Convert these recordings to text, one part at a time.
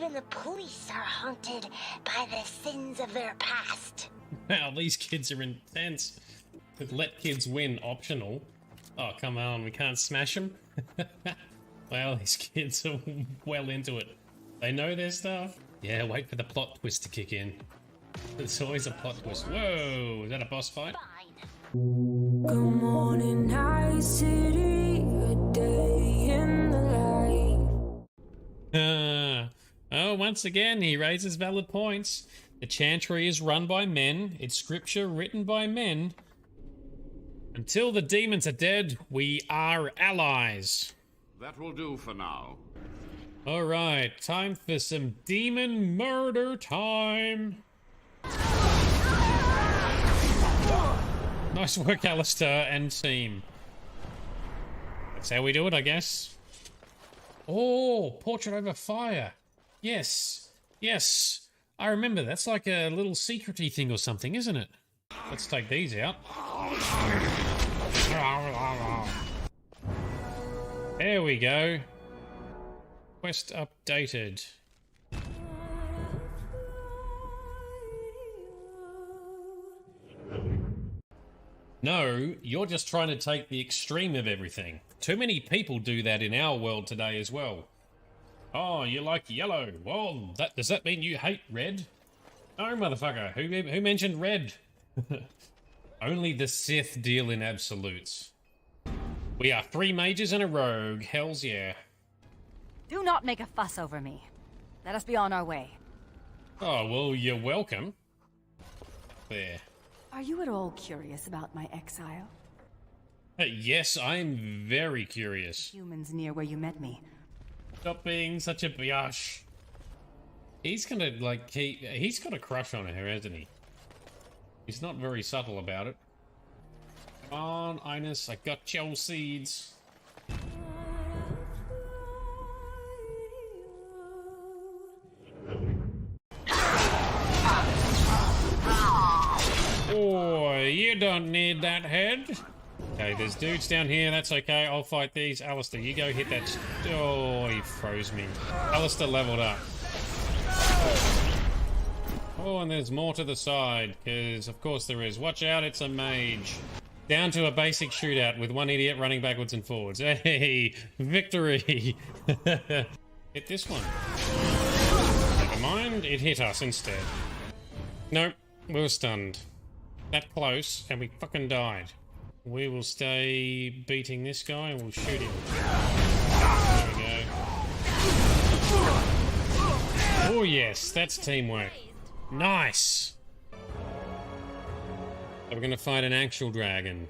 Even the police are haunted by the sins of their past. Wow, these kids are intense. Let kids win optional. Oh, come on, we can't smash them? Wow, these kids are well into it. They know their stuff. Yeah, wait for the plot twist to kick in. There's always a plot twist. Whoa, is that a boss fight? Fine. Good morning, Night City, a day in the life. Oh, once again, he raises valid points. The Chantry is run by men. It's scripture written by men. Until the demons are dead, we are allies. That will do for now. Alright, time for some demon murder time. Nice work, Alistair and team. That's how we do it, I guess. Oh, portrait over fire. Yes, yes. I remember, that's like a little secret-y thing or something, isn't it? Let's take these out. There we go. Quest updated. No, you're just trying to take the extreme of everything. Too many people do that in our world today as well. Oh, you like yellow. Well, does that mean you hate red? No, motherfucker. Who mentioned red? Only the Sith deal in absolutes. We are 3 mages and a rogue. Hells yeah. Do not make a fuss over me. Let us be on our way. Oh, well, you're welcome. There. Are you at all curious about my exile? Yes, I'm very curious. Humans near where you met me. Stop being such a biatch. He's gonna, like, he's got a crush on her, hasn't he? He's not very subtle about it. Come on, Ines, I got your seeds. Oh, you don't need that head. Okay, there's dudes down here, that's okay, I'll fight these. Alistair, you go hit that... Oh, he froze me. Alistair leveled up. Oh, and there's more to the side, because of course there is. Watch out, it's a mage. Down to a basic shootout with one idiot running backwards and forwards. Hey, victory! Hit this one. Never mind, it hit us instead. Nope, we were stunned. That close, and we fucking died. We will stay beating this guy and we'll shoot him. There we go. Oh yes, that's teamwork. Nice! So we're gonna fight an actual dragon.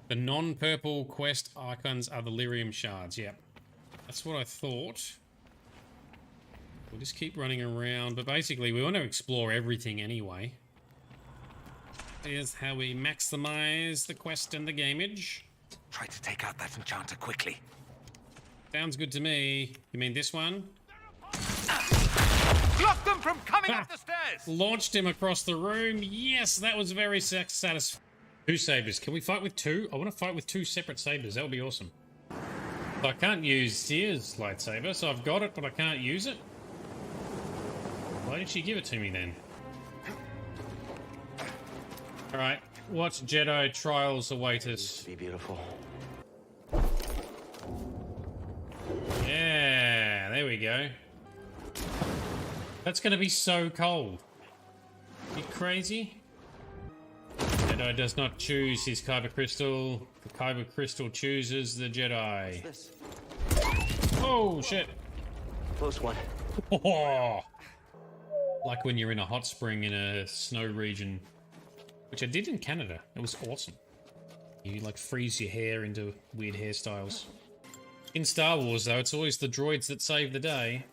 The non-purple quest icons are the lyrium shards, yep. That's what I thought. We'll just keep running around, but basically we want to explore everything anyway. Here's how we maximize the quest and the gameage. Try to take out that enchanter quickly. Sounds good to me. You mean this one? Block them from coming up the stairs! Launched him across the room. Yes, that was very satisfying. 2 sabers. Can we fight with 2? I want to fight with 2 separate sabers. That would be awesome. So I can't use Seer's lightsaber, so I've got it, but I can't use it. Why did she give it to me then? Alright, what Jedi trials await us? Be beautiful. Yeah, there we go. That's gonna be so cold. You crazy? Jedi does not choose his Kyber Crystal. The Kyber Crystal chooses the Jedi. This. Oh, shit. Close one. Oh. Like when you're in a hot spring in a snow region. Which I did in Canada. It was awesome. You, like, freeze your hair into weird hairstyles. In Star Wars, though, it's always the droids that save the day.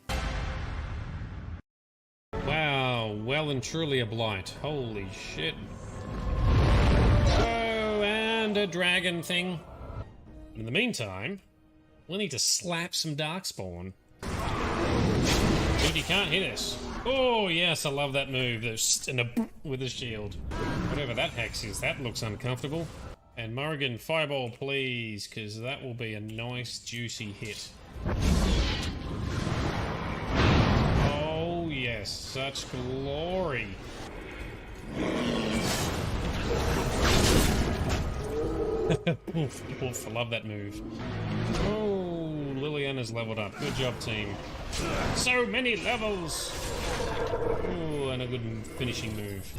Wow, well and truly a blight. Holy shit. Oh, and a dragon thing. In the meantime, we'll need to slap some Darkspawn. Dude, you can't hit us. Oh, yes, I love that move. There's and a with a shield. Whatever that hex is, that looks uncomfortable. And Morrigan, fireball, please, because that will be a nice, juicy hit. Oh, yes, such glory. Oof, oof, I love that move. Oh, Liliana's leveled up. Good job, team. So many levels! Oh, and a good finishing move.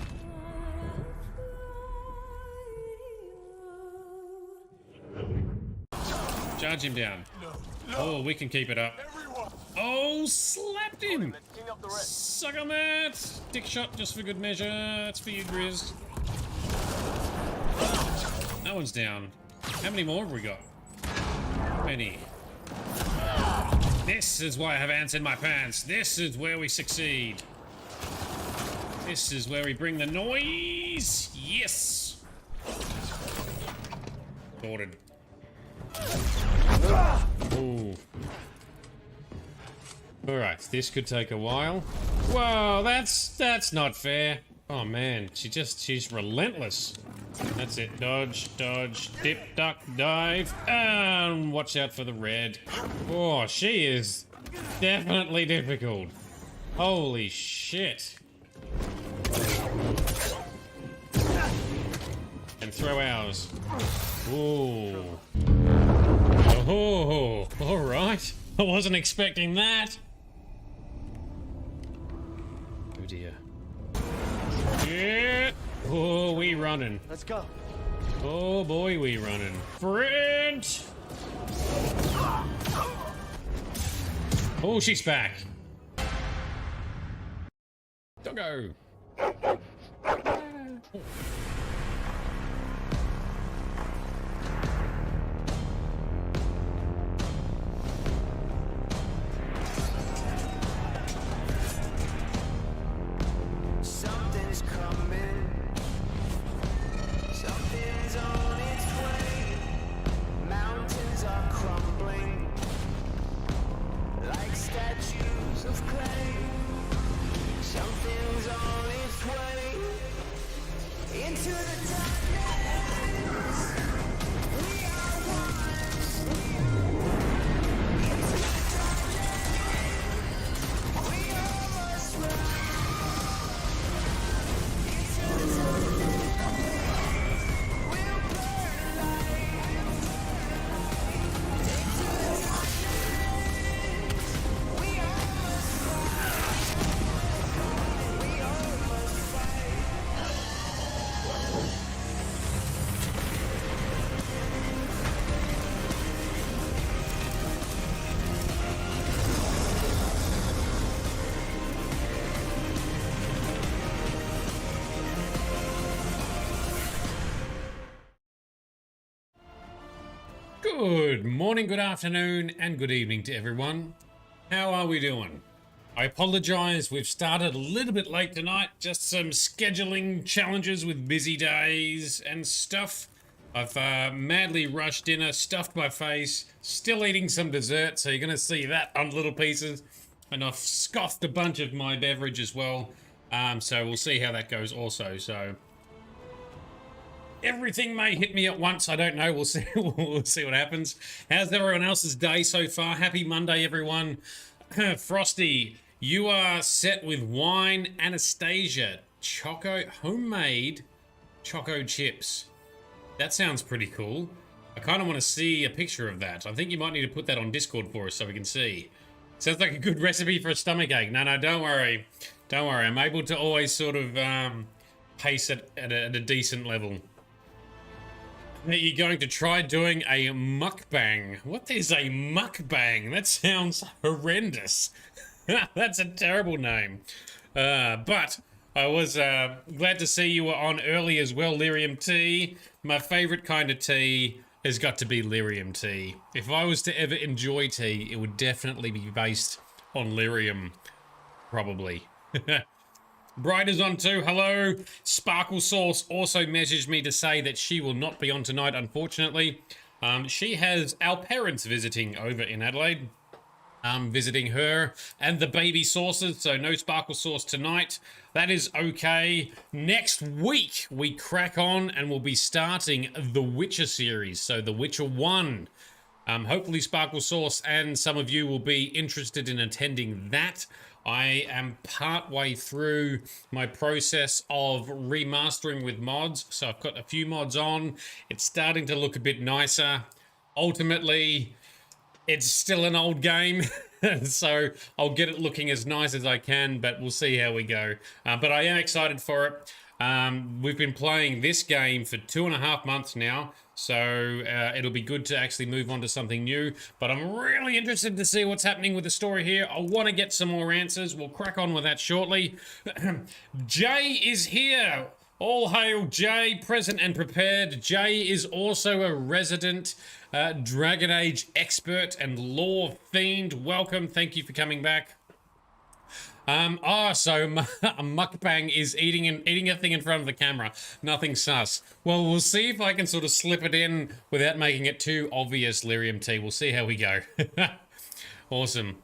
Charge him down. Oh, we can keep it up. Oh, slapped him! Suck on that! Dick shot just for good measure. That's for you, Grizz. No one's down. How many more have we got? How many? This is why I have ants in my pants. This is where we succeed. This is where we bring the noise. Yes! Sorted. Ooh. Alright, this could take a while. Whoa, that's not fair. Oh man, she's relentless. That's it. Dodge, dodge, dip, duck, dive, and watch out for the red. Oh, she is definitely difficult. Holy shit. And throw ours. Ooh. Oh, alright. I wasn't expecting that. Oh dear. Yeah. Oh, we running. Let's go. Oh boy, we running. Sprint! Oh, she's back. Doggo. Something's coming. Something's on its way. Mountains are crumbling like statues of clay. Something's on its way into the darkness. We are one. Into the darkness. We all must run. Good morning, good afternoon, and good evening to everyone. How are we doing? I apologize, we've started a little bit late tonight. Just some scheduling challenges with busy days and stuff. I've madly rushed dinner, stuffed my face, still eating some dessert, so you're going to see that on little pieces. And I've scoffed a bunch of my beverage as well, so we'll see how that goes also. So everything may hit me at once. I don't know. We'll see. We'll see what happens. How's everyone else's day so far? Happy Monday, everyone. Frosty, you are set with wine Anastasia homemade choco chips. That sounds pretty cool. I kind of want to see a picture of that. I think you might need to put that on Discord for us so we can see. Sounds like a good recipe for a stomachache. No, don't worry. Don't worry. I'm able to always sort of pace it at a decent level. Are you going to try doing a mukbang? What is a mukbang? That sounds horrendous. That's a terrible name. But I was glad to see you were on early as well, Lyrium tea. My favorite kind of tea has got to be Lyrium tea. If I was to ever enjoy tea, it would definitely be based on Lyrium. Probably. Bright is on too. Hello. Sparkle Sauce also messaged me to say that she will not be on tonight, unfortunately. She has our parents visiting over in Adelaide. visiting her and the baby sauces, so no sparkle sauce tonight. That is okay. Next week we crack on and we'll be starting the Witcher series, so The Witcher 1. Hopefully sparkle sauce and some of you will be interested in attending that. I am part way through my process of remastering with mods, so I've got a few mods on. It's starting to look a bit nicer. Ultimately, it's still an old game, so I'll get it looking as nice as I can, but we'll see how we go. But I am excited for it. We've been playing this game for 2.5 months now, so it'll be good to actually move on to something new. But I'm really interested to see what's happening with the story here. I want to get some more answers. We'll crack on with that shortly. Jay is here. All hail Jay, present and prepared. Jay is also a resident Dragon Age expert and lore fiend. Welcome, thank you for coming back. So a mukbang is eating a thing in front of the camera. Nothing sus. Well, we'll see if I can sort of slip it in without making it too obvious, Lyrium T. We'll see how we go. Awesome.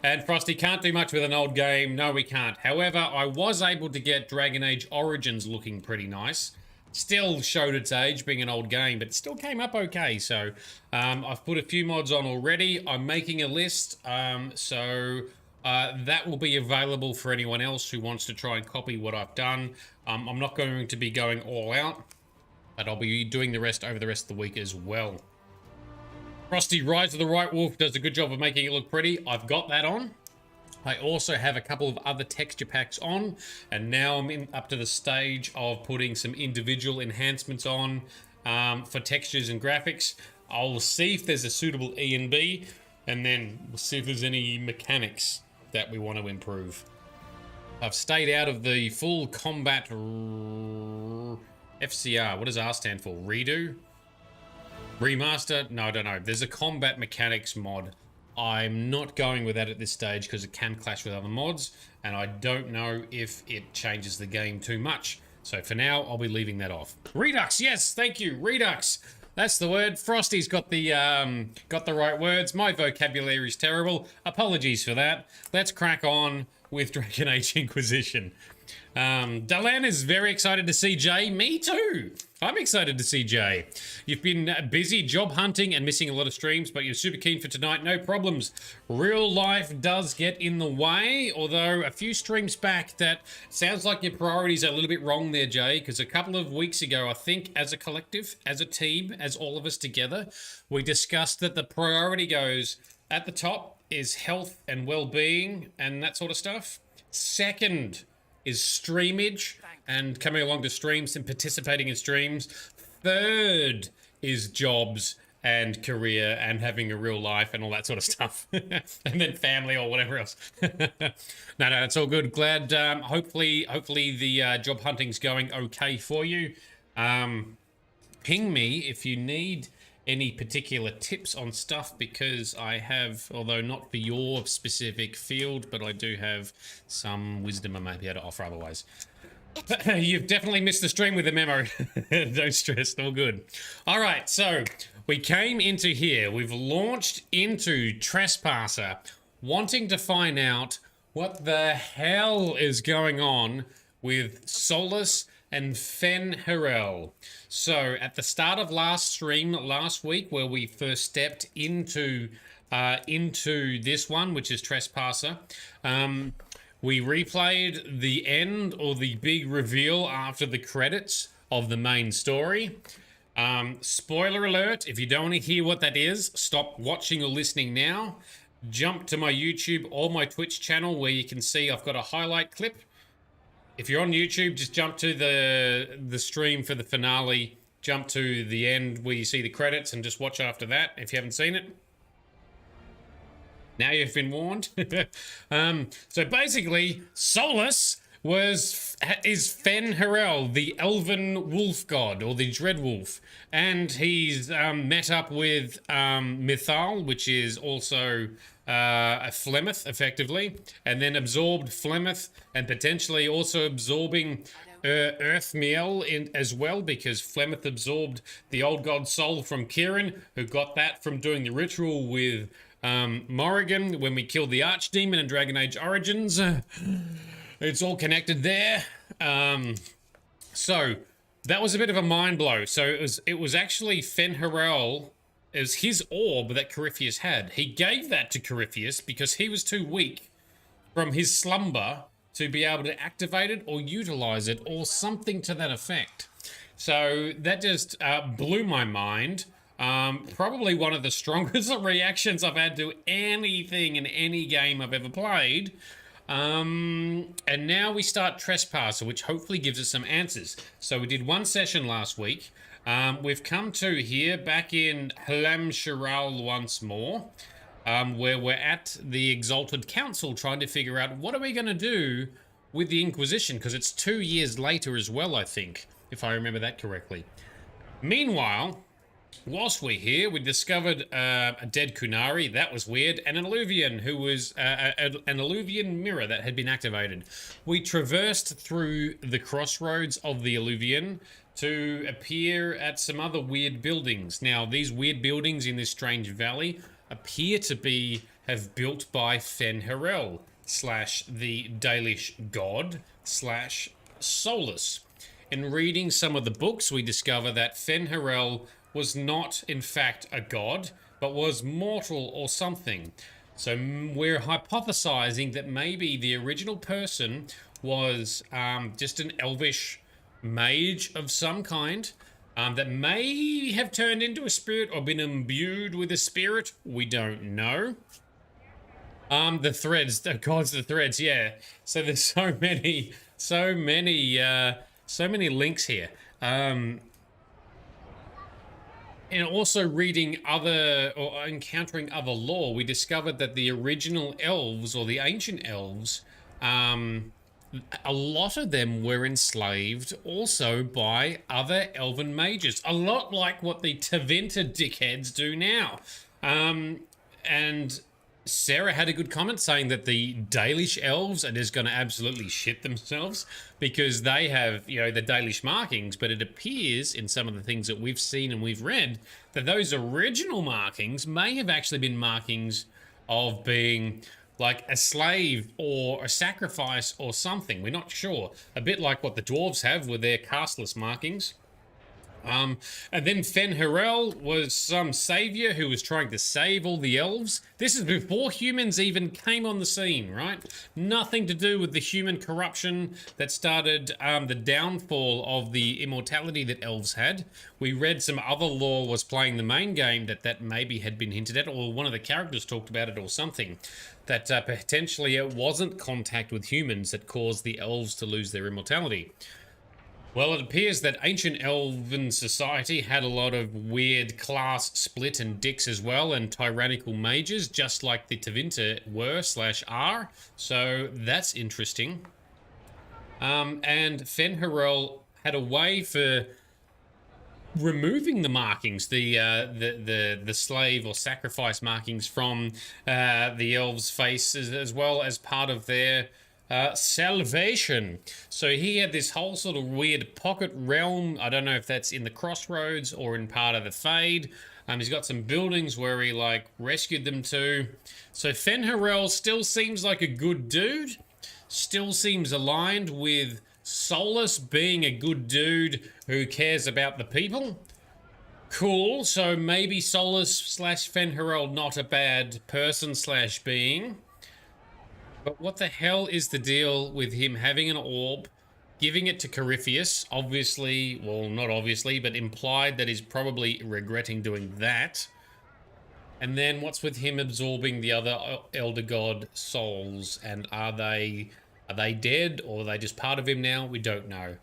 And Frosty, can't do much with an old game. No, we can't. However, I was able to get Dragon Age Origins looking pretty nice. Still showed its age, being an old game, but it still came up okay. So I've put a few mods on already. I'm making a list, that will be available for anyone else who wants to try and copy what I've done. I'm not going to be going all out, but I'll be doing the rest over the rest of the week as well. Frosty, Rise of the White Wolf does a good job of making it look pretty. I've got that on. I also have a couple of other texture packs on, and now I'm up to the stage of putting some individual enhancements on for textures and graphics. I'll see if there's a suitable E and B, and then we'll see if there's any mechanics that we want to improve. I've stayed out of the full combat FCR. What does R stand for? Redo? Remaster? No, I don't know. There's a combat mechanics mod. I'm not going with that at this stage because it can clash with other mods, and I don't know if it changes the game too much. So for now, I'll be leaving that off. Redux, yes, thank you, Redux. That's the word. Frosty's got the right words. My vocabulary is terrible. Apologies for that. Let's crack on with Dragon Age Inquisition. Dalan is very excited to see Jay. Me too. I'm excited to see Jay. You've been busy job hunting and missing a lot of streams, but you're super keen for tonight. No problems. Real life does get in the way, although a few streams back that sounds like your priorities are a little bit wrong there, Jay, because a couple of weeks ago, I think as a collective, as a team, as all of us together, we discussed that the priority goes at the top is health and well-being and that sort of stuff. Second is streamage and coming along to streams and participating in streams. Third is jobs and career and having a real life and all that sort of stuff. And then family or whatever else. No, it's all good. Glad, hopefully the job hunting's going okay for you. Ping me if you need any particular tips on stuff, because I have, although not for your specific field, but I do have some wisdom I may be able to offer otherwise. You've definitely missed the stream with the memo. Don't stress, all good. All right, so we came into here. We've launched into Trespasser, wanting to find out what the hell is going on with Solus and Fen Harel. So at the start of last stream last week, where we first stepped into this one, which is Trespasser, we replayed the end or the big reveal after the credits of the main story. Spoiler alert, if you don't want to hear what that is, stop watching or listening now. Jump to my YouTube or my Twitch channel where you can see I've got a highlight clip. If you're on YouTube, just jump to the stream for the finale. Jump to the end where you see the credits and just watch after that if you haven't seen it. Now you've been warned. So basically, Solus is Fen Harel, the elven wolf god, or the dread wolf. And he's met up with Mythal, which is also a Flemeth, effectively, and then absorbed Flemeth, and potentially also absorbing Earthmiel in as well, because Flemeth absorbed the old god's soul from Kieran, who got that from doing the ritual with Morrigan when we killed the Archdemon in Dragon Age Origins. It's all connected there. So that was a bit of a mind blow. So it was actually Fen'Harel. It was his orb that Corypheus had. He gave that to Corypheus because he was too weak from his slumber to be able to activate it or utilize it or something to that effect. So that just blew my mind. Probably one of the strongest reactions I've had to anything in any game I've ever played. And now we start Trespasser, which hopefully gives us some answers. So we did one session last week. We've come to here back in Hlam Shiral once more, where we're at the Exalted Council trying to figure out what are we going to do with the Inquisition, because it's 2 years later as well, I think, if I remember that correctly. Meanwhile, whilst we're here, we discovered a dead Kunari. That was weird. And an Illuvian who was an Illuvian mirror that had been activated. We traversed through the crossroads of the Illuvian to appear at some other weird buildings. Now, these weird buildings in this strange valley appear to have built by Fen'Harel / the Dalish god / Solus. In reading some of the books, we discover that Fen'Harel was not, in fact, a god, but was mortal or something. So we're hypothesizing that maybe the original person was just an elvish mage of some kind that may have turned into a spirit or been imbued with a spirit. We don't know. The threads, the gods, the threads, yeah. So there's so many links here. And also reading other or encountering other lore, we discovered that the original elves or the ancient elves, a lot of them were enslaved also by other elven mages. A lot like what the Tevinter dickheads do now. And Sarah had a good comment saying that the Dalish elves are just going to absolutely shit themselves because they have, the Dalish markings, but it appears in some of the things that we've seen and we've read that those original markings may have actually been markings of being like a slave or a sacrifice or something. We're not sure. A bit like what the dwarves have with their casteless markings. And then Fen'Harel was some savior who was trying to save all the elves. This is before humans even came on the scene, right? Nothing to do with the human corruption that started the downfall of the immortality that elves had. We read some other lore was playing the main game that maybe had been hinted at, or one of the characters talked about it or something. That potentially it wasn't contact with humans that caused the elves to lose their immortality. Well, it appears that ancient elven society had a lot of weird class split and dicks as well, and tyrannical mages, just like the Tevinter were / are. So that's interesting. And Fen'Harel had a way for removing the markings, the slave or sacrifice markings from the elves' faces, as well as part of their salvation. So he had this whole sort of weird pocket realm. I don't know if that's in the crossroads or in part of the Fade. He's got some buildings where he rescued them to. So Fen'Harel still seems like a good dude. Still seems aligned with Solus being a good dude who cares about the people. Cool. So maybe Solus / Fen'Harel not a bad person / being. But what the hell is the deal with him having an orb, giving it to Corypheus? Obviously, well, not obviously, but implied that he's probably regretting doing that. And then what's with him absorbing the other Elder God souls? And are they dead, or are they just part of him now? We don't know.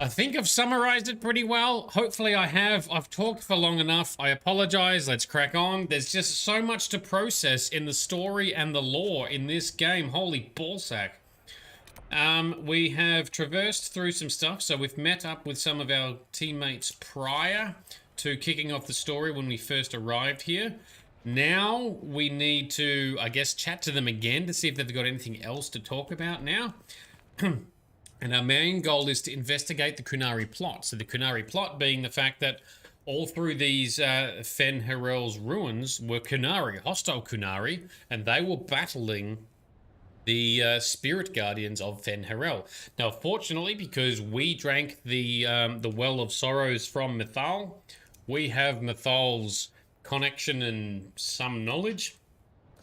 I think I've summarized it pretty well. Hopefully I have. I've talked for long enough. I apologize. Let's crack on. There's just so much to process in the story and the lore in this game. Holy ballsack. We have traversed through some stuff. So we've met up with some of our teammates prior to kicking off the story when we first arrived here. Now we need to, I guess, chat to them again to see if they've got anything else to talk about now. And our main goal is to investigate the Kunari plot. So the Kunari plot being the fact that all through these Fen Harel's ruins were Kunari, hostile Kunari, and they were battling the spirit guardians of Fen Harel. Now, fortunately, because we drank the well of sorrows from Mythal, we have Mythal's connection and some knowledge.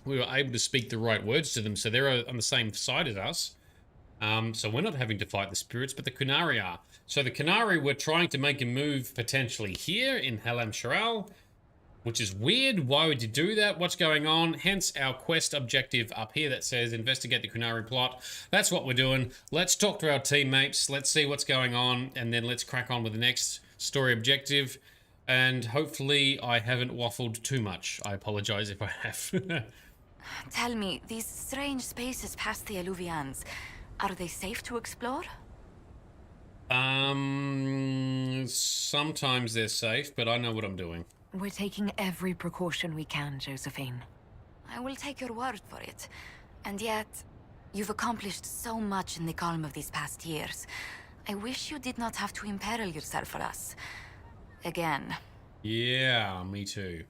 We were able to speak the right words to them, so they're on the same side as us. So we're not having to fight the spirits, but the Kunari are. So the Kunari were trying to make a move potentially here in Halam Sharal, which is weird. Why would you do that? What's going on? Hence our quest objective up here that says investigate the Kunari plot. That's what we're doing. Let's talk to our teammates. Let's see what's going on, and then let's crack on with the next story objective. And hopefully I haven't waffled too much. I apologize if I have. Tell me, these strange spaces past the Alluvians, are they safe to explore? Sometimes they're safe, but I know what I'm doing. We're taking every precaution we can, Josephine. I will take your word for it. And yet, you've accomplished so much in the calm of these past years. I wish you did not have to imperil yourself for us. Again. Yeah, me too.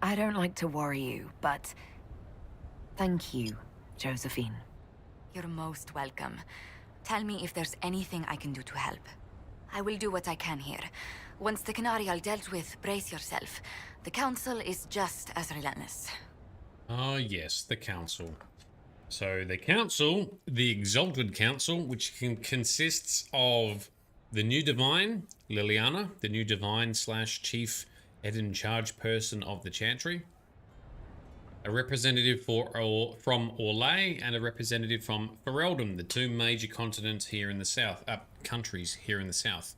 I don't like to worry you, but thank you, Josephine. You're most welcome. Tell me if there's anything I can do to help. I will do what I can here. Once the Canary are dealt with, brace yourself. The Council is just as relentless. Oh yes, the Council. So the Council, the Exalted Council, which consists of the new Divine, Liliana, the new Divine / Chief Head-in-Charge person of the Chantry, a representative from Orlais, and a representative from Ferelden, the two major continents here in the south, countries here in the south.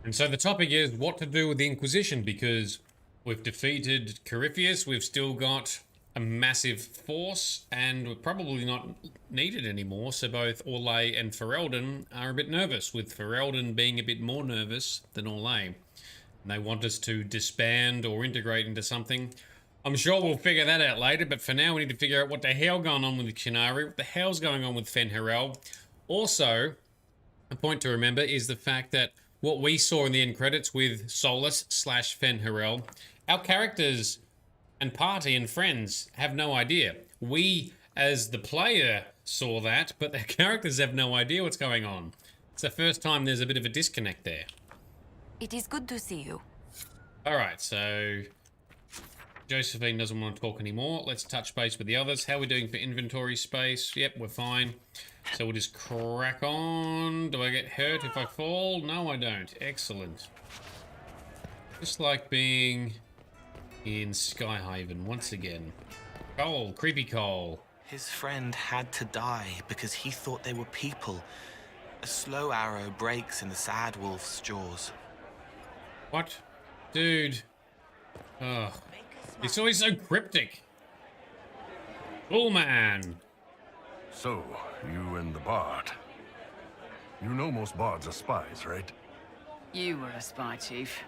And so the topic is what to do with the Inquisition, because we've defeated Corypheus, we've still got a massive force, and we're probably not needed anymore, so both Orlais and Ferelden are a bit nervous, with Ferelden being a bit more nervous than Orlais. And they want us to disband or integrate into something. I'm sure we'll figure that out later, but for now we need to figure out what the hell going on with the Kunari, what the hell's going on with Fen Harel. Also, a point to remember is the fact that what we saw in the end credits with Solus / Fen Harel, our characters and party and friends have no idea. We, as the player, saw that, but their characters have no idea what's going on. It's the first time there's a bit of a disconnect there. It is good to see you. Alright, so Josephine doesn't want to talk anymore. Let's touch base with the others. How are we doing for inventory space? Yep, we're fine. So we'll just crack on. Do I get hurt if I fall? No, I don't. Excellent. Just like being in Skyhaven once again. Cole, creepy Cole. His friend had to die because he thought they were people. A slow arrow breaks in the sad wolf's jaws. What? Dude. Ugh. It's always so cryptic. Cool man. So, you and the bard. You know most bards are spies, right? You were a spy, Chief.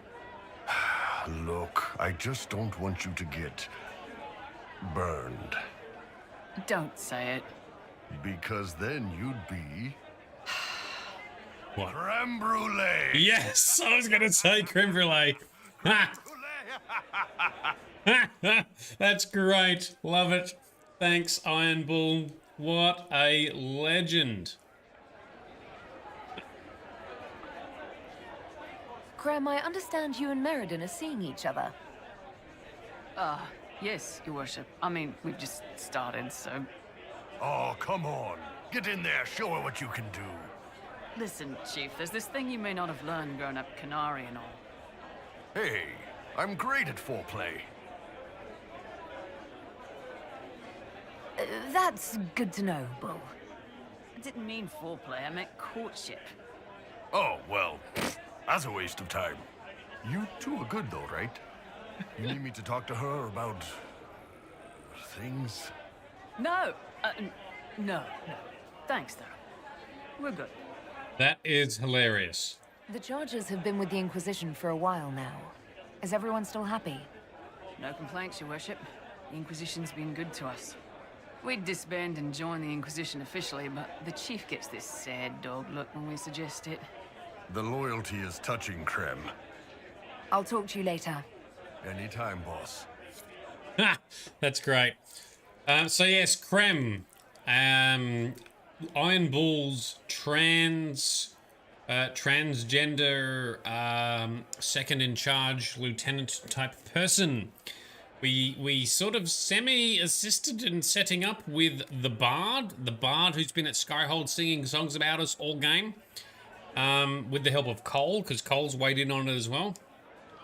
Look, I just don't want you to get burned. Don't say it. Because then you'd be What? creme brulee. Yes, I was gonna say creme brulee. Ha! That's great. Love it. Thanks, Iron Bull. What a legend. Graham, I understand you and Meriden are seeing each other. Yes, Your Worship. I mean, we've just started, so... Oh, come on. Get in there, show her what you can do. Listen, Chief, there's this thing you may not have learned growing up Canary and all. Hey, I'm great at foreplay. That's good to know, Bull. I didn't mean foreplay, I meant courtship. Oh, well, that's a waste of time. You two are good though, right? You need me to talk to her about things? No! No. Thanks, though. We're good. That is hilarious. The Chargers have been with the Inquisition for a while now. Is everyone still happy? No complaints, Your Worship. The Inquisition's been good to us. We'd disband and join the Inquisition officially, but the Chief gets this sad dog look when we suggest it. The loyalty is touching, Krem. I'll talk to you later. Anytime, boss. Ha! That's great. So yes, Krem, Iron Bull's transgender second in charge lieutenant type person. We sort of semi-assisted in setting up with the Bard who's been at Skyhold singing songs about us all game, with the help of Cole, because Cole's weighed in on it as well.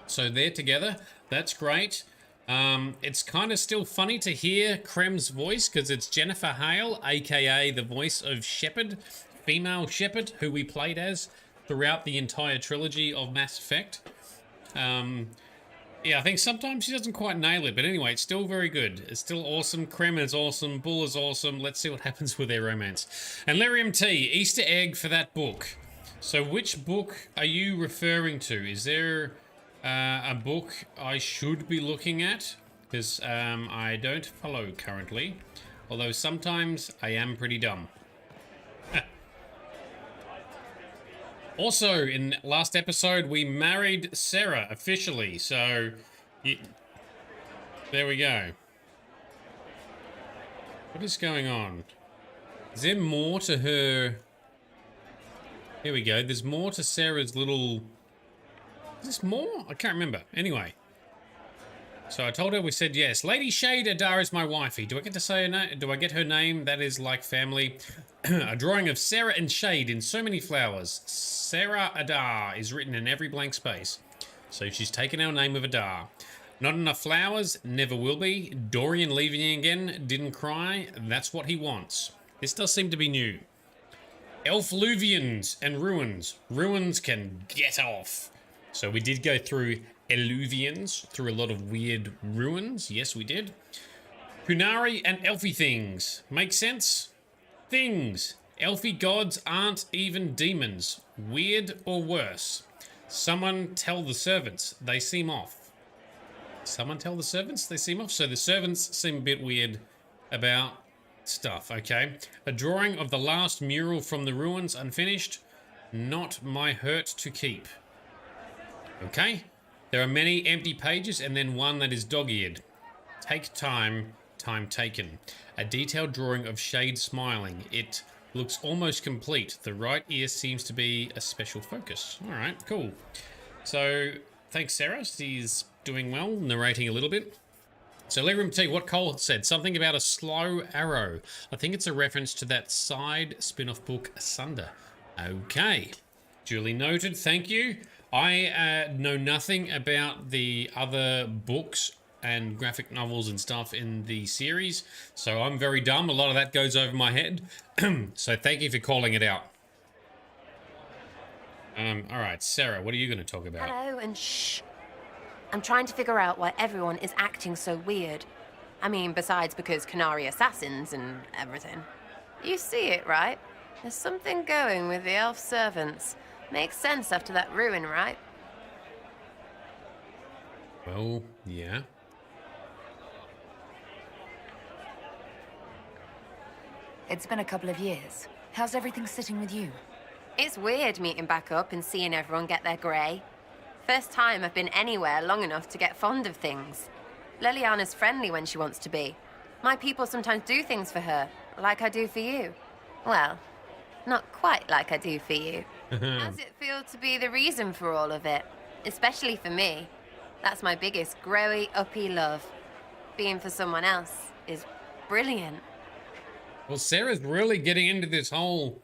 So they're together. That's great. It's kind of still funny to hear Krem's voice, because it's Jennifer Hale, aka the voice of Shepard, female Shepard, who we played as throughout the entire trilogy of Mass Effect. Yeah, I think sometimes she doesn't quite nail it, but anyway, it's still very good. It's still awesome. Krem is awesome. Bull is awesome. Let's see what happens with their romance. And Lyrium T, Easter egg for that book. So which book are you referring to? Is there a book I should be looking at? Because I don't follow currently. Although sometimes I am pretty dumb. Also, in last episode, we married Sarah officially, so there we go. What is going on? Is there more to her? Here we go. There's more to Sarah's little... Is this more? I can't remember. Anyway. So I told her, we said yes. Lady Shade Adar is my wifey. Do I get to say her name? Do I get her name? That is like family. A drawing of Sarah and Shade in so many flowers. Sarah Adar is written in every blank space. So she's taken our name of Adar. Not enough flowers, never will be. Dorian leaving again, didn't cry. That's what he wants. This does seem to be new. Elfluvians and ruins. Ruins can get off. So we did go through Eluvians, through a lot of weird ruins. Yes, we did. Hunari and Elfie things. Make sense? Things. Elfie gods aren't even demons. Weird or worse. Someone tell the servants. They seem off. Someone tell the servants? They seem off. So the servants seem a bit weird about stuff. Okay. A drawing of the last mural from the ruins unfinished. Not my hurt to keep. Okay. There are many empty pages and then one that is dog-eared. Take time, time taken. A detailed drawing of Shade smiling. It looks almost complete. The right ear seems to be a special focus. All right, cool. So, thanks Sarah. She's doing well, narrating a little bit. So Lyrium T, what Cole said, something about a slow arrow. I think it's a reference to that side spin-off book, Asunder. Okay, duly noted, thank you. I know nothing about the other books and graphic novels and stuff in the series, so I'm very dumb. A lot of that goes over my head. So thank you for calling it out. All right, Sarah, what are you going to talk about? Hello, and shh. I'm trying to figure out why everyone is acting so weird. I mean, besides because Canary assassins and everything. You see it, right? There's something going with the elf servants. Makes sense after that ruin, right? Well, yeah. It's been a couple of years. How's everything sitting with you? It's weird meeting back up and seeing everyone get their grey. First time I've been anywhere long enough to get fond of things. Leliana's friendly when she wants to be. My people sometimes do things for her, like I do for you. Well, not quite like I do for you. How's it feel to be the reason for all of it? Especially for me. That's my biggest growy, uppy love. Being for someone else is brilliant. Well, Sarah's really getting into this whole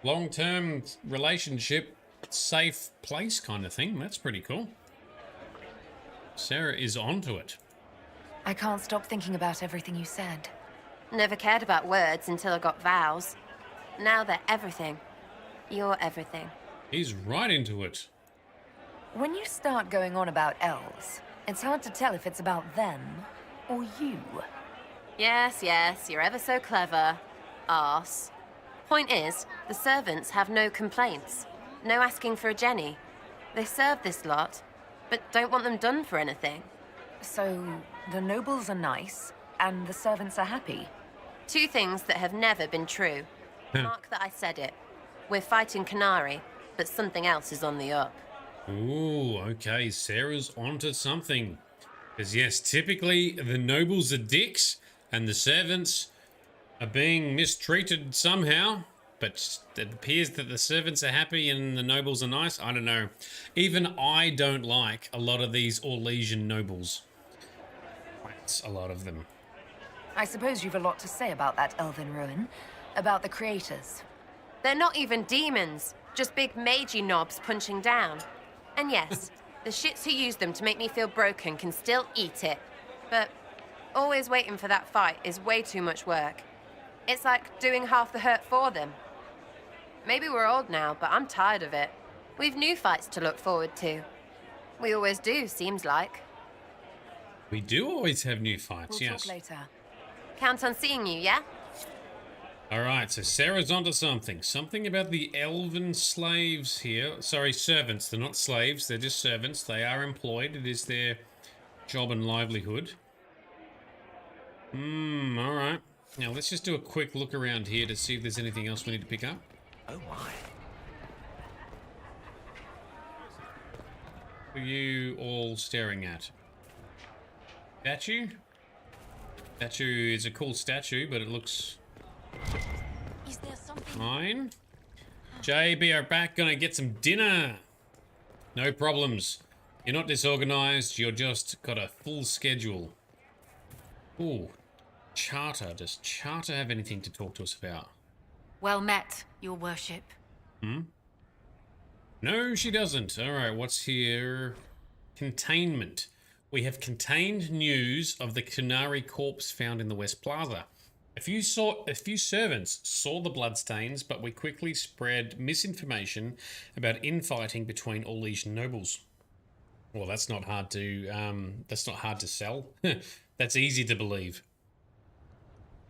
long-term relationship, safe place kind of thing. That's pretty cool. Sarah is onto it. I can't stop thinking about everything you said. Never cared about words until I got vows. Now they're everything. You're everything. He's right into it. When you start going on about elves, it's hard to tell if it's about them or you. Yes, you're ever so clever. Arse. Point is, the servants have no complaints. No asking for a Jenny. They serve this lot, but don't want them done for anything. So, the nobles are nice, and the servants are happy? Two things that have never been true. Mark that I said it. We're fighting Canary, but something else is on the up. Ooh, okay, Sarah's onto something. Because yes, typically the nobles are dicks and the servants are being mistreated somehow. But it appears that the servants are happy and the nobles are nice. I don't know. Even I don't like a lot of these Orlesian nobles. That's a lot of them. I suppose you've a lot to say about that elven ruin, about the creators. They're not even demons, just big magey knobs punching down. And yes, the shits who use them to make me feel broken can still eat it. But always waiting for that fight is way too much work. It's like doing half the hurt for them. Maybe we're old now, but I'm tired of it. We've new fights to look forward to. We always do, seems like. We do always have new fights, We'll yes. talk later. Count on seeing you, yeah? Alright, so Sarah's onto something. Something about the elven slaves here. Sorry, servants. They're not slaves, they're just servants. They are employed. It is their job and livelihood. Alright. Now let's just do a quick look around here to see if there's anything else we need to pick up. Oh my. What are you all staring at? Statue? Statue is a cool statue, but it looks Is there something? fine. JB are back, gonna get some dinner. No problems. You're not disorganized, you're just got a full schedule. Ooh. Charter. Does Charter have anything to talk to us about? Well met, your worship. No, she doesn't. Alright, what's here? Containment. We have contained news of the Kunari corpse found in the West Plaza. A few servants saw the bloodstains, but we quickly spread misinformation about infighting between Orlesian nobles. Well, that's not hard to sell. That's easy to believe.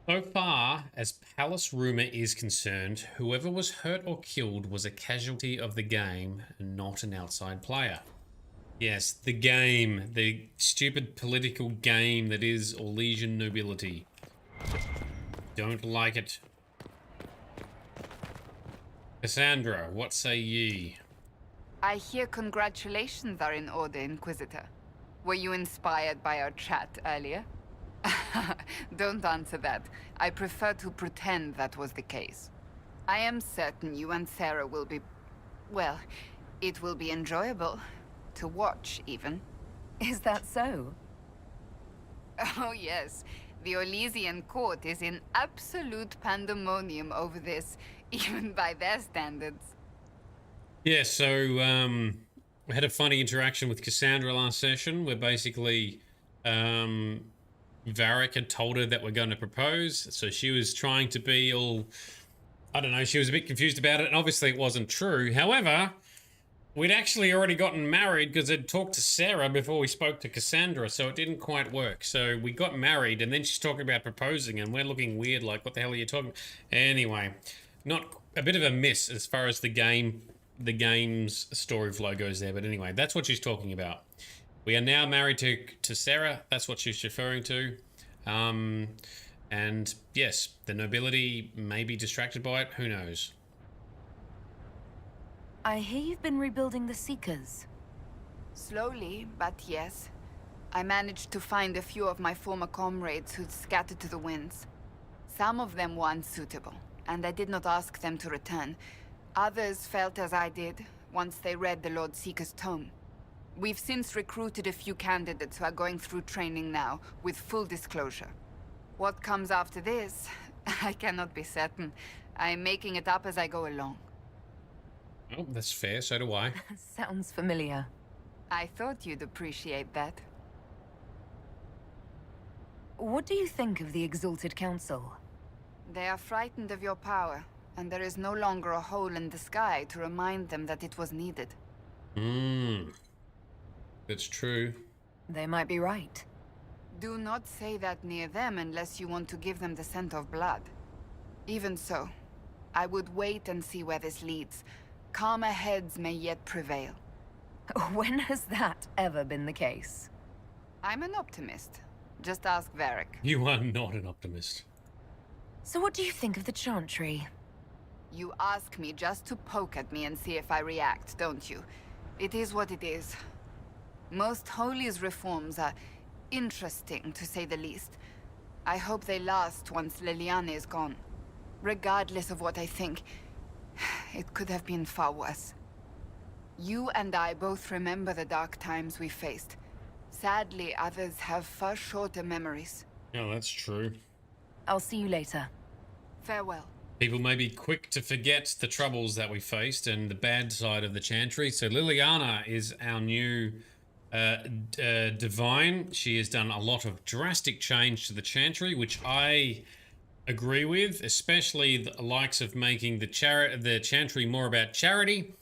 So far as palace rumor is concerned, whoever was hurt or killed was a casualty of the game and not an outside player. Yes, the game, the stupid political game that is Orlesian nobility. Don't like it. Cassandra, what say ye? I hear congratulations are in order, Inquisitor. Were you inspired by our chat earlier? Don't answer that. I prefer to pretend that was the case. I am certain you and Sarah will be... well, it will be enjoyable. To watch, even. Is that so? Oh, yes. The Orlesian court is in absolute pandemonium over this, even by their standards. Yeah, so we had a funny interaction with Cassandra last session where basically Varric had told her that we're going to propose, so she was trying to be all, I don't know, she was a bit confused about it, and obviously it wasn't true. However, we'd actually already gotten married because I'd talked to Sarah before we spoke to Cassandra, so it didn't quite work. So we got married, and then she's talking about proposing, and we're looking weird, like, what the hell are you talking about? Anyway, not a bit of a miss as far as the game's story flow goes there, but anyway, that's what she's talking about. We are now married to Sarah. That's what she's referring to. And yes, the nobility may be distracted by it. Who knows? I hear you've been rebuilding the Seekers. Slowly, but yes. I managed to find a few of my former comrades who'd scattered to the winds. Some of them were unsuitable, and I did not ask them to return. Others felt as I did, once they read the Lord Seeker's tome. We've since recruited a few candidates who are going through training now, with full disclosure. What comes after this, I cannot be certain. I'm making it up as I go along. Oh, that's fair, so do I. Sounds familiar. I thought you'd appreciate that. What do you think of the Exalted Council? They are frightened of your power, and there is no longer a hole in the sky to remind them that it was needed. That's true. They might be right. Do not say that near them unless you want to give them the scent of blood. Even so, I would wait and see where this leads. Calmer heads may yet prevail. When has that ever been the case? I'm an optimist. Just ask Varric. You are not an optimist. So what do you think of the Chantry? You ask me just to poke at me and see if I react, don't you? It is what it is. Most Holy's reforms are interesting, to say the least. I hope they last once Leliana is gone. Regardless of what I think, it could have been far worse. You and I both remember the dark times we faced. Sadly, others have far shorter memories. Yeah, that's true. I'll see you later. Farewell. People may be quick to forget the troubles that we faced and the bad side of the Chantry. So Liliana is our new divine. She has done a lot of drastic change to the Chantry, which I agree with, especially the likes of making the Chantry more about charity.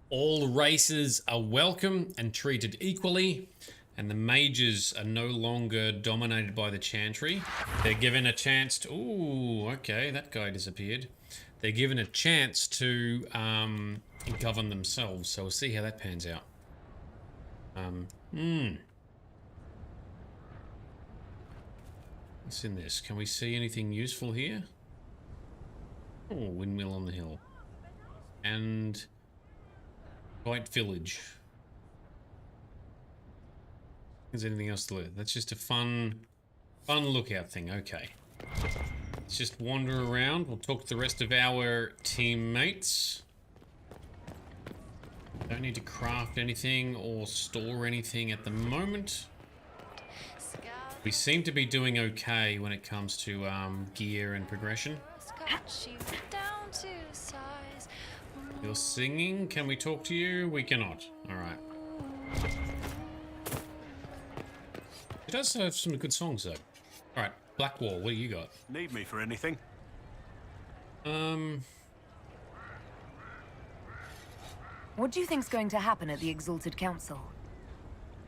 All races are welcome and treated equally, and the mages are no longer dominated by the Chantry. They're given a chance to... Ooh, okay, that guy disappeared. They're given a chance to govern themselves, so we'll see how that pans out. What's in this? Can we see anything useful here? Oh, windmill on the hill. And... White Village. Is there anything else to learn? That's just a fun lookout thing. Okay. Let's just wander around. We'll talk to the rest of our teammates. Don't need to craft anything or store anything at the moment. We seem to be doing okay when it comes to gear and progression. You're singing. Can we talk to you? We cannot. Alright. It does have some good songs though. Alright, Blackwall, what do you got? Need me for anything? What do you think's going to happen at the Exalted Council?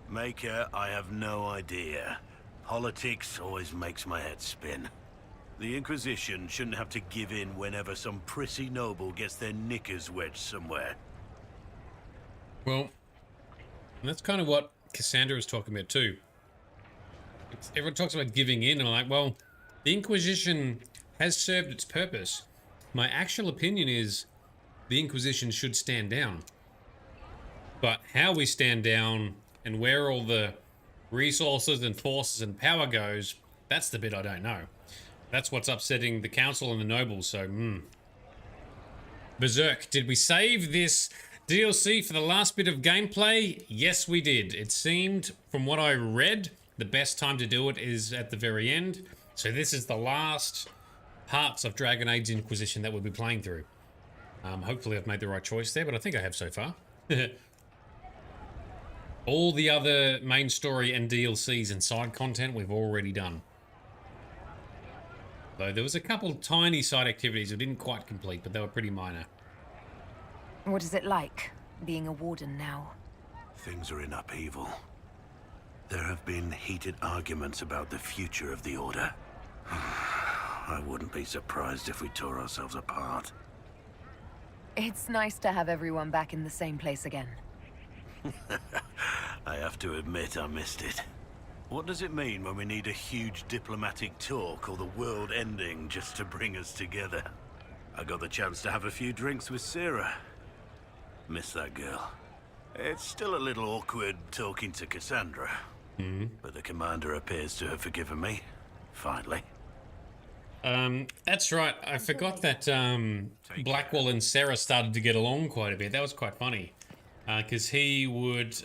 Maker, I have no idea. Politics always makes my head spin. The Inquisition shouldn't have to give in whenever some prissy noble gets their knickers wedged somewhere. Well, that's kind of what Cassandra was talking about too. Everyone talks about giving in, and I'm like, well, the Inquisition has served its purpose. My actual opinion is the Inquisition should stand down. But how we stand down and where all the resources and forces and power goes, that's the bit I don't know. That's what's upsetting the council and the nobles, so, Berserk, did we save this DLC for the last bit of gameplay? Yes, we did. It seemed, from what I read, the best time to do it is at the very end. So this is the last parts of Dragon Age Inquisition that we'll be playing through. Hopefully I've made the right choice there, but I think I have so far. All the other main story and DLCs and side content we've already done. Though there was a couple tiny side activities we didn't quite complete, but they were pretty minor. What is it like, being a warden now? Things are in upheaval. There have been heated arguments about the future of the Order. I wouldn't be surprised if we tore ourselves apart. It's nice to have everyone back in the same place again. I have to admit I missed it. What does it mean when we need a huge diplomatic talk or the world ending just to bring us together? I got the chance to have a few drinks with Sarah. Miss that girl. It's still a little awkward talking to Cassandra. But the commander appears to have forgiven me. Finally. That's right. I forgot that Blackwall and Sarah started to get along quite a bit. That was quite funny. Because he would,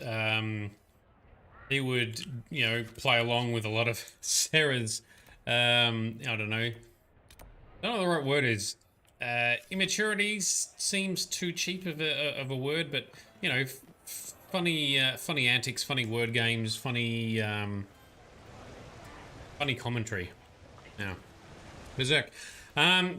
you know, play along with a lot of Sarah's, I don't know what the right word is. Immaturity seems too cheap of a word, but, you know, funny antics, funny word games, funny commentary. Now, Berserk.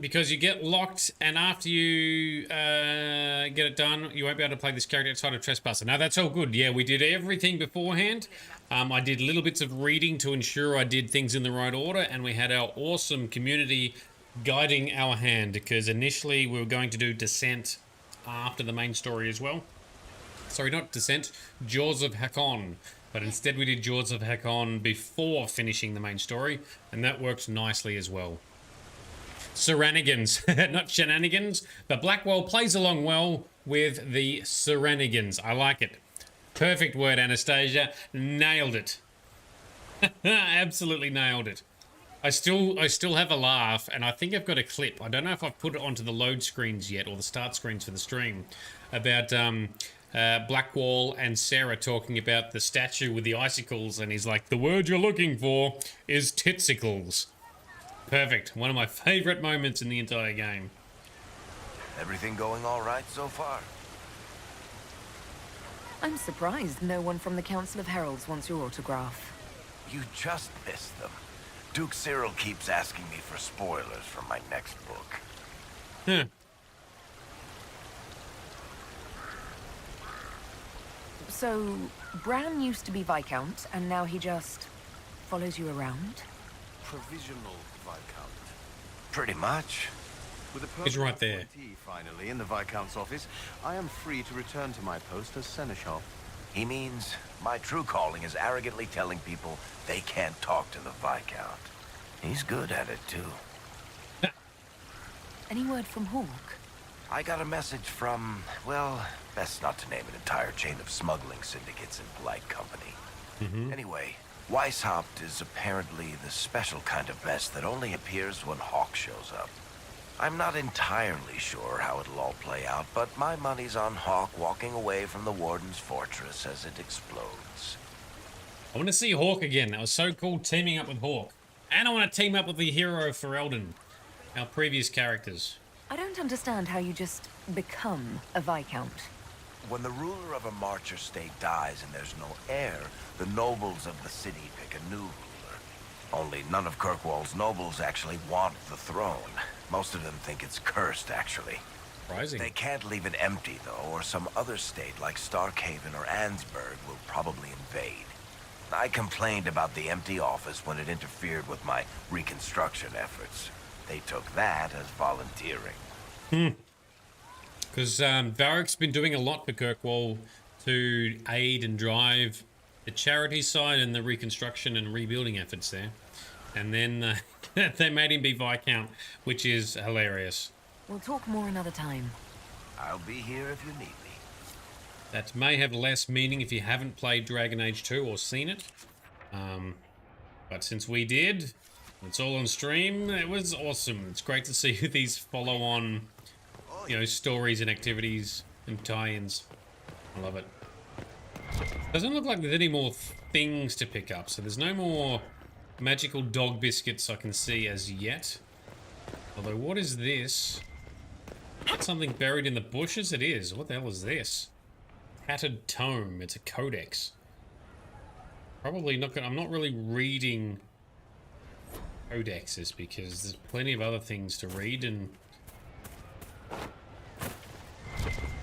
Because you get locked, and after you get it done, you won't be able to play this character outside of Trespasser. Now, that's all good. Yeah, we did everything beforehand. I did little bits of reading to ensure I did things in the right order, and we had our awesome community guiding our hand, because initially we were going to do Descent after the main story as well. Sorry, not Descent, Jaws of Hakon. But instead we did Jaws of Hakon before finishing the main story, and that worked nicely as well. Serenigans, not shenanigans, but Blackwell plays along well with the Serenigans. I like it. Perfect word, Anastasia. Nailed it. Absolutely nailed it. I still have a laugh, and I think I've got a clip. I don't know if I've put it onto the load screens yet, or the start screens for the stream, about Blackwall and Sarah talking about the statue with the icicles, and he's like, the word you're looking for is titsicles. Perfect. One of my favorite moments in the entire game. Everything going all right so far? I'm surprised no one from the Council of Heralds wants your autograph. You just missed them. Duke Cyril keeps asking me for spoilers for my next book. Huh. So, Bran used to be Viscount, and now he just follows you around? Provisional Viscount. Pretty much. With a He's right there. appointee finally in the Viscount's office, I am free to return to my post as Seneschal. He means my true calling is arrogantly telling people they can't talk to the Viscount. He's good at it, too. Any word from Hawk? I got a message from, well, best not to name an entire chain of smuggling syndicates in polite company. Anyway, Weishaupt is apparently the special kind of mess that only appears when Hawk shows up. I'm not entirely sure how it'll all play out, but my money's on Hawk walking away from the Warden's fortress as it explodes. I want to see Hawk again. That was so cool teaming up with Hawk. And I want to team up with the hero of Ferelden, our previous characters. I don't understand how you just become a Viscount. When the ruler of a Marcher state dies and there's no heir, the nobles of the city pick a new ruler. Only none of Kirkwall's nobles actually want the throne. Most of them think it's cursed, actually. Surprising. They can't leave it empty, though, or some other state like Starkhaven or Ansburg will probably invade. I complained about the empty office when it interfered with my reconstruction efforts. They took that as volunteering. Because Varric's been doing a lot for Kirkwall to aid and drive the charity side and the reconstruction and rebuilding efforts there. And then they made him be Viscount, which is hilarious. We'll talk more another time. I'll be here if you need me. That may have less meaning if you haven't played Dragon Age 2 or seen it. But since we did, it's all on stream, it was awesome. It's great to see these follow-on, stories and activities and tie-ins. I love it. Doesn't look like there's any more things to pick up, so there's no more magical dog biscuits I can see as yet. Although, what is this? Something buried in the bushes? It is. What the hell is this? Tattered tome. It's a codex. Probably not gonna... I'm not really reading codexes because there's plenty of other things to read and...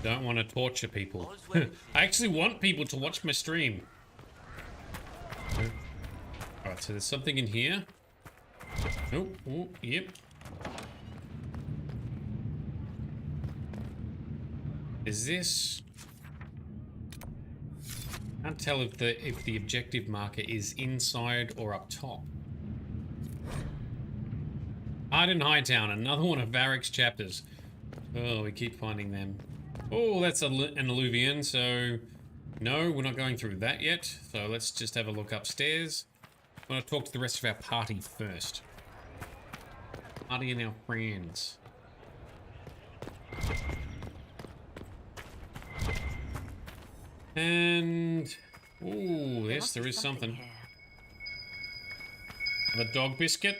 don't want to torture people. I actually want people to watch my stream. Alright, so there's something in here. Oh, yep. Is this... I can't tell if the objective marker is inside or up top. Arden Hightown, another one of Varric's chapters. Oh, we keep finding them. Oh, that's an alluvian, so... no, we're not going through that yet. So let's just have a look upstairs. I want to talk to the rest of our party first. Party and our friends. And... ooh, yes, there is something. The dog biscuit.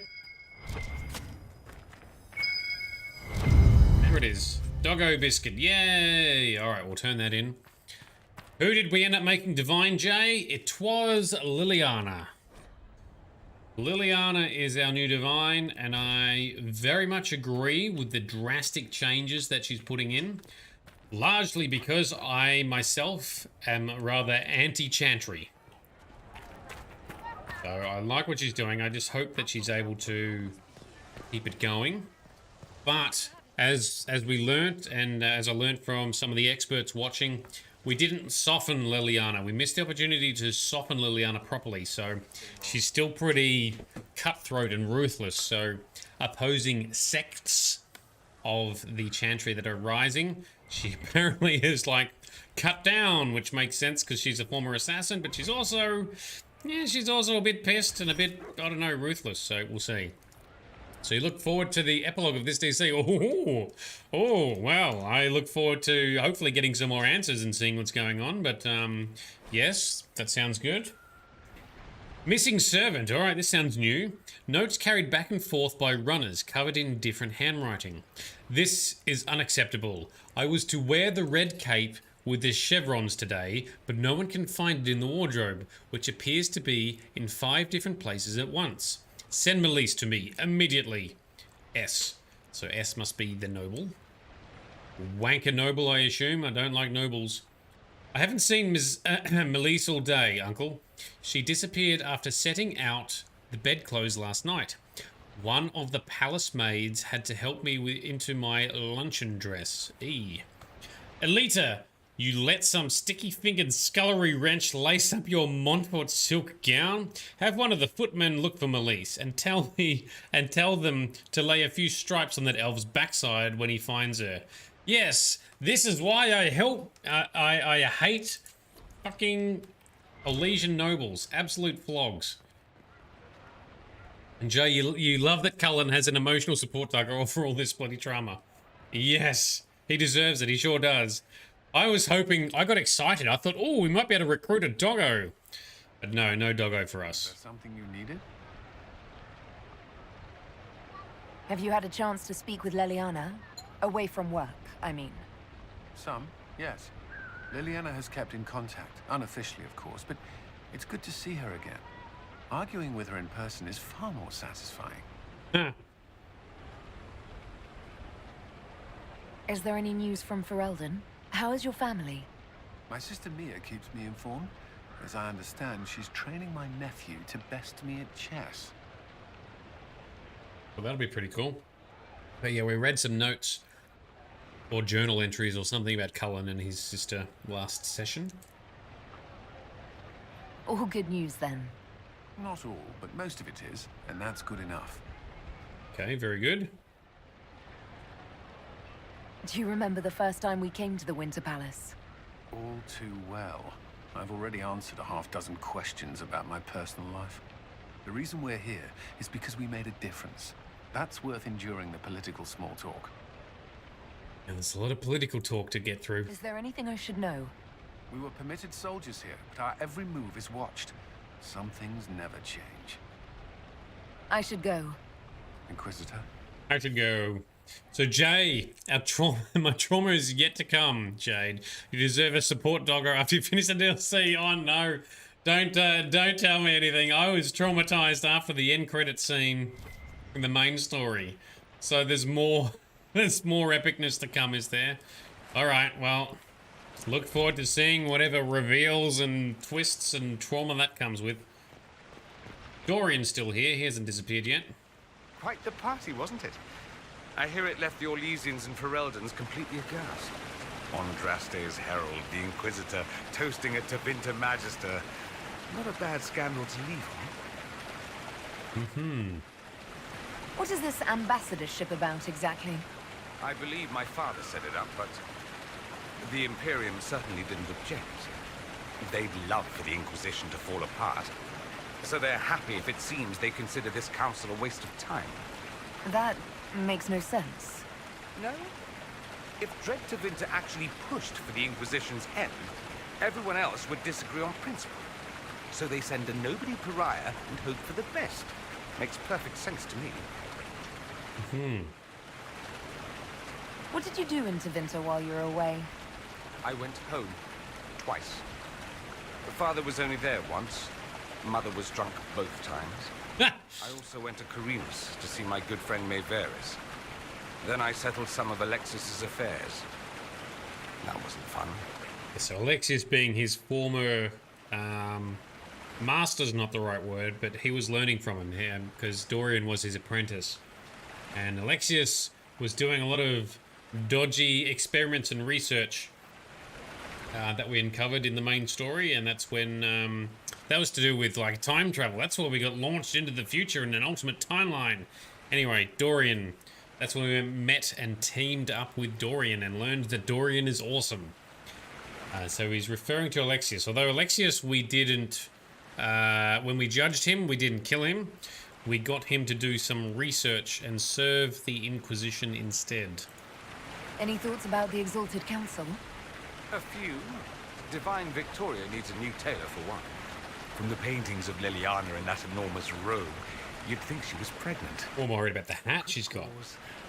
There it is. Doggo biscuit. Yay! Alright, we'll turn that in. Who did we end up making Divine J? It was Liliana. Liliana is our new Divine, and I very much agree with the drastic changes that she's putting in. Largely because I, myself, am rather anti-Chantry. So I like what she's doing. I just hope that she's able to keep it going. But as we learnt, and as I learnt from some of the experts watching, we didn't soften Liliana. We missed the opportunity to soften Liliana properly, so she's still pretty cutthroat and ruthless. So opposing sects of the Chantry that are rising, she apparently is like cut down, which makes sense because she's a former assassin, but she's also, yeah, she's also a bit pissed and a bit, I don't know, ruthless. So we'll see. So you look forward to the epilogue of this DC. Oh, well, I look forward to hopefully getting some more answers and seeing what's going on. But yes, that sounds good. Missing servant. All right, this sounds new. Notes carried back and forth by runners covered in different handwriting. This is unacceptable. I was to wear the red cape with the chevrons today, but no one can find it in the wardrobe, which appears to be in 5 different places at once. Send Melise to me immediately. S. So S must be the noble. Wanker noble, I assume. I don't like nobles. I haven't seen Ms. Melise all day, Uncle. She disappeared after setting out the bedclothes last night. One of the palace maids had to help me into my luncheon dress. Elita, you let some sticky-fingered scullery wrench lace up your Montfort silk gown? Have one of the footmen look for Melise and tell them to lay a few stripes on that elf's backside when he finds her. Yes, this is why I hate fucking Elysian nobles. Absolute flogs. And Jay, you love that Cullen has an emotional support dog for all this bloody trauma. Yes, he deserves it. He sure does. I was hoping, I got excited. I thought, oh, we might be able to recruit a doggo. But no, no doggo for us. Is there something you needed? Have you had a chance to speak with Liliana? Away from work, I mean. Some, yes. Liliana has kept in contact, unofficially of course, but it's good to see her again. Arguing with her in person is far more satisfying. Is there any news from Ferelden? How is your family? My sister Mia keeps me informed. As I understand, she's training my nephew to best me at chess. Well, that'll be pretty cool. But yeah, we read some notes or journal entries or something about Cullen and his sister last session. All good news then. Not all, but most of it is, and that's good enough. Okay, very good. Do you remember the first time we came to the Winter Palace? All too well. I've already answered a half-dozen questions about my personal life. The reason we're here is because we made a difference. That's worth enduring the political small talk. And there's a lot of political talk to get through. Is there anything I should know? We were permitted soldiers here, but our every move is watched. Some things never change. I should go. Inquisitor? I should go. So Jay, my trauma is yet to come, Jade. You deserve a support dogger after you finish the DLC. Oh no, don't tell me anything. I was traumatized after the end credit scene in the main story. So there's more epicness to come, is there? All right, well, look forward to seeing whatever reveals and twists and trauma that comes with. Dorian's still here. He hasn't disappeared yet. Quite the party, wasn't it? I hear it left the Orlesians and Fereldans completely aghast. Andraste's herald, the Inquisitor, toasting a Tevinter Magister. Not a bad scandal to leave on. What is this ambassadorship about exactly? I believe my father set it up, but the Imperium certainly didn't object. They'd love for the Inquisition to fall apart, so they're happy if it seems they consider this council a waste of time. That makes no sense. No? If Dread Tevinter actually pushed for the Inquisition's end, everyone else would disagree on principle. So they send a nobody pariah and hope for the best. Makes perfect sense to me. What did you do in Tevinter while you were away? I went home. Twice. Father was only there once. Mother was drunk both times. I also went to Carinus to see my good friend Maeveris. Then I settled some of Alexius's affairs. That wasn't fun. So Alexius being his former master's not the right word, but he was learning from him because Dorian was his apprentice. And Alexius was doing a lot of dodgy experiments and research that we uncovered in the main story, and that's when that was to do with like time travel. That's where we got launched into the future in an ultimate timeline. Anyway, Dorian. That's when we met and teamed up with Dorian and learned that Dorian is awesome. So he's referring to Alexius. Although Alexius, we didn't, when we judged him, we didn't kill him. We got him to do some research and serve the Inquisition instead. Any thoughts about the Exalted Council? A few. Divine Victoria needs a new tailor for one. From the paintings of Liliana in that enormous robe, you'd think she was pregnant. I'm worried about the hat she's got.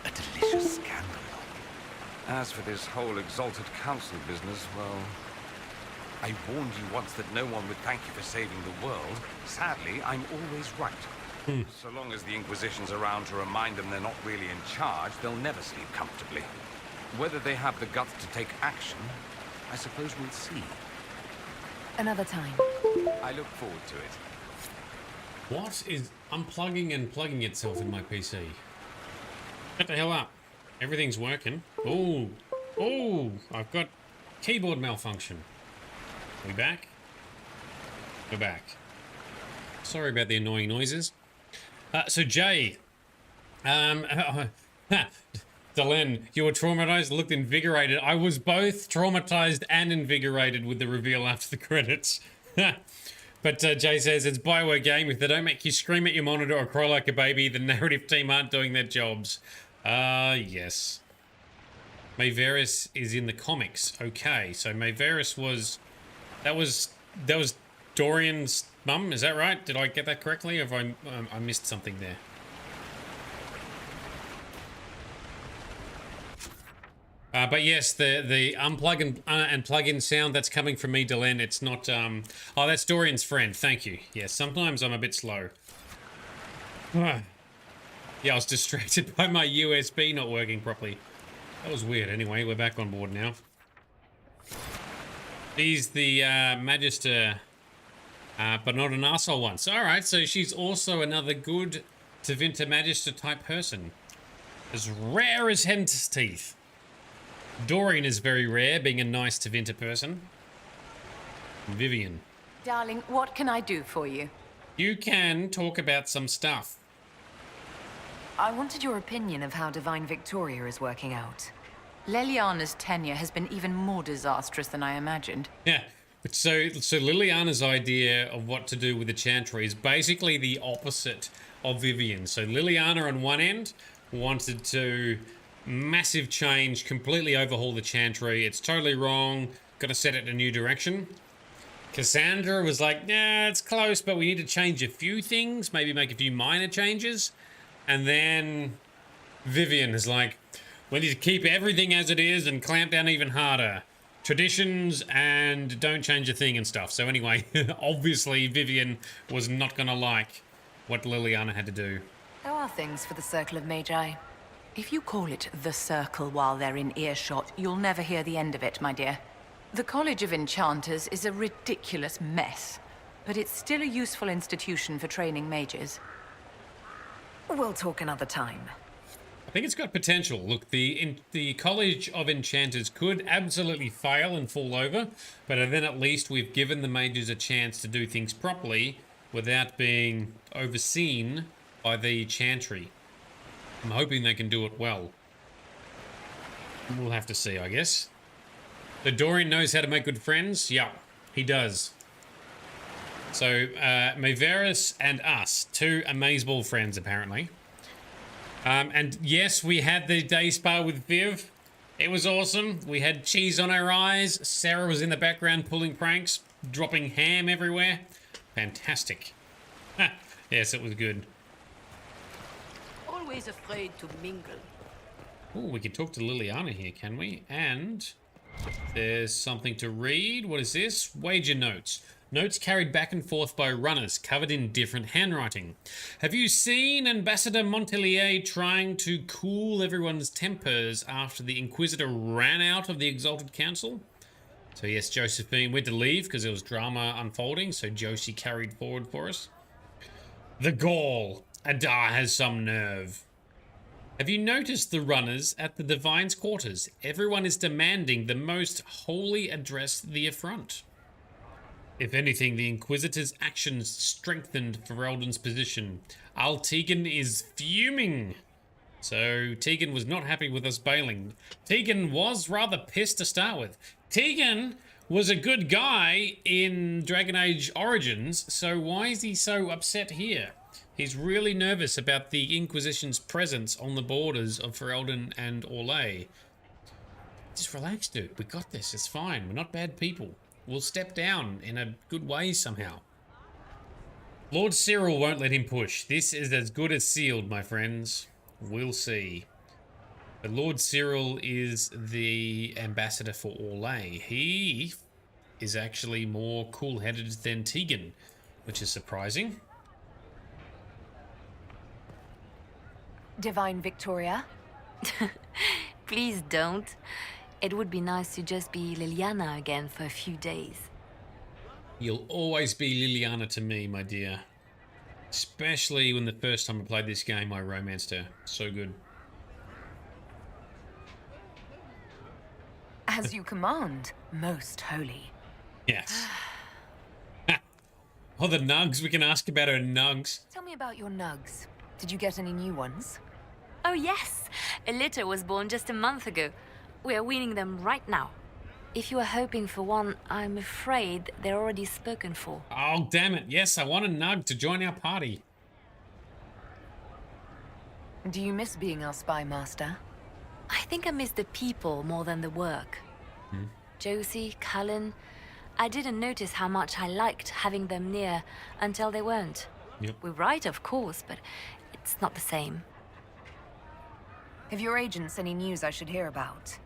A delicious scandal. As for this whole Exalted Council business, well, I warned you once that no one would thank you for saving the world. Sadly, I'm always right. So long as the Inquisition's around to remind them they're not really in charge, they'll never sleep comfortably. Whether they have the guts to take action, I suppose we'll see. Another time. I look forward to it. What is unplugging and plugging itself in my PC? Shut the hell up. Everything's working. Oh, I've got keyboard malfunction. We back? We're back. Sorry about the annoying noises. So Jay, Delenn, you were traumatized, looked invigorated. I was both traumatized and invigorated with the reveal after the credits. But Jay says, it's BioWare game. If they don't make you scream at your monitor or cry like a baby, the narrative team aren't doing their jobs. Yes. Mayveris is in the comics. Okay, so Mayveris was... That was Dorian's mum, is that right? Did I get that correctly, or have I missed something there? But yes, the unplug and plug in sound that's coming from me, Delenn, it's not... Oh, that's Dorian's friend. Thank you. Yes, sometimes I'm a bit slow. Yeah, I was distracted by my USB not working properly. That was weird. Anyway, we're back on board now. She's the Magister, but not an arsehole one. So, alright, so she's also another good Tevinter Magister type person. As rare as hen's teeth. Dorian is very rare, being a nice Tevinter person. Vivian. Darling, what can I do for you? You can talk about some stuff. I wanted your opinion of how Divine Victoria is working out. Leliana's tenure has been even more disastrous than I imagined. Yeah, so Liliana's idea of what to do with the Chantry is basically the opposite of Vivian. So Liliana on one end wanted to massive change, completely overhaul the Chantry. It's totally wrong. Got to set it in a new direction. Cassandra was like, yeah, it's close, but we need to change a few things, maybe make a few minor changes. And then Vivian is like, we need to keep everything as it is and clamp down even harder. Traditions and don't change a thing and stuff. So anyway, obviously Vivian was not going to like what Liliana had to do. How are things for the Circle of Magi? If you call it the Circle while they're in earshot, you'll never hear the end of it, my dear. The College of Enchanters is a ridiculous mess, but it's still a useful institution for training mages. We'll talk another time. I think it's got potential. Look, the College of Enchanters could absolutely fail and fall over, but then at least we've given the mages a chance to do things properly without being overseen by the Chantry. I'm hoping they can do it well. We'll have to see, I guess. So Dorian knows how to make good friends? Yeah, he does. So, Mayveris and us, two amazeball friends, apparently. And yes, we had the day spa with Viv. It was awesome. We had cheese on our eyes. Sarah was in the background pulling pranks, dropping ham everywhere. Fantastic. Yes, it was good. Always afraid to mingle. Oh, we can talk to Liliana here, can we? And there's something to read. What is this? Wager notes. Notes carried back and forth by runners, covered in different handwriting. Have you seen Ambassador Montelier trying to cool everyone's tempers after the Inquisitor ran out of the Exalted Council? So yes, Josephine went to leave because there was drama unfolding, so Josie carried forward for us. The Gaul. Adar has some nerve. Have you noticed the runners at the Divine's quarters? Everyone is demanding the most holy address the affront. If anything, the Inquisitor's actions strengthened Ferelden's position. Tegan is fuming. So Tegan was not happy with us bailing. Tegan was rather pissed to start with. Tegan was a good guy in Dragon Age Origins, so why is he so upset here? He's really nervous about the Inquisition's presence on the borders of Ferelden and Orlais. Just relax, dude. We got this. It's fine. We're not bad people. We'll step down in a good way somehow. Lord Cyril won't let him push. This is as good as sealed, my friends. We'll see. But Lord Cyril is the ambassador for Orlais. He is actually more cool-headed than Tegan, which is surprising. Divine Victoria? Please don't. It would be nice to just be Liliana again for a few days. You'll always be Liliana to me, my dear. Especially when the first time I played this game, I romanced her. So good. As you command, most holy. Yes. Oh, the nugs. We can ask about her nugs. Tell me about your nugs. Did you get any new ones? Oh yes, a litter was born just a month ago. We are weaning them right now. If you are hoping for one, I'm afraid they're already spoken for. Oh, damn it. Yes, I want a nug to join our party. Do you miss being our spy master? I think I miss the people more than the work. Josie, Cullen, I didn't notice how much I liked having them near until they weren't. Yep. We write, of course, but it's not the same. Have your agents any news I should hear about?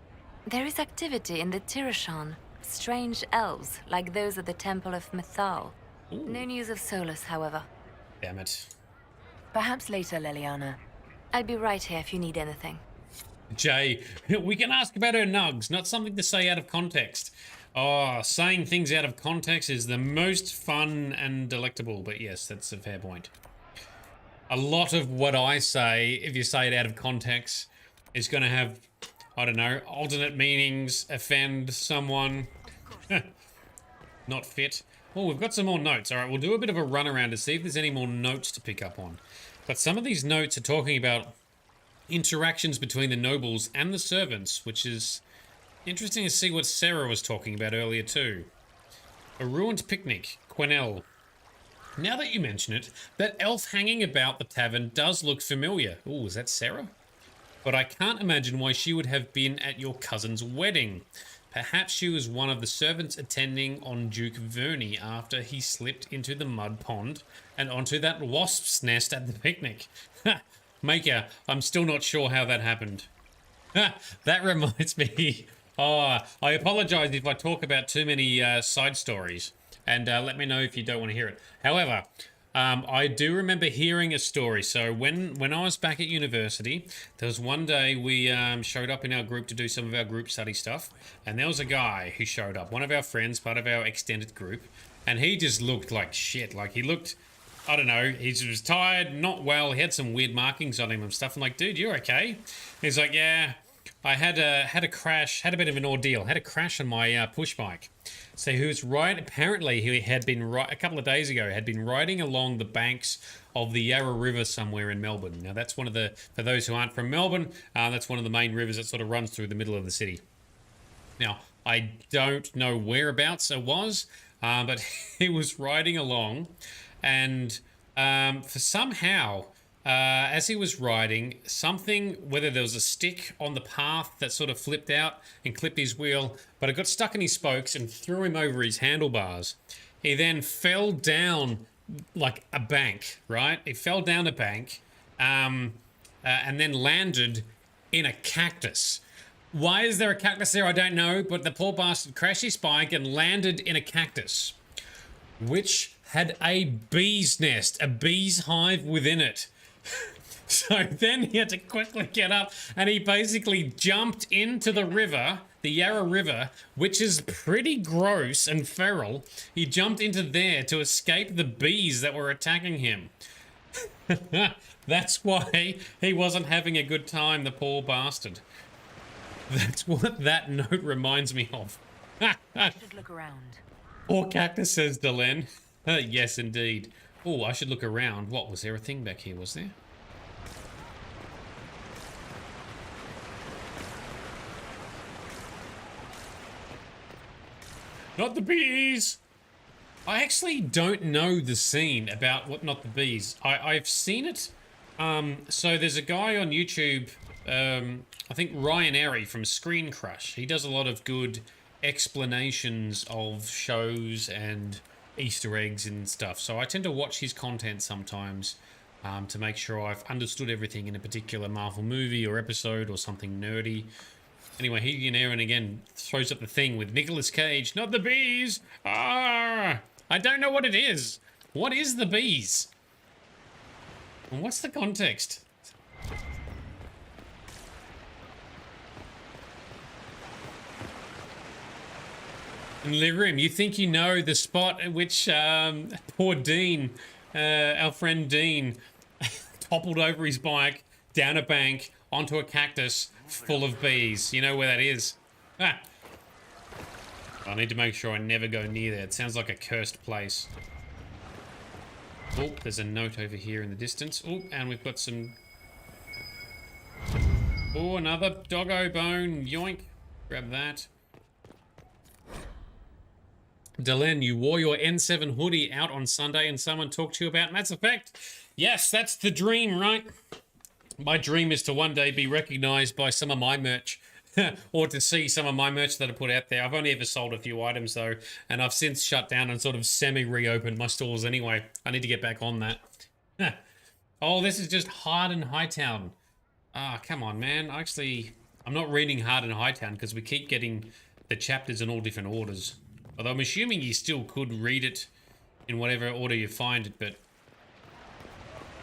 There is activity in the Tirashan. Strange elves, like those at the Temple of Mythal. No news of Solus, however. Damn it. Perhaps later, Liliana. I'll be right here if you need anything. Jay, we can ask about her nugs, not something to say out of context. Oh, saying things out of context is the most fun and delectable, but yes, that's a fair point. A lot of what I say, if you say it out of context, is going to have, I don't know, alternate meanings, offend someone, not fit. Oh, we've got some more notes. All right, we'll do a bit of a run around to see if there's any more notes to pick up on. But some of these notes are talking about interactions between the nobles and the servants, which is interesting to see what Sarah was talking about earlier too. A ruined picnic, Quenelle. Now that you mention it, that elf hanging about the tavern does look familiar. Oh, is that Sarah? But I can't imagine why she would have been at your cousin's wedding. Perhaps she was one of the servants attending on Duke Verney after he slipped into the mud pond and onto that wasp's nest at the picnic. Maker, I'm still not sure how that happened. That reminds me. Oh, I apologize if I talk about too many side stories. And let me know if you don't want to hear it. However, I do remember hearing a story. So when I was back at university, there was one day we showed up in our group to do some of our group study stuff. And there was a guy who showed up, one of our friends, part of our extended group. And he just looked like shit. Like he looked, I don't know, he was tired, not well. He had some weird markings on him and stuff. I'm like, dude, you're okay? He's like, yeah, I had a crash, had a bit of an ordeal, had a crash on my push bike. So he was apparently he had been a couple of days ago, had been riding along the banks of the Yarra River somewhere in Melbourne. Now that's one of the, for those who aren't from Melbourne, that's one of the main rivers that sort of runs through the middle of the city. Now, I don't know whereabouts it was, but he was riding along and for somehow, as he was riding, something, whether there was a stick on the path that sort of flipped out and clipped his wheel, but it got stuck in his spokes and threw him over his handlebars. He then fell down like a bank, right? He fell down a bank and then landed in a cactus. Why is there a cactus there? I don't know, but the poor bastard crashed his bike and landed in a cactus, which had a bee's nest, a bee's hive within it. So then he had to quickly get up and he basically jumped into the river, the Yarra River, which is pretty gross and feral. He jumped into there to escape the bees that were attacking him. That's why he wasn't having a good time, the poor bastard. That's what that note reminds me of. Should look around. Poor cactus, says Delenn. Yes, indeed. Oh, I should look around. What, was there a thing back here, was there? Not the bees! I actually don't know the scene about what not the bees. I've seen it. So there's a guy on YouTube, I think Ryan Airy from Screen Crush. He does a lot of good explanations of shows and Easter eggs and stuff. So I tend to watch his content sometimes to make sure I've understood everything in a particular Marvel movie or episode or something nerdy. Anyway, he and Aaron again throws up the thing with Nicolas Cage. Not the bees! Ah! I don't know what it is. What is the bees? And what's the context? In Livestream, you think you know the spot at which poor Dean, our friend Dean, toppled over his bike, down a bank, onto a cactus full of bees. You know where that is? Ah. I need to make sure I never go near there. It sounds like a cursed place. Oh, there's a note over here in the distance. Oh, and we've got some... Oh, another doggo bone. Yoink. Grab that. Delenn, you wore your N7 hoodie out on Sunday and someone talked to you about Mass Effect. Yes, that's the dream, right? My dream is to one day be recognized by some of my merch. Or to see some of my merch that I put out there. I've only ever sold a few items though, and I've since shut down and sort of semi-reopened my stores anyway. I need to get back on that. Oh, this is just Hard and Hightown. Ah, come on, man. Actually, I'm not reading Hard and Hightown because we keep getting the chapters in all different orders. Although I'm assuming you still could read it in whatever order you find it, but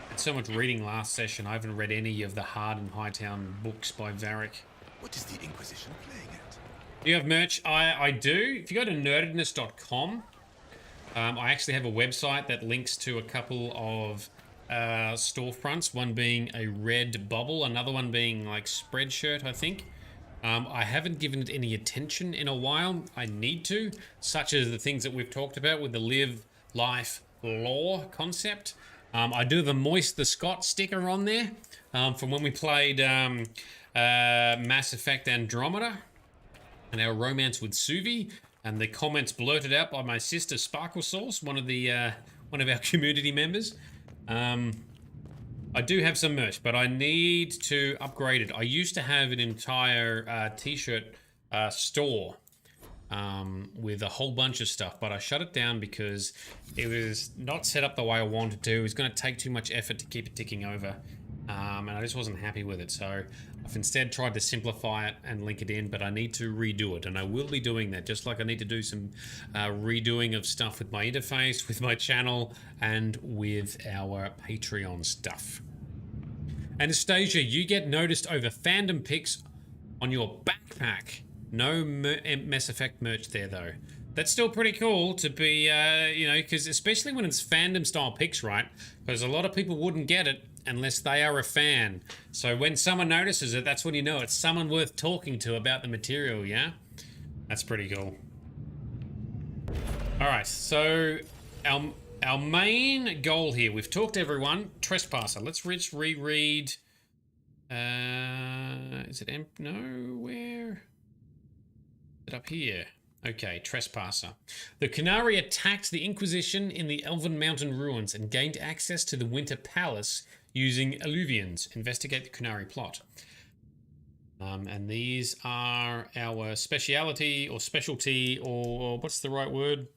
I had so much reading last session, I haven't read any of the Hard and Hightown books by Varric. What is the Inquisition playing at? Do you have merch? I do. If you go to nerdedness.com, I actually have a website that links to a couple of storefronts, one being a red bubble, another one being like Spreadshirt, I think. I haven't given it any attention in a while. I need to, such as the things that we've talked about with the live, life, law concept. I do have a Moist the Scott sticker on there from when we played Mass Effect Andromeda and our romance with Suvi, and the comments blurted out by my sister Sparkle Sauce, one of our community members. I do have some merch, but I need to upgrade it. I used to have an entire t-shirt store with a whole bunch of stuff, but I shut it down because it was not set up the way I wanted to. It was going to take too much effort to keep it ticking over, and I just wasn't happy with it. So I've instead tried to simplify it and link it in, but I need to redo it, and I will be doing that, just like I need to do some redoing of stuff with my interface, with my channel, and with our Patreon stuff. Anastasia, you get noticed over fandom pics on your backpack. No Mass Effect merch there, though. That's still pretty cool to be, you know, because especially when it's fandom style pics, right? Because a lot of people wouldn't get it unless they are a fan. So when someone notices it, that's when you know it's someone worth talking to about the material, yeah? That's pretty cool. All right, so our main goal here, we've talked to everyone. Trespasser. Let's reread. Is it no? Where? Is it up here? Okay, Trespasser. The Qunari attacked the Inquisition in the Elven Mountain ruins and gained access to the Winter Palace using alluvians. Investigate the Qunari plot. And these are our speciality or specialty, or what's the right word?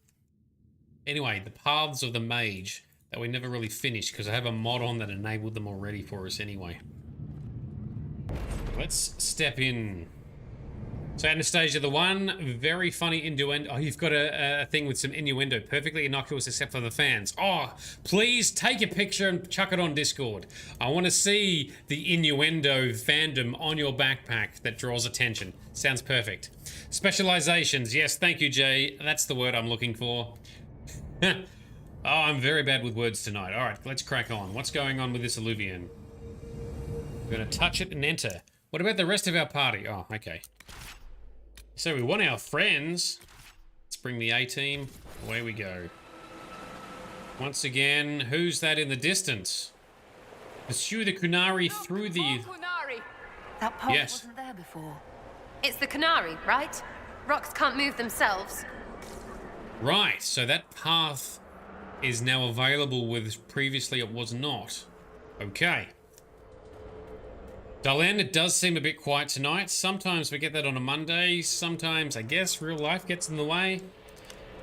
Anyway, the paths of the mage that we never really finished because I have a mod on that enabled them already for us anyway. Let's step in. So Anastasia, the one very funny innuendo. Oh, you've got a thing with some innuendo. Perfectly innocuous except for the fans. Oh, please take a picture and chuck it on Discord. I want to see the innuendo fandom on your backpack that draws attention. Sounds perfect. Specializations. Yes, thank you, Jay. That's the word I'm looking for. Oh, I'm very bad with words tonight. All right, let's crack on. What's going on with this alluvian? We're going to touch it and enter. What about the rest of our party? Oh, okay. So we want our friends. Let's bring the A-team. Away we go. Once again, who's that in the distance? Pursue the Kunari through the... Kunari! That path Yes. wasn't there before. It's the Canary, right? Rocks can't move themselves. Right, so that path is now available with previously it was not. Okay. Darlene, it does seem a bit quiet tonight. Sometimes we get that on a Monday. Sometimes, I guess, real life gets in the way.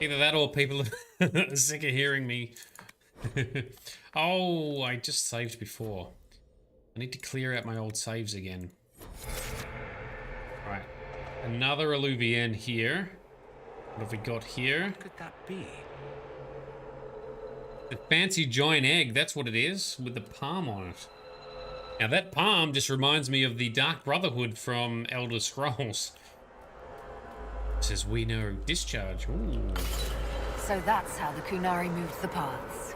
Either that or people are sick of hearing me. Oh, I just saved before. I need to clear out my old saves again. Right. Another alluvian here. What have we got here? What could that be? The fancy giant egg, that's what it is, with the palm on it. Now that palm just reminds me of the Dark Brotherhood from Elder Scrolls. It says we know discharge. Ooh. So that's how the Kunari moved the paths.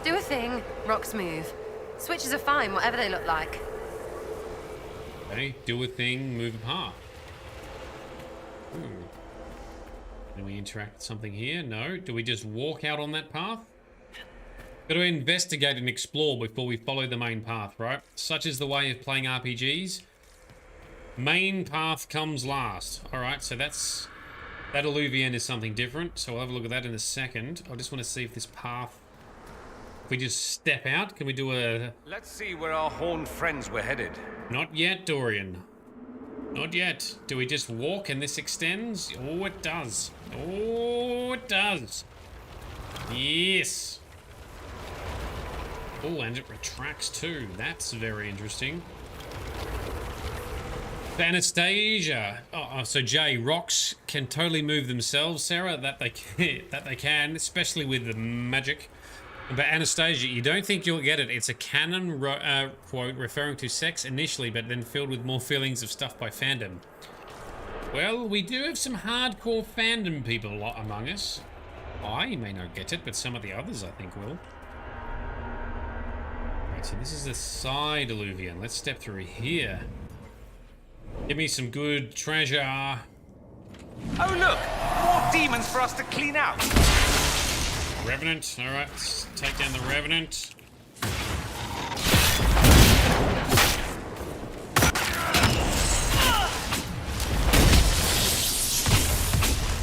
Do a thing, rocks move. Switches are fine, whatever they look like. Okay, do a thing, move a path. Ooh. Can we interact with something here? No. Do we just walk out on that path? Got to investigate and explore before we follow the main path, right? Such is the way of playing RPGs. Main path comes last. Alright, so that's... That alluvian is something different, so we'll have a look at that in a second. I just want to see if this path... If we just step out, can we do a... Let's see where our horned friends were headed. Not yet, Dorian. Not yet. Do we just walk and this extends? Oh, it does. Oh, it does. Yes. Oh, and it retracts too. That's very interesting. Anastasia. Oh, so Jay, rocks can totally move themselves, Sarah. That they can, especially with the magic. But Anastasia, you don't think you'll get it. It's a canon quote referring to sex initially, but then filled with more feelings of stuff by fandom. Well, we do have some hardcore fandom people among us. I may not get it, but some of the others I think will. Right, so this is the side alluvian. Let's step through here. Give me some good treasure. Oh look! More demons for us to clean out! Revenant, alright, let's take down the Revenant.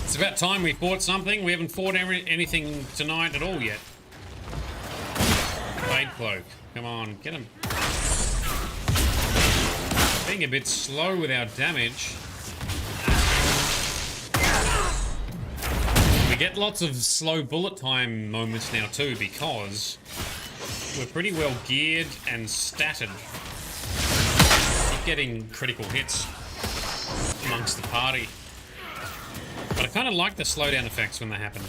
It's about time we fought something. We haven't fought anything tonight at all yet. Fade Cloak, come on, get him. Being a bit slow with our damage. We get lots of slow bullet time moments now too because we're pretty well geared and statted. Keep getting critical hits amongst the party. But I kind of like the slowdown effects when they happen.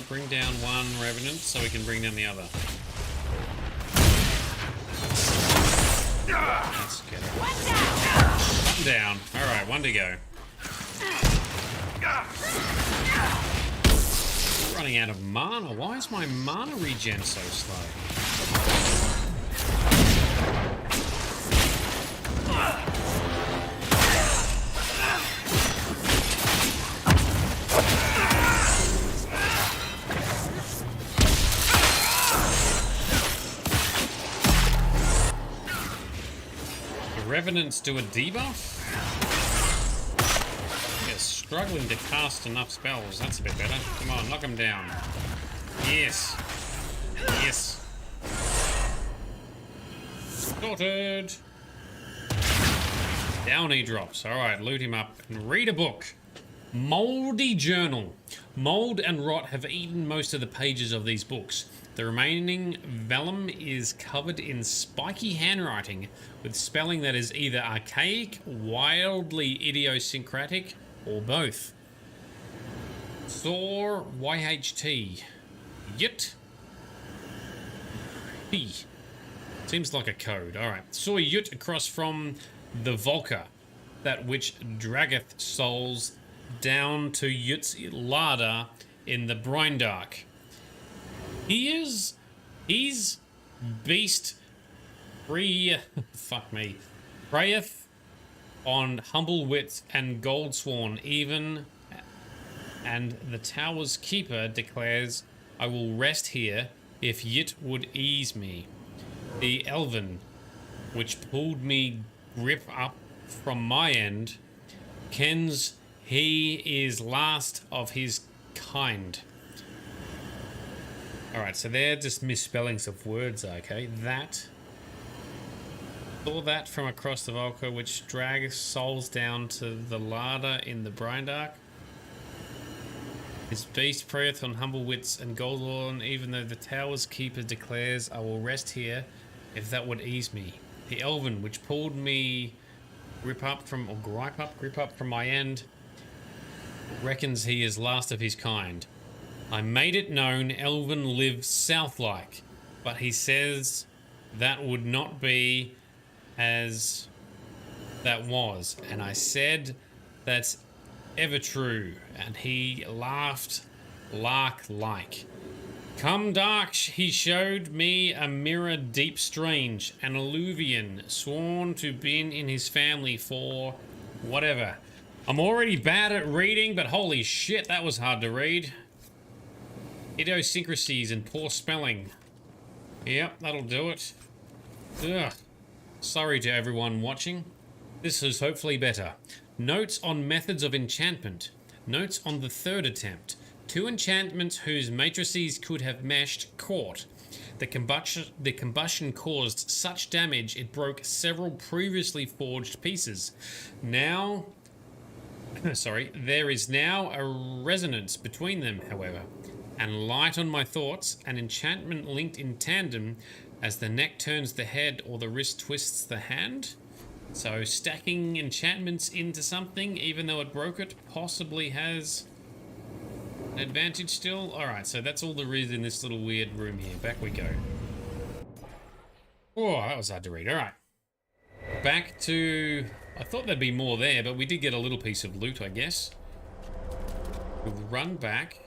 Bring down one Revenant so we can bring down the other. Let's get her. One down. Alright, one to go. Running out of mana. Why is my mana regen so slow? Revenants do a debuff? We're struggling to cast enough spells. That's a bit better. Come on, knock them down. Yes. Yes. Sorted. Down he drops. Alright, loot him up and read a book. Moldy Journal. Mold and rot have eaten most of the pages of these books. The remaining vellum is covered in spiky handwriting with spelling that is either archaic, wildly idiosyncratic, or both. Saw YHT. Yit. P. Seems like a code. Alright. Saw Yut across from the Volca, that which draggeth souls down to Yut's larder in the Brindark. He's beast free. Fuck me. Preyeth on humble wits and goldsworn even, and the tower's keeper declares, I will rest here if Yit would ease me. The elven, which pulled me grip up from my end, kens he is last of his kind. Alright, so they're just misspellings of words, okay? That. Saw that from across the Volca, which drags souls down to the larder in the Brindark. His beast preyeth on humble wits and goldlorn, even though the tower's keeper declares, I will rest here if that would ease me. The elven, which pulled me grip up from my end, reckons he is last of his kind. I made it known elven lives south-like, but he says that would not be as that was, and I said that's ever true, and he laughed lark-like. Come dark, he showed me a mirror deep strange, an alluvian, sworn to been in his family for whatever. I'm already bad at reading, but holy shit, that was hard to read. Idiosyncrasies and poor spelling. Yep, that'll do it. Ugh. Sorry to everyone watching. This is hopefully better. Notes on methods of enchantment. Notes on the third attempt. 2 enchantments whose matrices could have meshed caught. The combustion caused such damage it broke several previously forged pieces. Now, there is now a resonance between them, however, and light on my thoughts, an enchantment linked in tandem as the neck turns the head or the wrist twists the hand. So stacking enchantments into something, even though it broke it, possibly has an advantage still. Alright, so that's all there is in this little weird room here. Back we go. Oh, that was hard to read. Alright. Back to... I thought there'd be more there, but we did get a little piece of loot, I guess. We'll run back.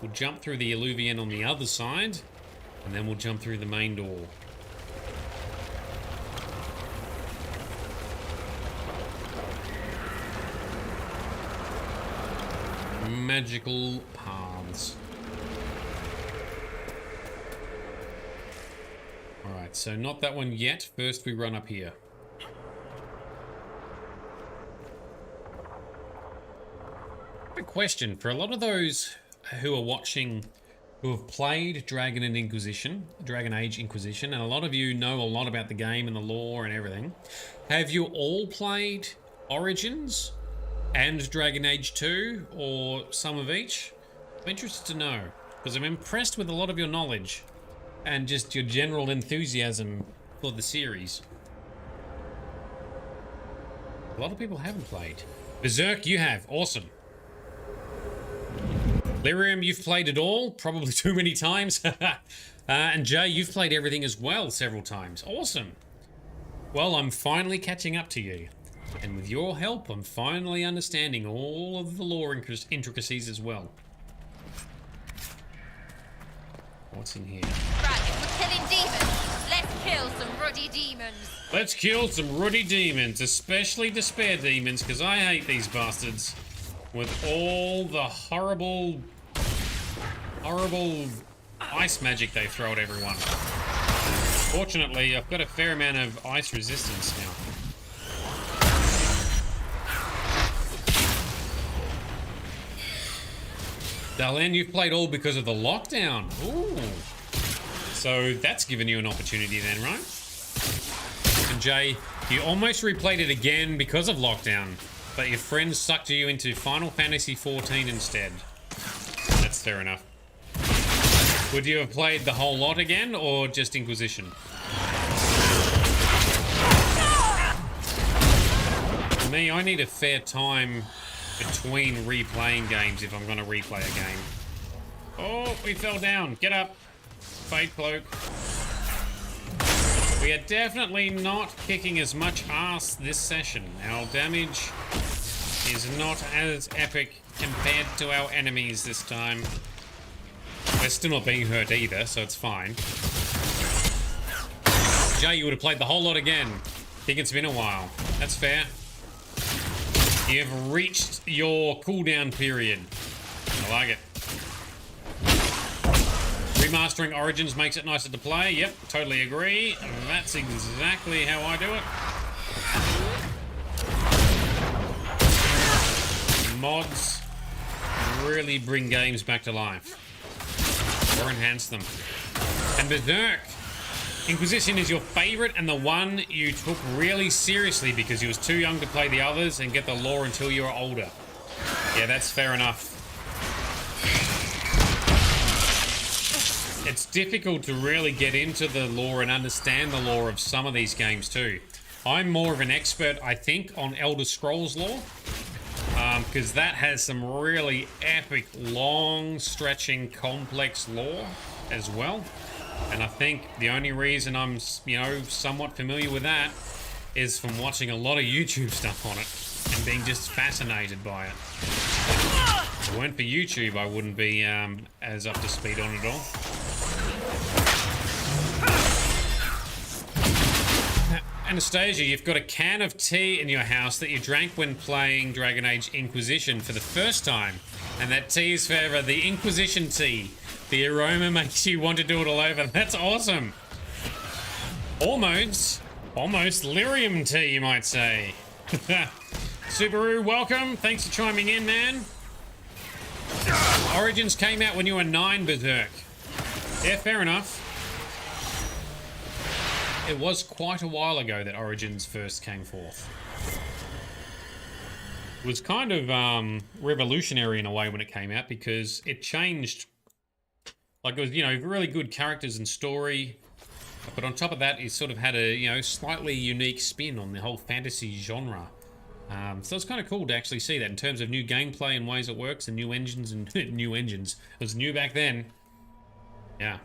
We'll jump through the alluvian on the other side, and then we'll jump through the main door. Magical paths. Alright, so not that one yet. First we run up here. A question for a lot of those who are watching, who have played Dragon Age Inquisition, and a lot of you know a lot about the game and the lore and everything. Have you all played Origins and Dragon Age 2, or some of each? I'm interested to know, because I'm impressed with a lot of your knowledge and just your general enthusiasm for the series. A lot of people haven't played. Berserk, you have. Awesome. Lyrium, you've played it all, probably too many times. And Jay, you've played everything as well several times. Awesome. Well, I'm finally catching up to you. And with your help, I'm finally understanding all of the lore intricacies as well. What's in here? Right, if we're killing demons, let's kill some ruddy demons. Let's kill some ruddy demons, especially despair demons, because I hate these bastards. With all the horrible ice magic they throw at everyone. Fortunately, I've got a fair amount of ice resistance now. Darlene, you've played all because of the lockdown. Ooh. So that's given you an opportunity then, right? And Jay, you almost replayed it again because of lockdown, but your friends sucked you into Final Fantasy XIV instead. That's fair enough. Would you have played the whole lot again, or just Inquisition? For me, I need a fair time between replaying games if I'm going to replay a game. Oh, we fell down. Get up. Fade cloak. We are definitely not kicking as much ass this session. Our damage is not as epic compared to our enemies this time. We're still not being hurt either, so it's fine. Jay, you would have played the whole lot again. I think it's been a while. That's fair. You've reached your cooldown period. I like it. Remastering Origins makes it nicer to play. Yep, totally agree. That's exactly how I do it. Mods really bring games back to life. Or enhance them. And Berserk. Inquisition is your favorite and the one you took really seriously because you was too young to play the others and get the lore until you were older. Yeah, that's fair enough. It's difficult to really get into the lore and understand the lore of some of these games too. I'm more of an expert, I think, on Elder Scrolls lore. Because that has some really epic, long-stretching, complex lore as well. And I think the only reason I'm, somewhat familiar with that is from watching a lot of YouTube stuff on it and being just fascinated by it. If it weren't for YouTube, I wouldn't be as up to speed on it all. Anastasia, you've got a can of tea in your house that you drank when playing Dragon Age Inquisition for the first time. And that tea is forever the Inquisition tea. The aroma makes you want to do it all over. That's awesome. Almost lyrium tea, you might say. Subaru, welcome. Thanks for chiming in, man. Origins came out when you were 9, Berserk. Yeah, fair enough. It was quite a while ago that Origins first came forth. It was kind of revolutionary in a way when it came out because it changed. Like, it was, really good characters and story. But on top of that, it sort of had a, slightly unique spin on the whole fantasy genre. So it's kind of cool to actually see that in terms of new gameplay and ways it works and new engines and new engines. It was new back then. Yeah.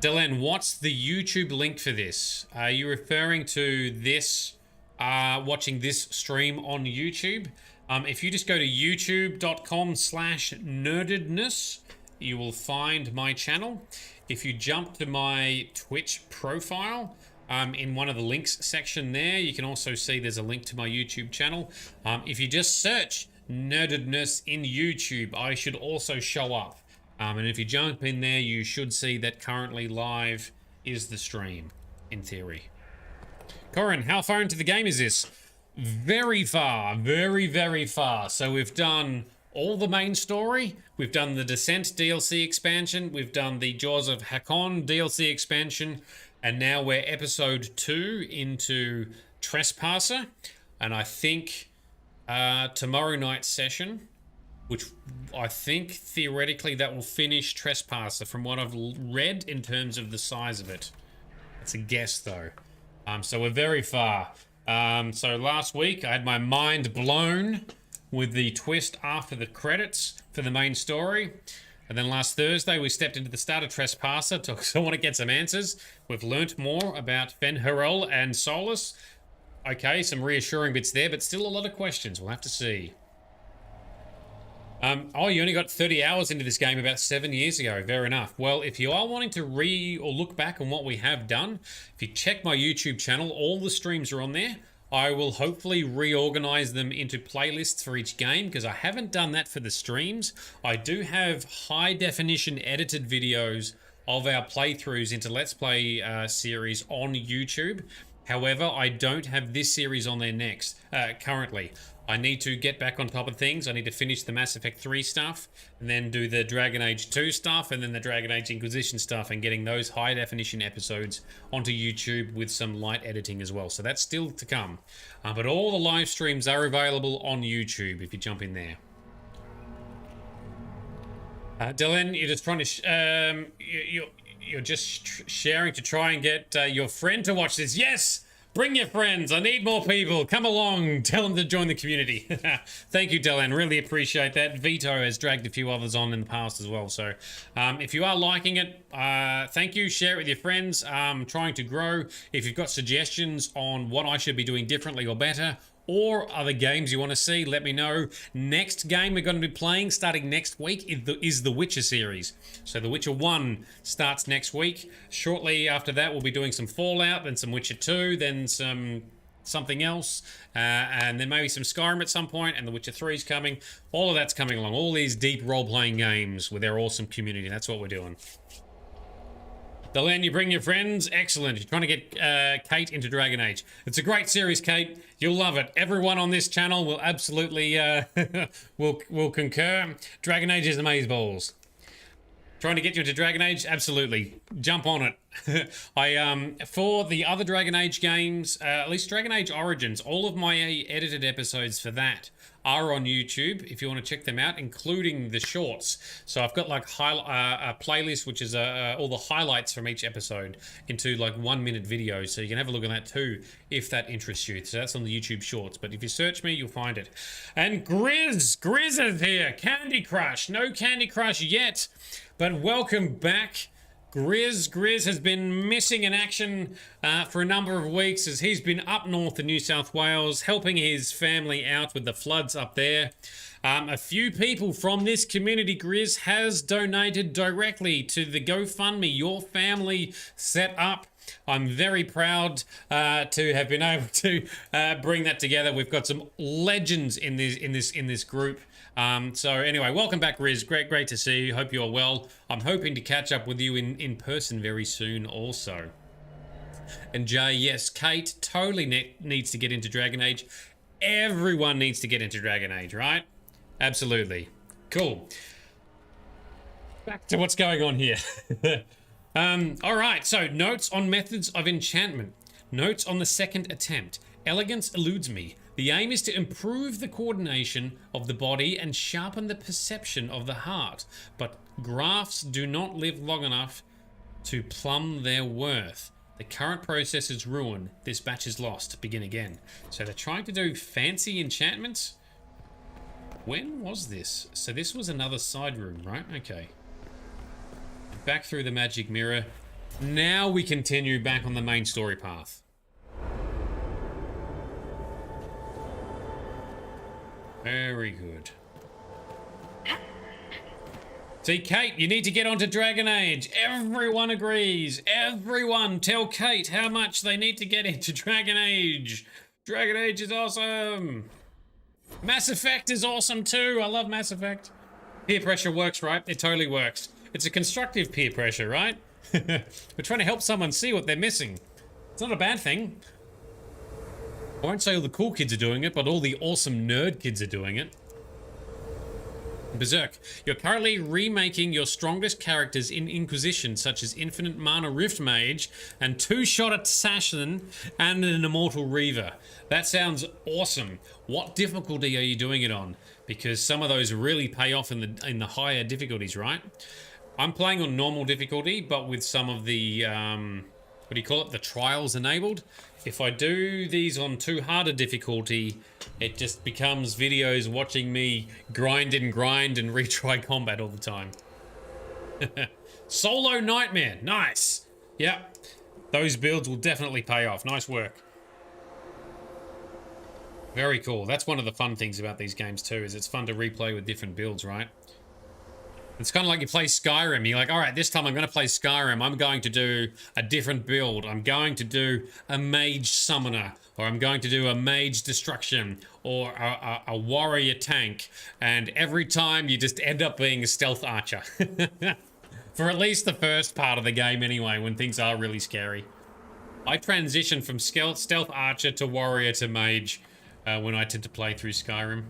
Delenn, what's the YouTube link for this? Are you referring to this, watching this stream on YouTube? If you just go to youtube.com/nerdedness, you will find my channel. If you jump to my Twitch profile, in one of the links section there, you can also see there's a link to my YouTube channel. If you just search Nerdedness in YouTube, I should also show up. And if you jump in there, you should see that currently live is the stream, in theory. Corin, how far into the game is this? Very far, very, very far. So we've done all the main story. We've done the Descent DLC expansion. We've done the Jaws of Hakon DLC expansion. And now we're episode 2 into Trespasser. And I think tomorrow night's session, which I think theoretically that will finish Trespasser from what I've read in terms of the size of it. It's a guess though. So we're very far. So last week I had my mind blown with the twist after the credits for the main story. And then last Thursday we stepped into the start of Trespasser so I want to get some answers. We've learnt more about Fen-Hyrule and Solus. Okay, some reassuring bits there, but still a lot of questions. We'll have to see. Oh, you only got 30 hours into this game about 7 years ago. Fair enough. Well, if you are wanting to look back on what we have done, if you check my YouTube channel, all the streams are on there. I will hopefully reorganize them into playlists for each game because I haven't done that for the streams. I do have high definition edited videos of our playthroughs into Let's Play series on YouTube. However, I don't have this series on there currently. I need to get back on top of things. I need to finish the Mass Effect 3 stuff, and then do the Dragon Age 2 stuff, and then the Dragon Age Inquisition stuff, and getting those high-definition episodes onto YouTube with some light editing as well. So that's still to come. But all the live streams are available on YouTube if you jump in there. Dylan, you're just trying to... you're just sharing to try and get your friend to watch this. Yes! Bring your friends. I need more people. Come along. Tell them to join the community. Thank you, Delan. Really appreciate that. Vito has dragged a few others on in the past as well. So if you are liking it, thank you. Share it with your friends. Trying to grow. If you've got suggestions on what I should be doing differently or better, or other games you want to see, let me know. Next game we're going to be playing starting next week is the Witcher series. So The Witcher 1 starts next week. Shortly after that we'll be doing some Fallout, then some Witcher 2, then something else, and then maybe some Skyrim at some point, and The Witcher 3 is coming. All of that's coming along. All these deep role-playing games with their awesome community. That's what we're doing. Delan, you bring your friends? Excellent. You're trying to get Kate into Dragon Age. It's a great series, Kate. You'll love it. Everyone on this channel will absolutely will concur. Dragon Age is amazeballs. Trying to get you into Dragon Age? Absolutely. Jump on it. For the other Dragon Age games, at least Dragon Age Origins, all of my edited episodes for that are on YouTube if you want to check them out, including the shorts. So I've got like a playlist which is all the highlights from each episode into like 1-minute videos, so you can have a look at that too if that interests you. So that's on the YouTube shorts, but if you search me you'll find it. And Grizz is here. Candy Crush. No Candy Crush yet, but welcome back. Grizz has been missing in action for a number of weeks as he's been up north in New South Wales helping his family out with the floods up there. A few people from this community, Grizz, has donated directly to the GoFundMe your family set up. I'm very proud to have been able to bring that together. We've got some legends in this group. So anyway, welcome back, Riz. Great to see you. Hope you're well. I'm hoping to catch up with you in person very soon also. And Jay, yes, Kate totally needs to get into Dragon Age. Everyone needs to get into Dragon Age, right? Absolutely. Cool. Back to what's going on here. All right, so notes on methods of enchantment. Notes on the second attempt. Elegance eludes me. The aim is to improve the coordination of the body and sharpen the perception of the heart, but graphs do not live long enough to plumb their worth. The current process is ruined. This batch is lost. Begin again. So they're trying to do fancy enchantments? When was this? So this was another side room, right? Okay. Back through the magic mirror. Now we continue back on the main story path. Very good. See, Kate, you need to get onto Dragon Age. Everyone agrees. Everyone tell Kate how much they need to get into Dragon Age. Dragon Age is awesome. Mass Effect is awesome too. I love Mass Effect. Peer pressure works, right? It totally works. It's a constructive peer pressure, right? We're trying to help someone see what they're missing. It's not a bad thing. I won't say all the cool kids are doing it, but all the awesome nerd kids are doing it. Berserk. You're currently remaking your strongest characters in Inquisition, such as Infinite Mana Rift Mage and Two-Shot Assassin and an Immortal Reaver. That sounds awesome. What difficulty are you doing it on? Because some of those really pay off in the higher difficulties, right? I'm playing on normal difficulty, but with some of the, what do you call it? The trials enabled. If I do these on too hard a difficulty, it just becomes videos watching me grind and retry combat all the time. Solo Nightmare. Nice. Yep. Those builds will definitely pay off. Nice work. Very cool. That's one of the fun things about these games too, is it's fun to replay with different builds, right? It's kind of like you play Skyrim. You're like, all right, this time I'm going to play Skyrim. I'm going to do a different build. I'm going to do a mage summoner, or I'm going to do a mage destruction, or a warrior tank. And every time you just end up being a stealth archer. For at least the first part of the game anyway, when things are really scary. I transition from stealth archer to warrior to mage when I tend to play through Skyrim.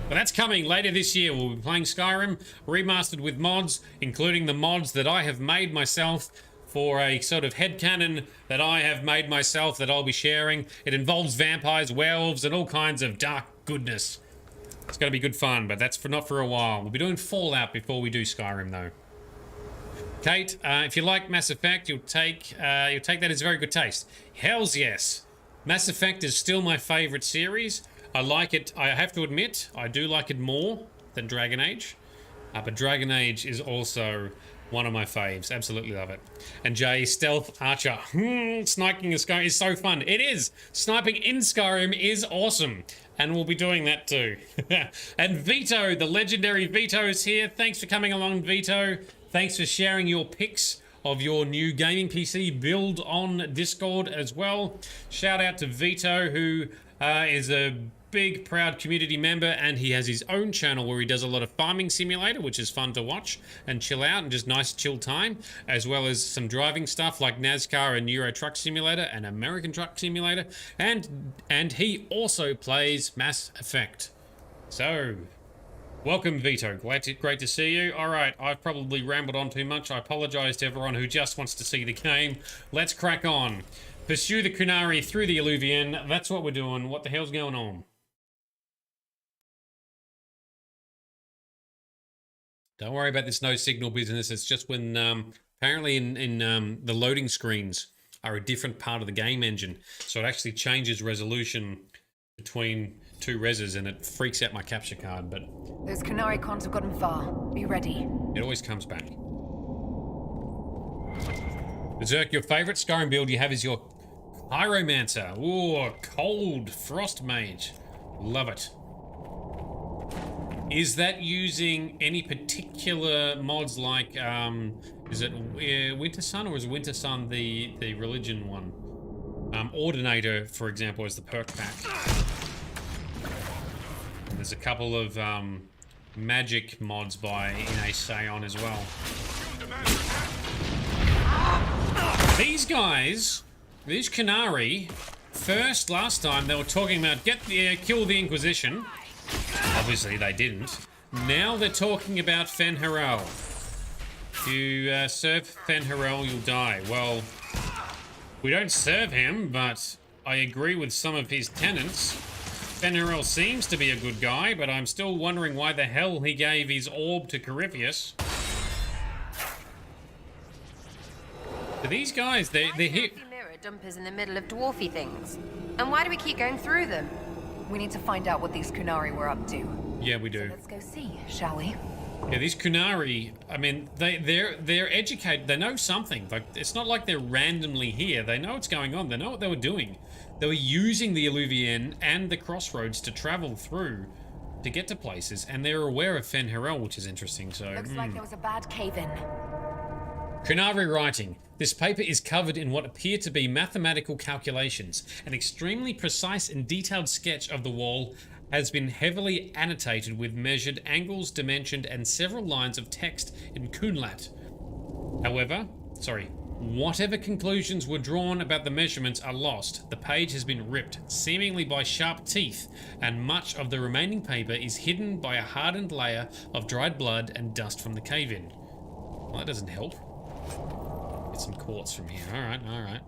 But that's coming later this year. We'll be playing Skyrim remastered with mods, including the mods that I have made myself for a sort of headcanon that I have made myself that I'll be sharing. It involves vampires, werewolves, and all kinds of dark goodness. It's going to be good fun, but that's not for a while. We'll be doing Fallout before we do Skyrim, though. Kate, if you like Mass Effect, you'll take that as very good taste. Hells yes. Mass Effect is still my favorite series. I like it. I have to admit, I do like it more than Dragon Age. But Dragon Age is also one of my faves. Absolutely love it. And Jay, Stealth Archer. Sniping in Skyrim is so fun. It is. Sniping in Skyrim is awesome. And we'll be doing that too. And Vito, the legendary Vito is here. Thanks for coming along, Vito. Thanks for sharing your pics of your new gaming PC build on Discord as well. Shout out to Vito, who is a big, proud community member, and he has his own channel where he does a lot of farming simulator, which is fun to watch and chill out and just nice chill time, as well as some driving stuff like NASCAR and Euro Truck Simulator and American Truck Simulator, and he also plays Mass Effect. So, welcome, Vito. Great to see you. All right, I've probably rambled on too much. I apologize to everyone who just wants to see the game. Let's crack on. Pursue the Kunari through the Illuvian. That's what we're doing. What the hell's going on? Don't worry about this no signal business. It's just when apparently in the loading screens are a different part of the game engine, so it actually changes resolution between two reses, and it freaks out my capture card. But those Kunari cons have gotten far. Be ready. It always comes back. Berserk, your favorite Skyrim build you have is your Pyromancer. Ooh, cold frost mage. Love it. Is that using any particular mods like, is it Winter Sun, or is Winter Sun the religion one? Ordinator, for example, is the perk pack. There's a couple of magic mods by NA Seon as well. These guys, these Kunari, last time they were talking about kill the Inquisition. Obviously they didn't. Now they're talking about Fen Harel. If you serve Fen Harel, you'll die. Well, we don't serve him, but I agree with some of his tenets. Fen Harel seems to be a good guy, but I'm still wondering why the hell he gave his orb to Corypheus. So these guys, they're here. Mirror dumpers in the middle of dwarfy things. And why do we keep going through them? We need to find out what these Kunari were up to. Yeah, we do. So let's go see, shall we? Yeah, these Kunari, I mean, they're educated. They know something. Like, it's not like they're randomly here. They know what's going on. They know what they were doing. They were using the Illuvian and the crossroads to travel through to get to places, and they're aware of Fen Harel, which is interesting. So looks like there was a bad cave-in. Kunari writing. This paper is covered in what appear to be mathematical calculations. An extremely precise and detailed sketch of the wall has been heavily annotated with measured angles, dimensioned, and several lines of text in Kunlat. However, whatever conclusions were drawn about the measurements are lost. The page has been ripped, seemingly by sharp teeth, and much of the remaining paper is hidden by a hardened layer of dried blood and dust from the cave-in. Well, that doesn't help. Get some quartz from here. Alright.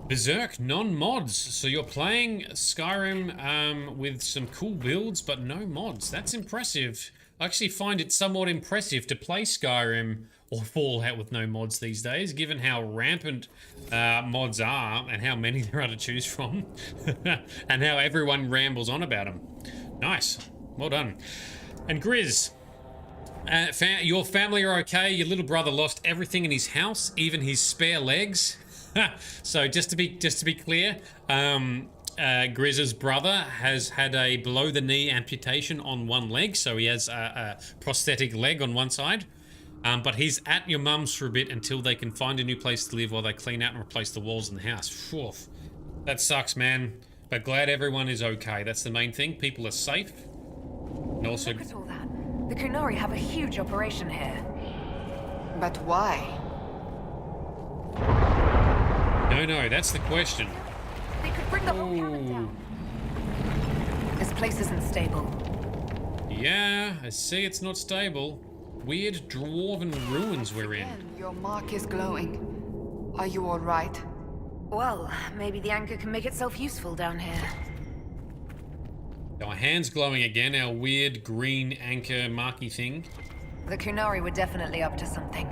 Berserk, non-mods. So you're playing Skyrim with some cool builds, but no mods. That's impressive. I actually find it somewhat impressive to play Skyrim or Fallout with no mods these days, given how rampant mods are and how many there are to choose from, and how everyone rambles on about them. Nice. Well done. And Grizz, your family are okay. Your little brother lost everything in his house, even his spare legs. So just to be clear, Grizz's brother has had a below-the-knee amputation on one leg, so he has a prosthetic leg on one side. But he's at your mum's for a bit until they can find a new place to live while they clean out and replace the walls in the house. Phew. That sucks, man. But glad everyone is okay. That's the main thing. People are safe. And also, look at all that. The Kunari have a huge operation here. But why? No, that's the question. They could bring the whole cabin down. This place isn't stable. Yeah, I see it's not stable. Weird dwarven ruins we're in. Your mark is glowing. Are you all right? Well, maybe the anchor can make itself useful down here. Our hands glowing again, our weird green anchor marky thing. The Kunari were definitely up to something.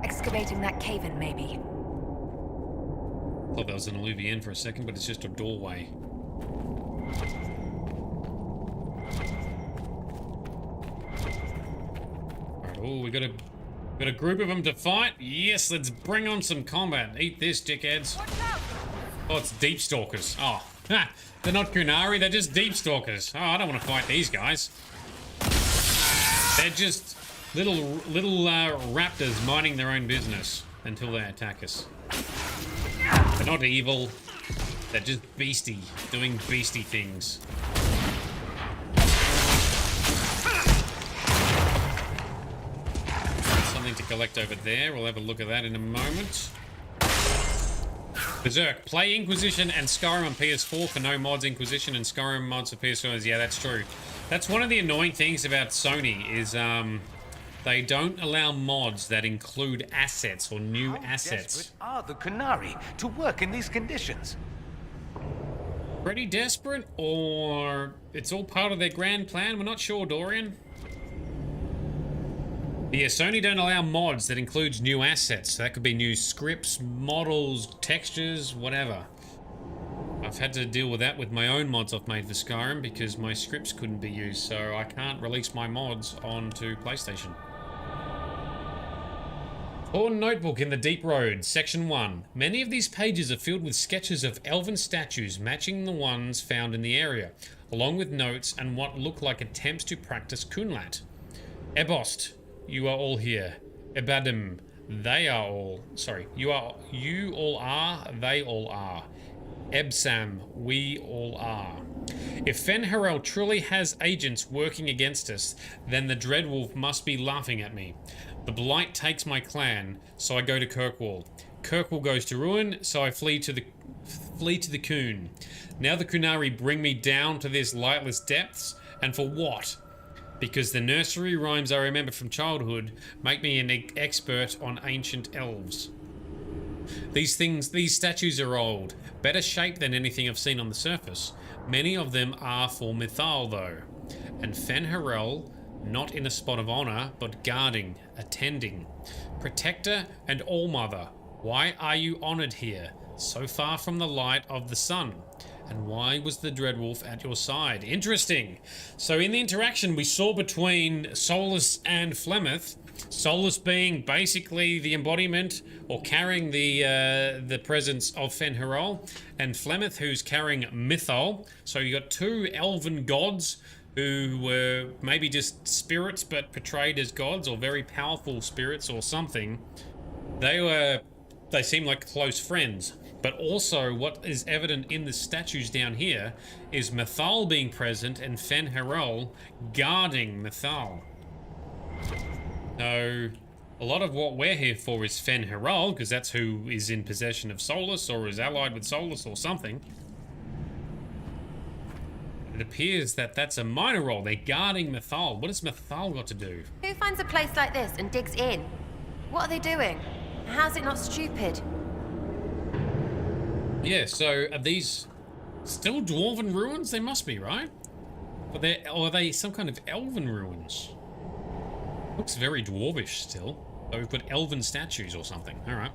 Excavating that cave-in, maybe. Thought that was an Alluvian for a second, but it's just a doorway. Alright, oh, we got a group of them to fight. Yes, let's bring on some combat. Eat this, dickheads. Oh, it's deep stalkers. Oh, ha, they're not Kunari, they're just deep stalkers. Oh, I don't want to fight these guys. They're just little raptors minding their own business until they attack us. They're not evil. They're just beastie, doing beastie things. Something to collect over there. We'll have a look at that in a moment. Berserk. Play Inquisition and Skyrim on PS4 for no mods. Inquisition and Skyrim mods for PS4. Yeah, that's true. That's one of the annoying things about Sony is they don't allow mods that include assets or new assets. Desperate are the Kunari to work in these conditions? Pretty desperate, or it's all part of their grand plan? We're not sure, Dorian. Yeah, Sony don't allow mods that includes new assets. That could be new scripts, models, textures, whatever. I've had to deal with that with my own mods I've made for Skyrim because my scripts couldn't be used, so I can't release my mods onto PlayStation. Torn Notebook in the Deep Road, Section 1. Many of these pages are filled with sketches of elven statues matching the ones found in the area, along with notes and what look like attempts to practice Kunlat. Ebost, you are all here. Ebadim, they are all. Sorry, you all are, they all are. Ebsam, we all are. If Fenharel truly has agents working against us, then the Dreadwolf must be laughing at me. The Blight takes my clan, so I go to Kirkwall. Kirkwall goes to ruin, so I flee to the Coon. Now the Kunari bring me down to this lightless depths, and for what? Because the nursery rhymes I remember from childhood make me an expert on ancient elves. These statues are old, better shape than anything I've seen on the surface. Many of them are for Mythal though. And Fenharel, not in a spot of honor, but guarding, attending. Protector and All-Mother, why are you honored here, so far from the light of the sun? And why was the Dreadwolf at your side? Interesting. So in the interaction we saw between Solus and Flemeth, Solus being basically the embodiment or carrying the presence of Fenharel, and Flemeth who's carrying Mythal. So you got two elven gods who were maybe just spirits but portrayed as gods, or very powerful spirits or something. They seem like close friends. But also what is evident in the statues down here is Mythal being present and Fenharel guarding Mythal. So a lot of what we're here for is Fenharel, because that's who is in possession of Solus or is allied with Solus or something. It appears that that's a minor role. They're guarding Mythal. What has Mythal got to do? Who finds a place like this and digs in? What are they doing? How's it not stupid? Yeah, so are these still dwarven ruins? They must be, right? Or are they some kind of elven ruins? Looks very dwarvish still. So we've got elven statues or something. Alright.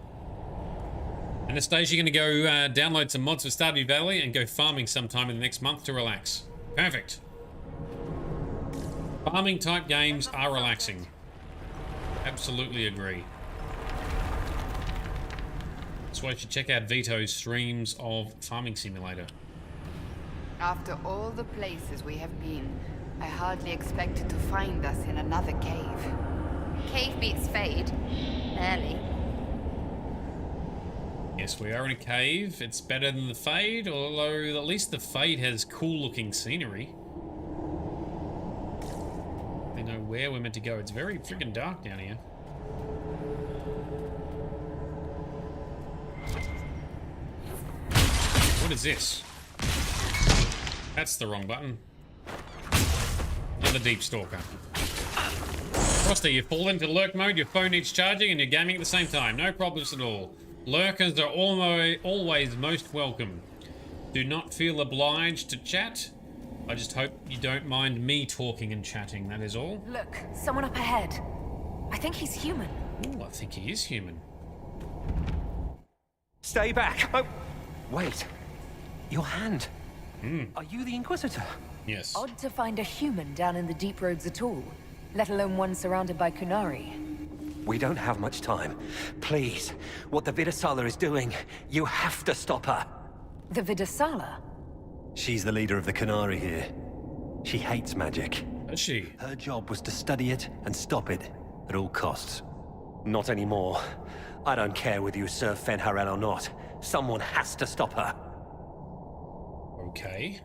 Anastasia, you're going to go download some mods for Stardew Valley and go farming sometime in the next month to relax. Perfect. Farming type games are relaxing. Absolutely agree. That's why you should check out Vito's streams of Farming Simulator. After all the places we have been, I hardly expected to find us in another cave. Cave beats Fade. Barely. Yes, we are in a cave. It's better than the Fade, although at least the Fade has cool-looking scenery. They know where we're meant to go. It's very freaking dark down here. What is this? That's the wrong button. You're the Deep Stalker. Frosty, you fall into lurk mode, your phone needs charging, and you're gaming at the same time. No problems at all. Lurkers are always most welcome. Do not feel obliged to chat. I just hope you don't mind me talking and chatting, that is all. Look, someone up ahead. I think he's human. Ooh, I think he is human. Stay back. Oh. Wait. Your hand. Are you the Inquisitor? Yes. Odd to find a human down in the deep roads at all, let alone one surrounded by Kunari. We don't have much time. Please, what the Vidasala is doing, you have to stop her. The Vidasala? She's the leader of the Kunari here. She hates magic. Does she? Her job was to study it and stop it at all costs. Not anymore. I don't care whether you serve Fenharel or not. Someone has to stop her. Okay.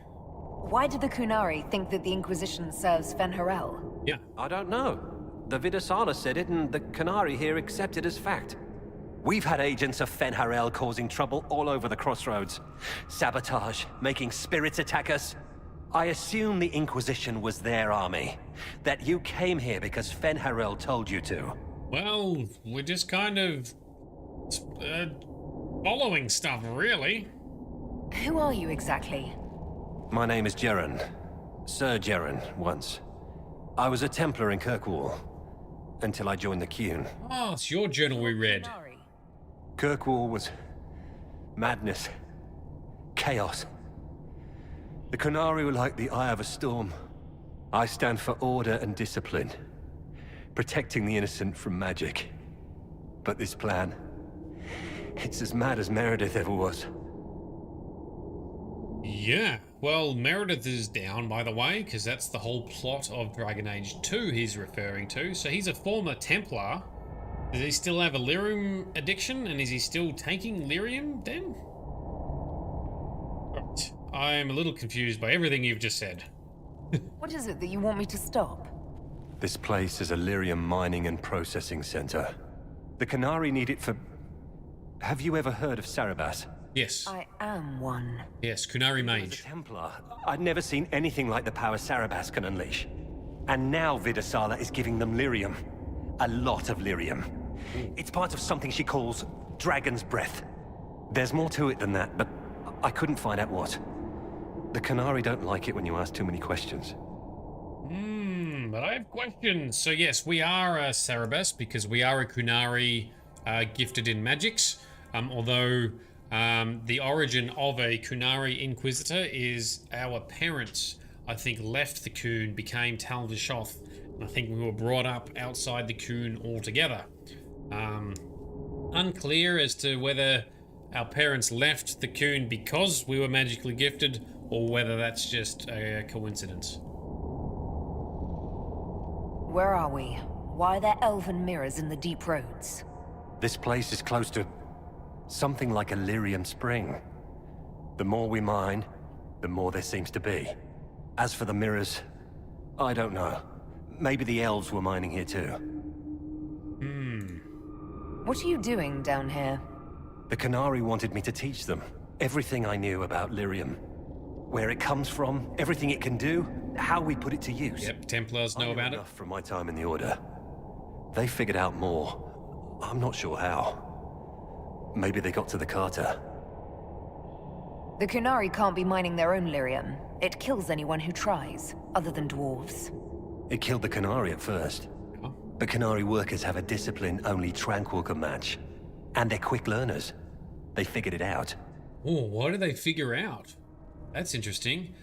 Why did the Kunari think that the Inquisition serves Fenharel? Yeah. I don't know. The Vidasala said it, and the Kunari here accepted as fact. We've had agents of Fenharel causing trouble all over the crossroads. Sabotage, making spirits attack us. I assume the Inquisition was their army. That you came here because Fenharel told you to. Well, we're just kind of following stuff, really. Who are you exactly? My name is Jeren. Sir Jeren, once. I was a Templar in Kirkwall. Until I joined the Qun. Oh, it's your journal we read. Kirkwall was madness. Chaos. The Kunari were like the eye of a storm. I stand for order and discipline. Protecting the innocent from magic. But this plan... it's as mad as Meredith ever was. Yeah, well, Meredith is down, by the way, because that's the whole plot of Dragon Age 2 he's referring to. So he's a former Templar. Does he still have a lyrium addiction, and is he still taking lyrium, then? Right. I'm a little confused by everything you've just said. What is it that you want me to stop? This place is a lyrium mining and processing center. The Kunari need it for... Have you ever heard of Sarabas? Yes. I am one. Yes, Kunari Mage. As a Templar, I'd never seen anything like the power Sarabas can unleash. And now Vidasala is giving them lyrium. A lot of lyrium. It's part of something she calls Dragon's Breath. There's more to it than that, but I couldn't find out what. The Kunari don't like it when you ask too many questions. But I have questions. So yes, we are Sarabas because we are a Kunari gifted in magics. Although the origin of a Kunari Inquisitor is our parents, I think, left the Qun, became Tal Vishoth, and I think we were brought up outside the Qun altogether. Unclear as to whether our parents left the Qun because we were magically gifted, or whether that's just a coincidence. Where are we? Why are there elven mirrors in the deep roads? This place is close to something like a lyrium spring. The more we mine, the more there seems to be. As for the mirrors, I don't know. Maybe the elves were mining here too. What are you doing down here? The Kunari wanted me to teach them everything I knew about lyrium. Where it comes from, everything it can do, how we put it to use. Yep, Templars know about it. From my time in the Order. They figured out more. I'm not sure how. Maybe they got to the Carter. The Kunari can't be mining their own lyrium. It kills anyone who tries, other than dwarves. It killed the Kunari at first. But Kunari workers have a discipline only Tranquil can match. And they're quick learners. They figured it out. Oh, what do they figure out? That's interesting.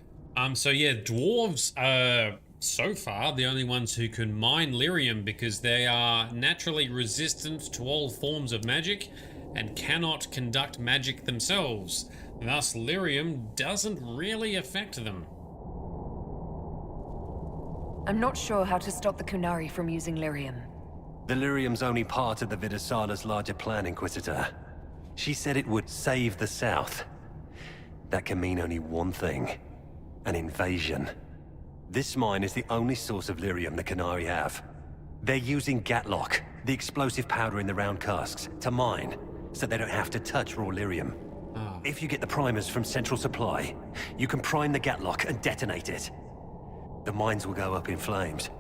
So yeah, dwarves are so far the only ones who can mine lyrium because they are naturally resistant to all forms of magic and cannot conduct magic themselves. Thus, lyrium doesn't really affect them. I'm not sure how to stop the Kunari from using lyrium. The lyrium's only part of the Vidasala's larger plan, Inquisitor. She said it would save the South. That can mean only one thing. An invasion. This mine is the only source of lyrium the Kunari have. They're using Gatlock, the explosive powder in the round casks, to mine, so they don't have to touch raw lyrium. If you get the primers from Central Supply, you can prime the Gatlock and detonate it. The mines will go up in flames.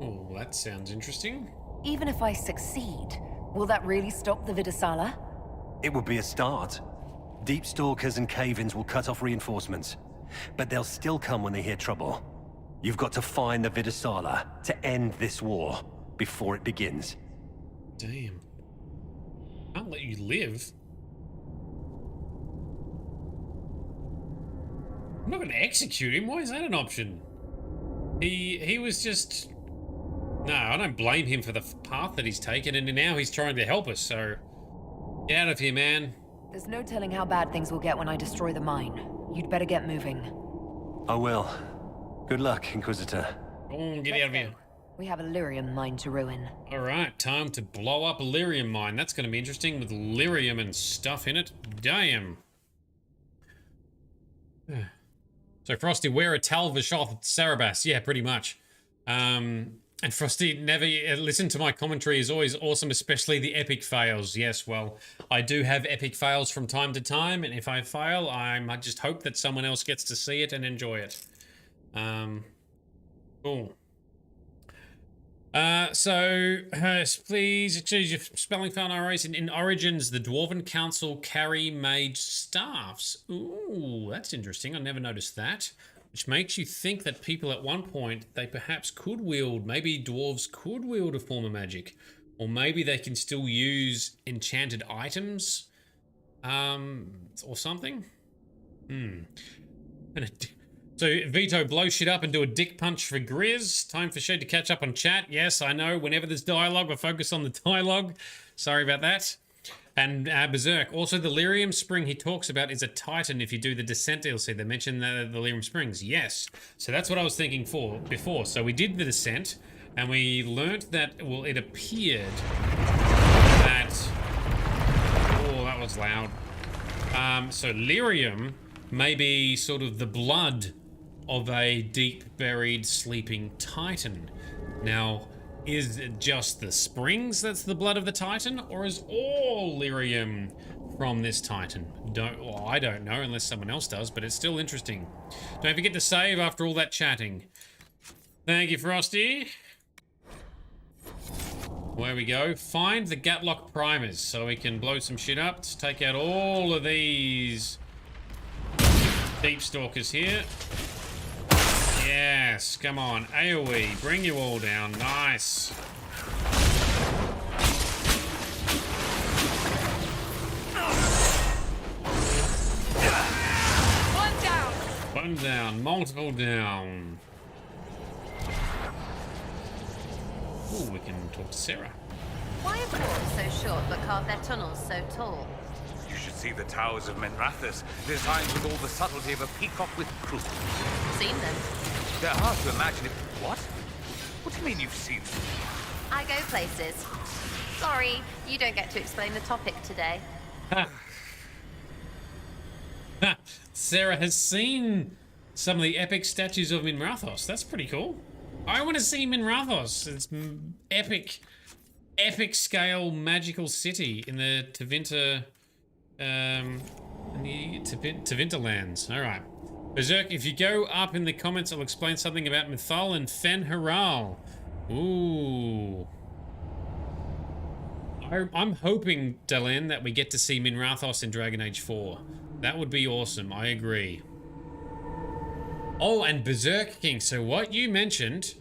Oh, that sounds interesting. Even if I succeed, will that really stop the Vidasala? It would be a start. Deep stalkers and cave-ins will cut off reinforcements, but they'll still come when they hear trouble. You've got to find the Vidasala to end this war before it begins. Damn. Can't let you live. I'm not gonna execute him. Why is that an option? He was just... No, I don't blame him for the path that he's taken, and now he's trying to help us, so... Get out of here, man. There's no telling how bad things will get when I destroy the mine. You'd better get moving. I will. Good luck, Inquisitor. Oh, get out of here. We have a lyrium mine to ruin. Alright, time to blow up a lyrium mine. That's going to be interesting with lyrium and stuff in it. Damn. So, Frosty, wear a Talvishoth Sarabas. Yeah, pretty much. And Frosty, never listen to my commentary is always awesome, especially the epic fails. Yes, well, I do have epic fails from time to time, and if I fail, I might just hope that someone else gets to see it and enjoy it. Cool. Please excuse your spelling found errors. In Origins, the Dwarven Council carry mage staffs. Ooh, that's interesting. I never noticed that. Which makes you think that people at one point, they perhaps could wield, maybe dwarves could wield a form of magic. Or maybe they can still use enchanted items. Or something. So, Vito, blow shit up and do a dick punch for Grizz. Time for Shed to catch up on chat. Yes, I know, whenever there's dialogue, we focus on the dialogue. Sorry about that. And Berserk. Also, the Lyrium Spring he talks about is a Titan if you do the Descent DLC. They mentioned the Lyrium Springs. Yes. So that's what I was thinking before. So we did the Descent, and we learnt that, well, it appeared that... Oh, that was loud. So Lyrium may be sort of the blood of a deep-buried sleeping Titan. Now... Is it just the springs that's the blood of the Titan, or is all lyrium from this Titan? I don't know, unless someone else does, but it's still interesting. Don't forget to save after all that chatting. Thank you, Frosty. Where we go. Find the Gatlock primers so we can blow some shit up. Let's take out all of these deep stalkers here. Yes, come on, AoE, bring you all down, nice. One down. One down, multiple down. Ooh, we can talk to Sarah. Why are dwarves so short but carve their tunnels so tall? You should see the towers of Menrathus, designed with all the subtlety of a peacock with croup. Seen them? They're hard to imagine if... What? What do you mean you've seen them? I go places. Sorry, you don't get to explain the topic today. Sarah has seen some of the epic statues of Minrathos. That's pretty cool. I want to see Minrathos. It's epic scale magical city in the Tevinter... in the Tevinter lands. Alright. Berserk, if you go up in the comments, I'll explain something about Mythal and Fen'Haral. Ooh. I'm hoping, Delenn, that we get to see Minrathos in Dragon Age 4. That would be awesome, I agree. Oh, and Berserk King, so what you mentioned,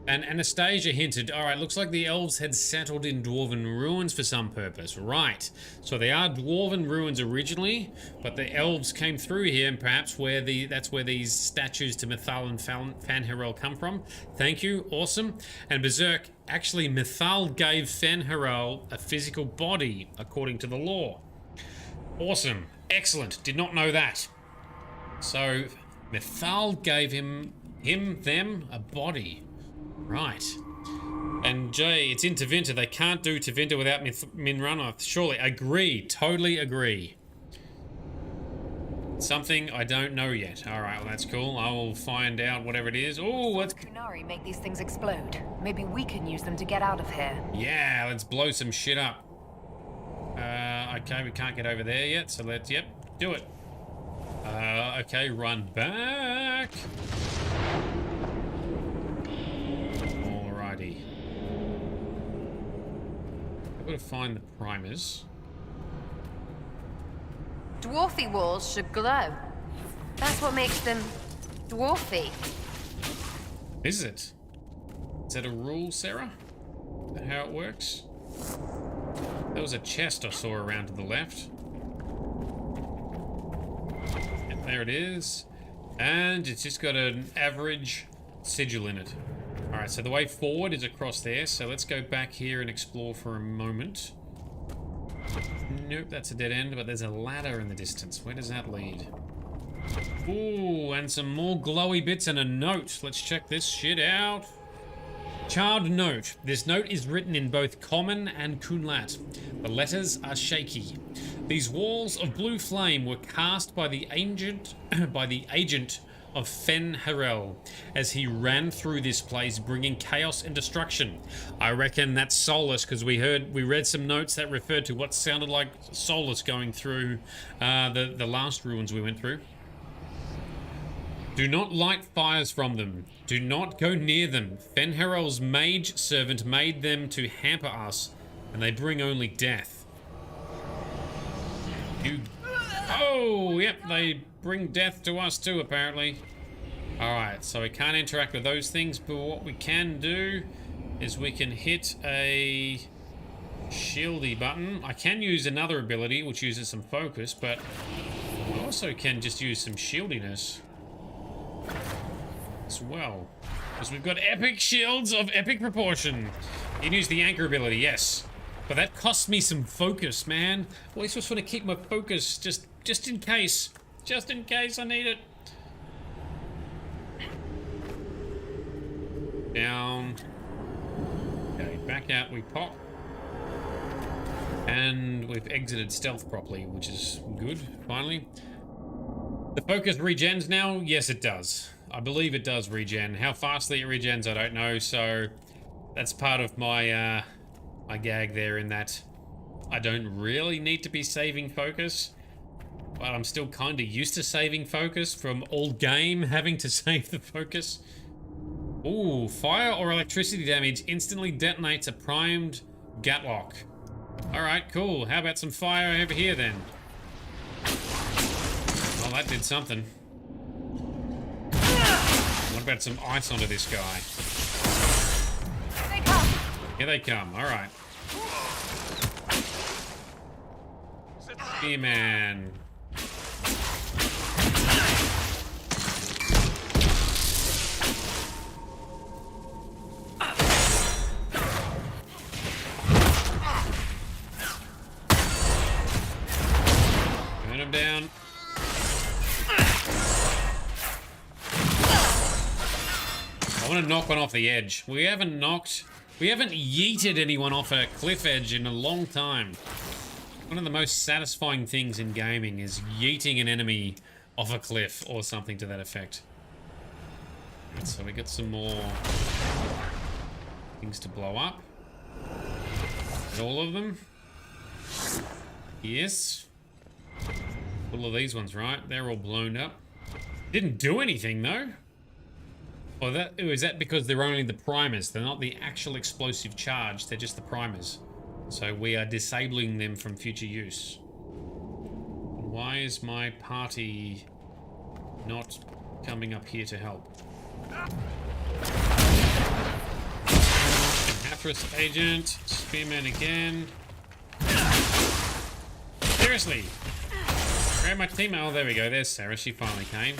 and Anastasia hinted, alright, looks like the elves had settled in Dwarven ruins for some purpose. Right. So they are Dwarven ruins originally, but the elves came through here, and perhaps that's where these statues to Mythal and Fen'Haral come from. Thank you. Awesome. And Berserk, actually, Mythal gave Fen'Haral a physical body, according to the lore. Awesome. Excellent. Did not know that. So, Mythal gave them, a body. Right. And Jay, it's in Tevinter. They can't do Tevinter without Minrathos. Surely. Agree. Totally agree. Something I don't know yet. Alright, well that's cool. I will find out whatever it is. Oh, what's... Kunari make these things explode. Maybe we can use them to get out of here. Yeah, let's blow some shit up. Okay, we can't get over there yet, so let's, yep, do it. Okay, run back. Alrighty. I've got to find the primers. Dwarfy walls should glow. That's what makes them dwarfy. Is it? Is that a rule, Sarah? Is that how it works? There was a chest I saw around to the left. And there it is. And it's just got an average sigil in it. Alright, so the way forward is across there, so let's go back here and explore for a moment. Nope, that's a dead end, but there's a ladder in the distance. Where does that lead? Ooh, and some more glowy bits and a note. Let's check this shit out. Charred note. This note is written in both Common and Kunlat. The letters are shaky. These walls of blue flame were cast by the agent of Fen Harel as he ran through this place, bringing chaos and destruction. I reckon that's Solus, because we read some notes that referred to what sounded like Solus going through the last ruins we went through. Do not light fires from them. Do not go near them. Fen Harel's mage servant made them to hamper us, and they bring only death. Oh, yep, they bring death to us too, apparently. Alright, so we can't interact with those things, but what we can do is we can hit a shieldy button. I can use another ability, which uses some focus, but I also can just use some shieldiness as well. Because we've got epic shields of epic proportion. You can use the anchor ability, yes. But that costs me some focus, man. Well, I just want to keep my focus just in case. Just in case I need it. Down. Okay, back out we pop. And we've exited stealth properly, which is good, finally. The focus regens now? Yes, it does. I believe it does regen. How fastly it regens, I don't know, so that's part of my my gag there, in that I don't really need to be saving focus, but I'm still kind of used to saving focus from old game, having to save the focus. Ooh, fire or electricity damage instantly detonates a primed gatlock. Alright, cool. How about some fire over here then? Well, that did something. What about some ice onto this guy? They come. Here they come. Alright. Spearman. Turn him down. I want to knock one off the edge. We haven't yeeted anyone off a cliff edge in a long time. One of the most satisfying things in gaming is yeeting an enemy off a cliff or something to that effect. So we got some more things to blow up. All of them? Yes. All of these ones, right? They're all blown up. Didn't do anything though. Or is that because they're only the primers? They're not the actual explosive charge, they're just the primers. So we are disabling them from future use. Why is my party not coming up here to help? Hathras agent, Spearman again. Seriously! Very much team. Oh, there we go. There's Sarah. She finally came.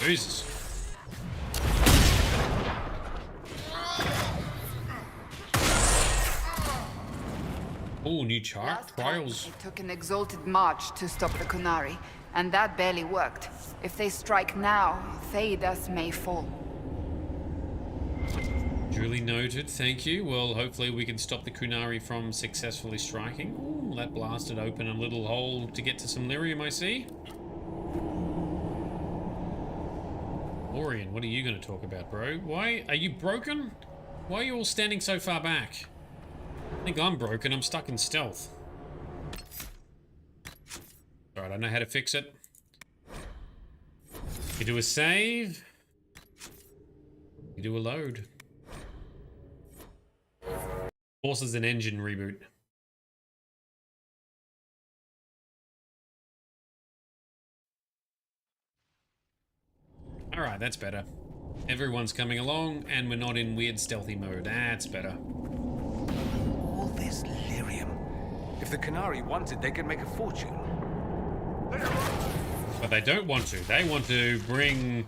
Jesus. Oh, new trials. It took an exalted march to stop the Kunari, and that barely worked. If they strike now, Thedas may fall. Duly noted, thank you. Well, hopefully we can stop the Kunari from successfully striking. Ooh, that blasted open a little hole to get to some lyrium, I see. Orion, what are you going to talk about, bro? Why? Are you broken? Why are you all standing so far back? I think I'm broken. I'm stuck in stealth. Alright, I know how to fix it. You do a save. You do a load. Forces an engine reboot. Alright, that's better. Everyone's coming along, and we're not in weird stealthy mode. That's better. All this lyrium. If the Kunari wanted, they could make a fortune. But they don't want to. They want to bring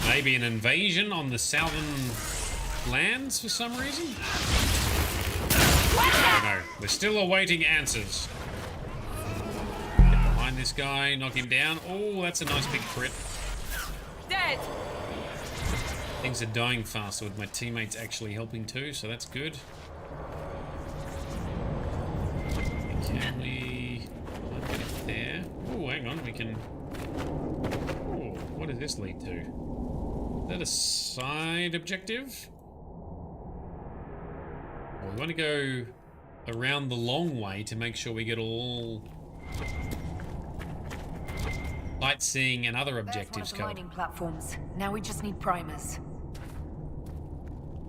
maybe an invasion on the southern lands for some reason. I don't know. We're still awaiting answers. Get behind this guy, knock him down. Oh, that's a nice big crit. Dead. Things are dying faster with my teammates actually helping too, so that's good. Can we get there? Oh, hang on, we can... Oh, what does this lead to? Is that a side objective? Oh, we want to go around the long way to make sure we get all sightseeing and other objectives There's one of the covered. mining platforms. Now we just need primers.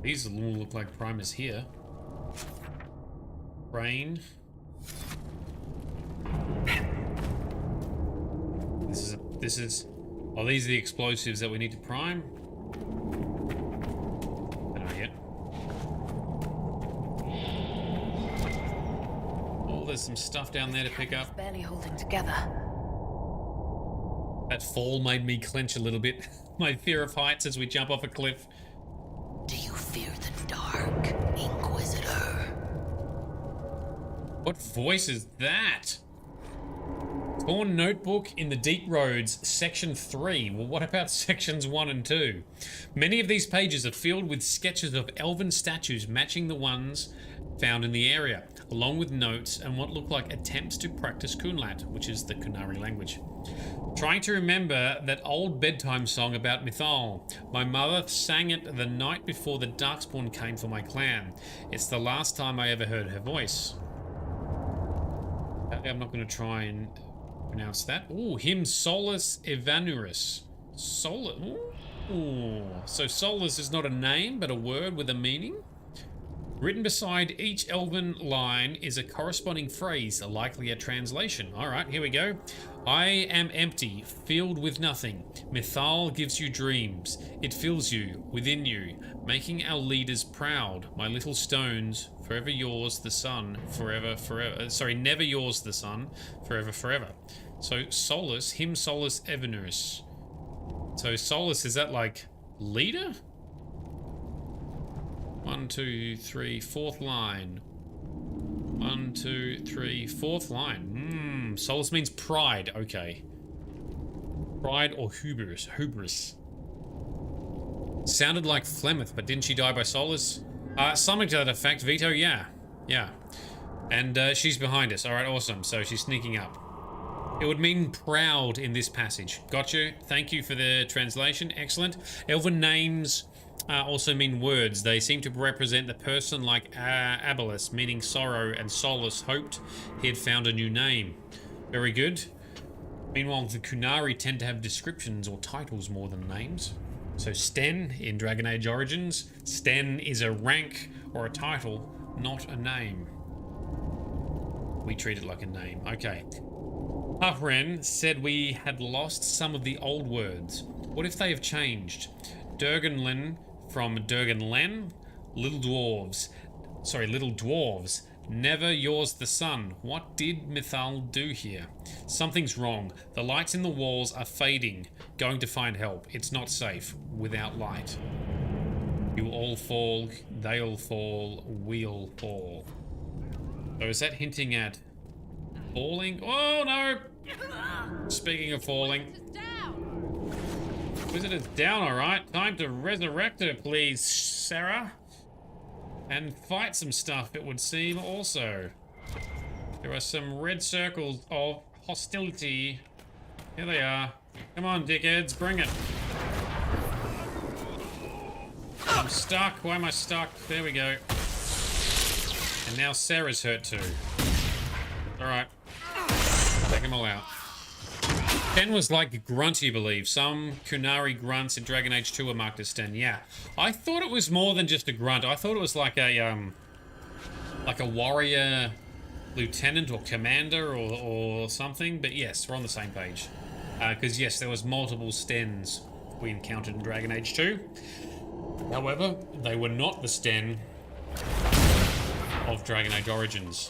These all look like primers here. Brain. This is. Oh, these are the explosives that we need to prime. I don't know yet. Oh, there's some stuff down there to pick up. Barely holding together. That fall made me clench a little bit. My fear of heights as we jump off a cliff. Do you fear the dark, Inquisitor? What voice is that? Torn Notebook in the Deep Roads, Section 3. Well, what about Sections 1 and 2? Many of these pages are filled with sketches of elven statues matching the ones found in the area, along with notes and what look like attempts to practice Kunlat, which is the Kunari language. Trying to remember that old bedtime song about Mythal. My mother sang it the night before the Darkspawn came for my clan. It's the last time I ever heard her voice. I'm not going to try and pronounce that. Ooh, him Solus Evanurus. Solus. Ooh. So Solus is not a name, but a word with a meaning. Written beside each elven line is a corresponding phrase, likely a translation. All right, here we go. I am empty, filled with nothing. Mythal gives you dreams. It fills you, within you, making our leaders proud. My little stones, forever yours, the sun, forever, forever. Sorry, never yours, the sun, forever, forever. So Solus, him Solus Evanurus. So Solus, is that like leader? 1, 2, 3, fourth line. 1, 2, 3, fourth line. Solus means pride. Okay. Pride or hubris. Hubris. Sounded like Flemeth, but didn't she die by Solus? Something to that effect. Vito, yeah. Yeah. And she's behind us. Alright, awesome. So she's sneaking up. It would mean proud in this passage. Gotcha. Thank you for the translation. Excellent. Elven names also mean words. They seem to represent the person like Abalus, meaning sorrow, and Solus hoped he had found a new name. Very good. Meanwhile, the Kunari tend to have descriptions or titles more than names. So Sten in Dragon Age Origins, Sten is a rank or a title, not a name. We treat it like a name. Okay. Hafren said we had lost some of the old words. What if they have changed? Durganlen from Durganlen, little dwarves. Sorry, little dwarves. Never yours the sun. What did Mythal do here? Something's wrong. The lights in the walls are fading. Going to find help. It's not safe without light. You all fall, they'll fall, we'll fall. So is that hinting at falling? Oh no! Speaking of falling. Visitor's down, alright. Time to resurrect her, please, Sarah. And fight some stuff, it would seem, also. There are some red circles of hostility. Here they are. Come on, dickheads, bring it. I'm stuck. Why am I stuck? There we go. And now Sarah's hurt too. Alright. Take them all out. Sten was like grunt, you believe. Some Kunari grunts in Dragon Age 2 were marked as Sten. Yeah. I thought it was more than just a grunt. I thought it was like a warrior lieutenant or commander or something. But yes, we're on the same page. Because yes, there was multiple Stens we encountered in Dragon Age 2. However, they were not the Sten of Dragon Age Origins.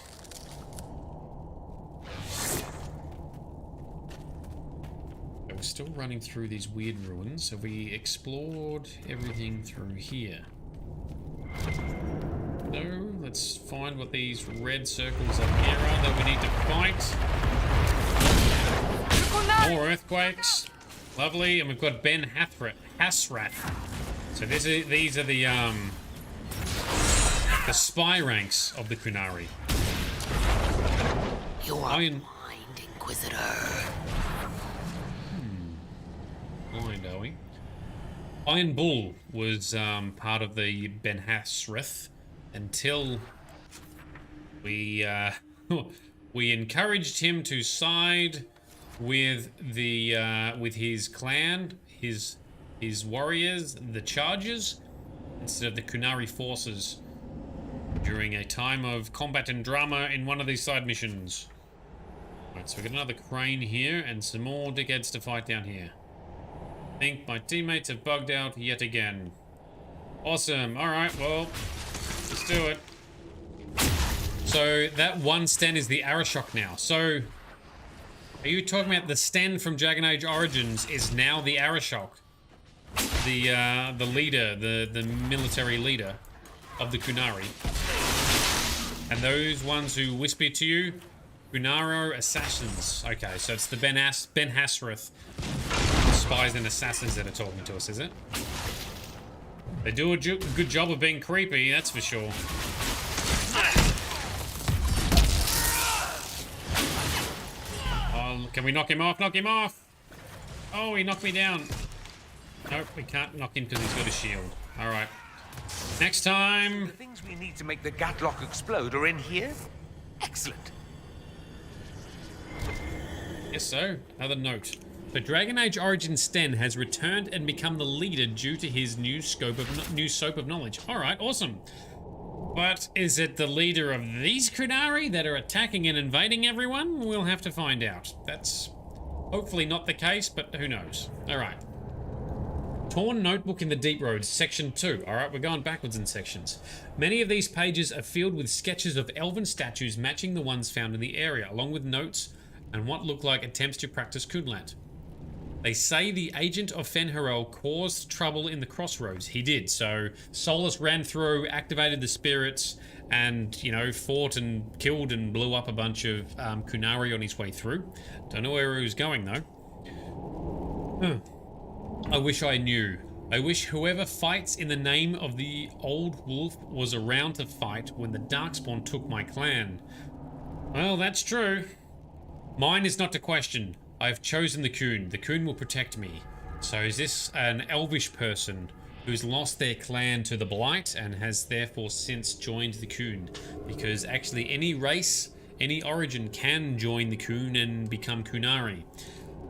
still running through these weird ruins. Have we explored everything through here? No, let's find what these red circles up here are that we need to fight. More earthquakes. Lovely, and we've got Ben Hasrath. So these are the spy ranks of the Kunari. You are blind, Inquisitor. Blind, are we? Iron Bull was part of the Ben Hasrath until we we encouraged him to side with his clan, his warriors, the Chargers, instead of the Kunari forces during a time of combat and drama in one of these side missions. Right, so we got another crane here and some more dickheads to fight down here. I think my teammates have bugged out yet again. Awesome. All right, well, let's do it. So that one stand is the Arashok now. So are you talking about the stand from Dragon Age Origins is now the Arashok? The leader, the military leader of the Kunari. And those ones who whisper to you, Kunaro assassins. Okay, so it's the Ben Hasrath spies and assassins that are talking to us, is it? They do a good job of being creepy, that's for sure. Oh, can we knock him off? Knock him off! Oh, he knocked me down. Nope, we can't knock him because he's got a shield. All right. Next time. The things we need to make the Gatlock explode are in here? Excellent. Yes, so. Another note. The Dragon Age Origins Sten has returned and become the leader due to his new soap of knowledge. All right, awesome. But is it the leader of these Kunari that are attacking and invading everyone? We'll have to find out. That's hopefully not the case, but who knows. All right. Torn Notebook in the Deep Roads, Section 2. Alright, we're going backwards in sections. Many of these pages are filled with sketches of elven statues matching the ones found in the area, along with notes and what look like attempts to practice Kunlat. They say the agent of Fenharel caused trouble in the crossroads. He did, so Solus ran through, activated the spirits, and, you know, fought and killed and blew up a bunch of Kunari on his way through. Don't know where he was going, though. I wish I knew. I wish whoever fights in the name of the old wolf was around to fight when the Darkspawn took my clan. Well, that's true. Mine is not to question. I've chosen the Kun. The Kun will protect me. So is this an elvish person who's lost their clan to the Blight and has therefore since joined the Kun? Because actually any race, any origin can join the Kun and become Kunari.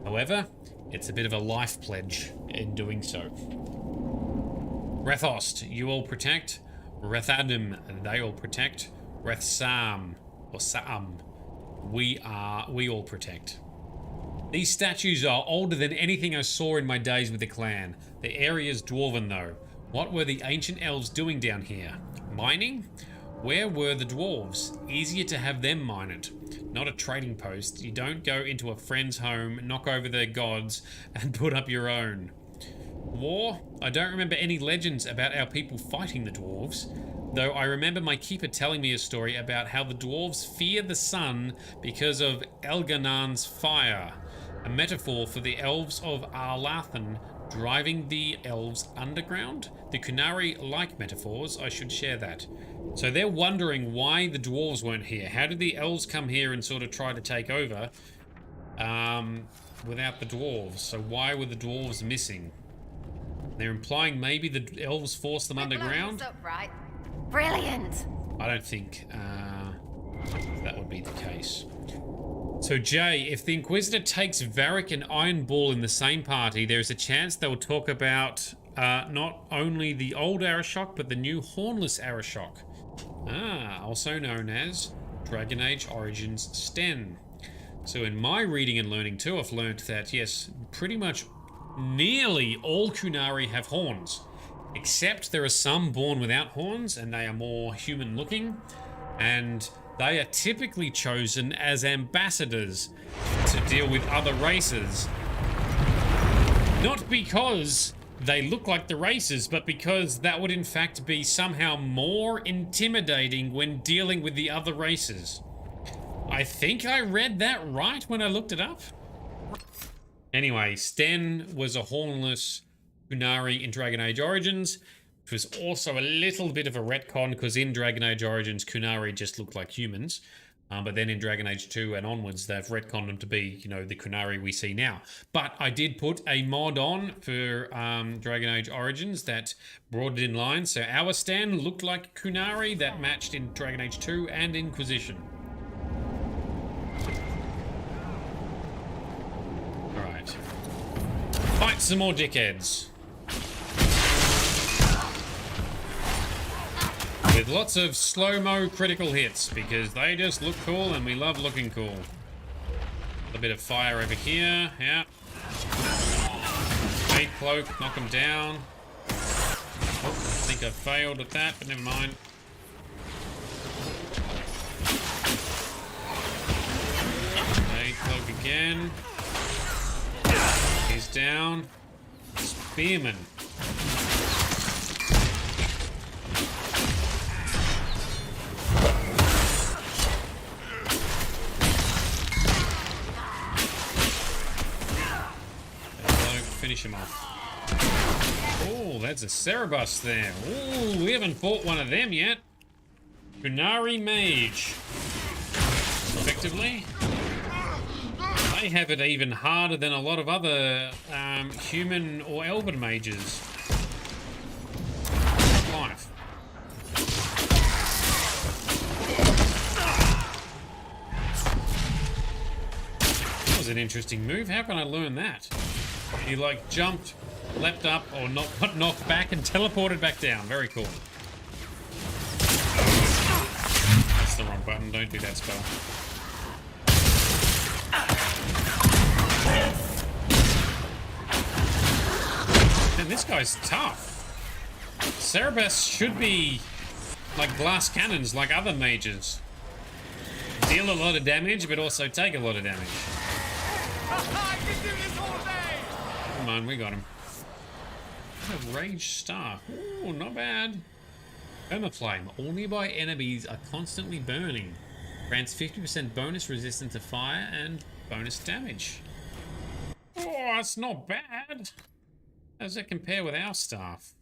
However, it's a bit of a life pledge in doing so. Rethost, you all protect. Rethadim, they all protect. Rethsam, or Saam, we all protect. These statues are older than anything I saw in my days with the clan. The area's dwarven though. What were the ancient elves doing down here? Mining? Where were the dwarves? Easier to have them mine it. Not a trading post. You don't go into a friend's home, knock over their gods, and put up your own. War? I don't remember any legends about our people fighting the dwarves, though I remember my keeper telling me a story about how the dwarves fear the sun because of Elganan's fire, a metaphor for the elves of Arlathan driving the elves underground. The Kunari like metaphors. I should share that. So they're wondering why the dwarves weren't here. How did the elves come here and sort of try to take over without the dwarves? So why were the dwarves missing? They're implying maybe the elves forced them underground? Up, right? Brilliant! I don't think that would be the case. So Jay, if the Inquisitor takes Varric and Iron Bull in the same party, there's a chance they'll talk about not only the old Arashok, but the new Hornless Arashok. Also known as Dragon Age Origins Sten. So in my reading and learning too, I've learned that, yes, pretty much nearly all Kunari have horns. Except there are some born without horns, and they are more human looking. And they are typically chosen as ambassadors to deal with other races Not because they look like the races, but because that would in fact be somehow more intimidating when dealing with the other races. I think I read that right when I looked it up. Anyway, Sten was a hornless Qunari in Dragon Age Origins, which was also a little bit of a retcon because in Dragon Age Origins, Qunari just looked like humans. But then in Dragon Age 2 and onwards, they've retconned them to be, you know, the Qunari we see now. But I did put a mod on for Dragon Age Origins that brought it in line. So our Sten looked like Qunari that matched in Dragon Age 2 and Inquisition. Alright. Fight some more dickheads. With lots of slow-mo critical hits, because they just look cool and we love looking cool. A bit of fire over here, yeah. Fade cloak, knock him down. Oh, I think I failed at that, but never mind. Fade cloak again. He's down. Spearman. Finish him off. Oh, that's a Cerebus there. Oh, we haven't fought one of them yet. Qunari Mage. Effectively. They have it even harder than a lot of other human or elven mages. Life. That was an interesting move. How can I learn that? He like jumped, leapt up, or got knocked back and teleported back down. Very cool. That's the wrong button. Don't do that spell. And this guy's tough. Cerebus should be like glass cannons like other mages. Deal a lot of damage, but also take a lot of damage. Come on, we got him. A rage star. Ooh, not bad. Permaflame. All nearby enemies are constantly burning. Grants 50% bonus resistance to fire and bonus damage. Oh, that's not bad. How does that compare with our staff?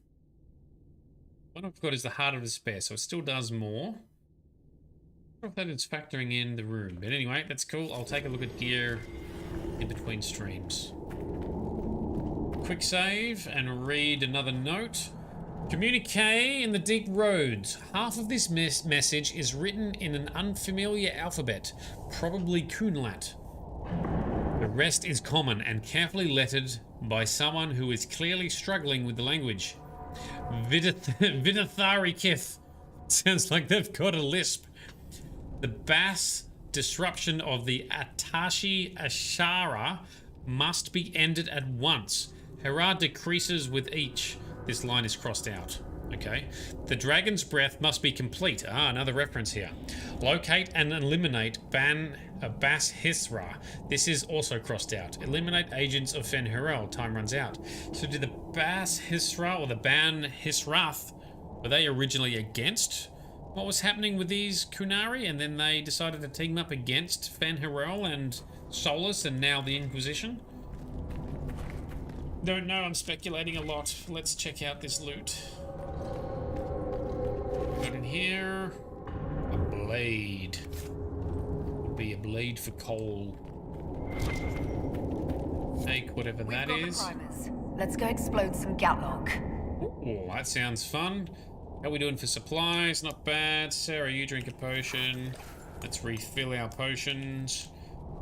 What I've got is the Heart of Despair, so it still does more. I don't know if that is factoring in the room. But anyway, that's cool. I'll take a look at gear in between streams. Quick save and read another note. Communique in the deep roads. Half of this message is written in an unfamiliar alphabet, probably Kunlat. The rest is common and carefully lettered by someone who is clearly struggling with the language. Vidathari Kith. Sounds like they've got a lisp. The Bass disruption of the Atashi Ashara must be ended at once. Hera decreases with each. This line is crossed out. Okay. The dragon's breath must be complete. Ah, another reference here. Locate and eliminate Bas Hisra. This is also crossed out. Eliminate agents of Fen Herel. Time runs out. So did the Bas Hisra or the Ban Hisrath, were they originally against what was happening with these Qunari, and then they decided to team up against Fen Herel and Solus and now the Inquisition? Don't know, I'm speculating a lot. Let's check out this loot. Got in here a blade. Would be a blade for coal. Take whatever that is. Let's go explode some Gatlog. Oh, that sounds fun. How are we doing for supplies? Not bad. Sarah, you drink a potion. Let's refill our potions.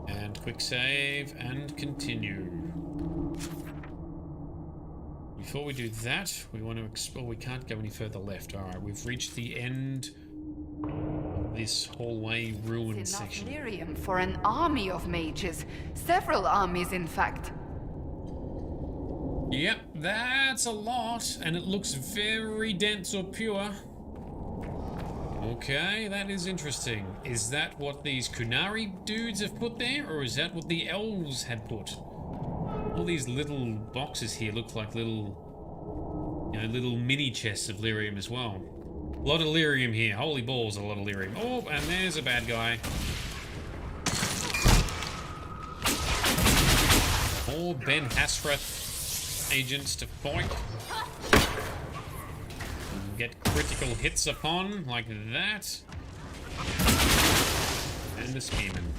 And quick save and continue. Before we do that, we want to explore. We can't go any further left. All right, we've reached the end of this hallway ruin section. Lyrium for an army of mages. Several armies, in fact. Yep, that's a lot, and it looks very dense or pure. Okay, that is interesting. Is that what these Qunari dudes have put there, or is that what the elves had put? All these little boxes here look like little, you know, little mini chests of lyrium as well. A lot of lyrium here. Holy balls, a lot of lyrium. Oh, and there's a bad guy. More Ben Hasrath agents to fight. Get critical hits upon, like that. And the Spearman.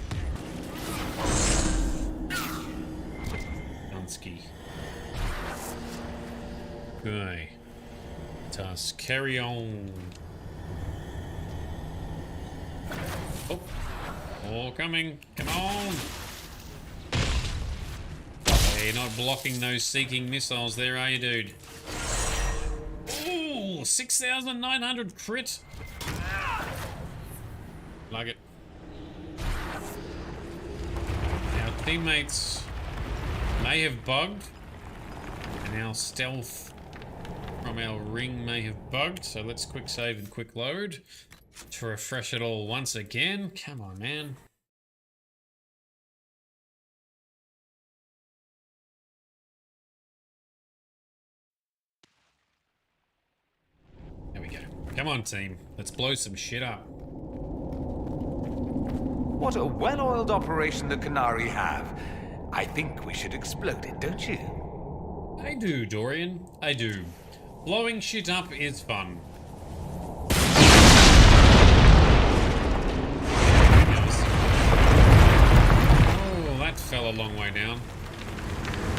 Dunsky. Okay. Task carry on. Oh. All coming. Come on. Hey, you're not blocking those seeking missiles there, are you, dude? Ooh, 6,900 crit. Like it. Our teammates may have bugged, and our stealth from our ring may have bugged, so let's quick save and quick load to refresh it all once again. Come on, man. There we go. Come on, team. Let's blow some shit up. What a well-oiled operation the Canary have. I think we should explode it, don't you? I do, Dorian. I do. Blowing shit up is fun. Oh, that fell a long way down.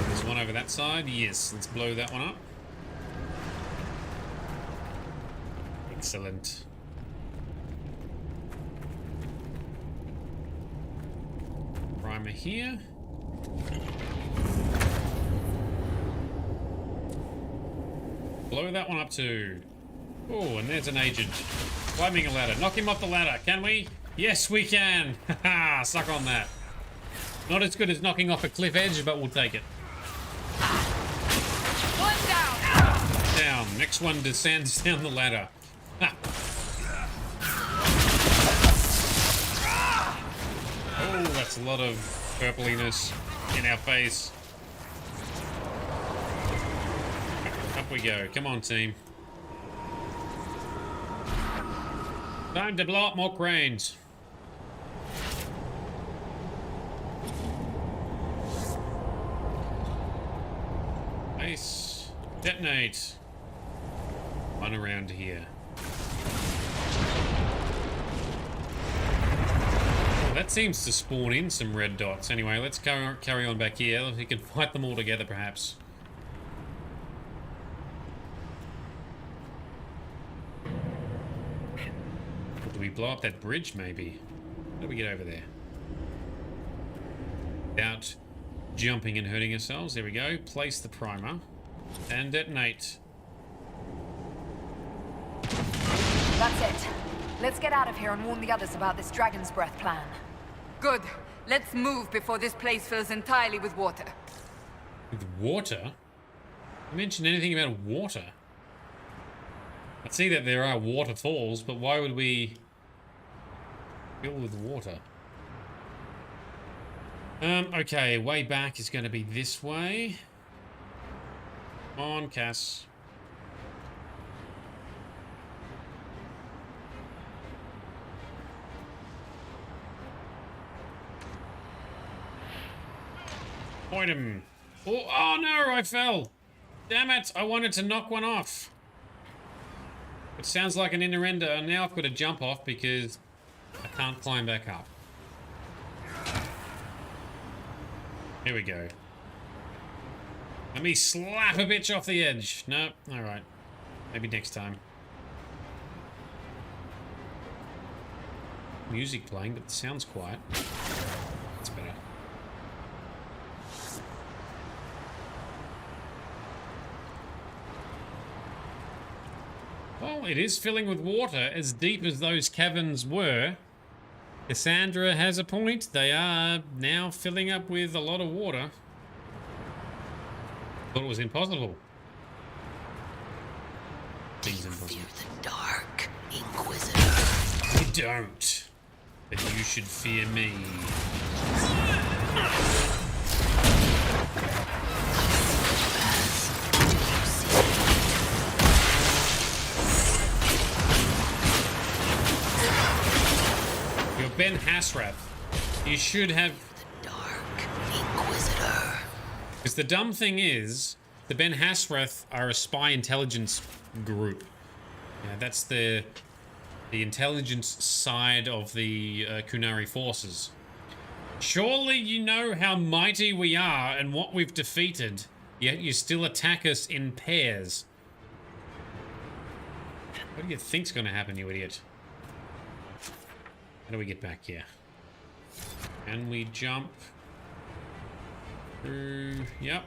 There's one over that side. Yes, let's blow that one up. Excellent. Primer here. Blow that one up too. Oh, and there's an agent. Climbing a ladder. Knock him off the ladder, can we? Yes, we can. Haha, suck on that. Not as good as knocking off a cliff edge, but we'll take it. One down. Down. Next one descends down the ladder. Ha. Oh, that's a lot of purpliness in our face. Up we go. Come on, team. Time to blow up more cranes. Nice. Detonate. Run around here. Well, that seems to spawn in some red dots. Anyway, let's carry on back here. We can fight them all together, perhaps. Or do we blow up that bridge, maybe? How do we get over there? Without jumping and hurting ourselves. There we go. Place the primer. And detonate. That's it. Let's get out of here and warn the others about this Dragon's Breath plan. Good. Let's move before this place fills entirely with water. With water? You mentioned anything about water? I see that there are waterfalls, but why would we fill with water? Okay, way back is going to be this way. Come on, Cass. Point him. Oh no, I fell. Damn it, I wanted to knock one off. It sounds like an innuendo, and now I've got to jump off because I can't climb back up. Here we go. Let me slap a bitch off the edge. No, alright. Maybe next time. Music playing, but the sound's quiet. That's better. Well, it is filling with water, as deep as those caverns were. Cassandra has a point. They are now filling up with a lot of water. Thought it was impossible. Things impossible. Fear the dark, Inquisitor. I don't. But you should fear me. You're Ben Hasrath. You should have... The Dark Inquisitor. Because the dumb thing is, the Ben Hasrath are a spy intelligence group. Yeah, that's the intelligence side of the Kunari forces. Surely you know how mighty we are and what we've defeated, yet you still attack us in pairs. What do you think's going to happen, you idiot? How do we get back here? Can we jump through? Yep.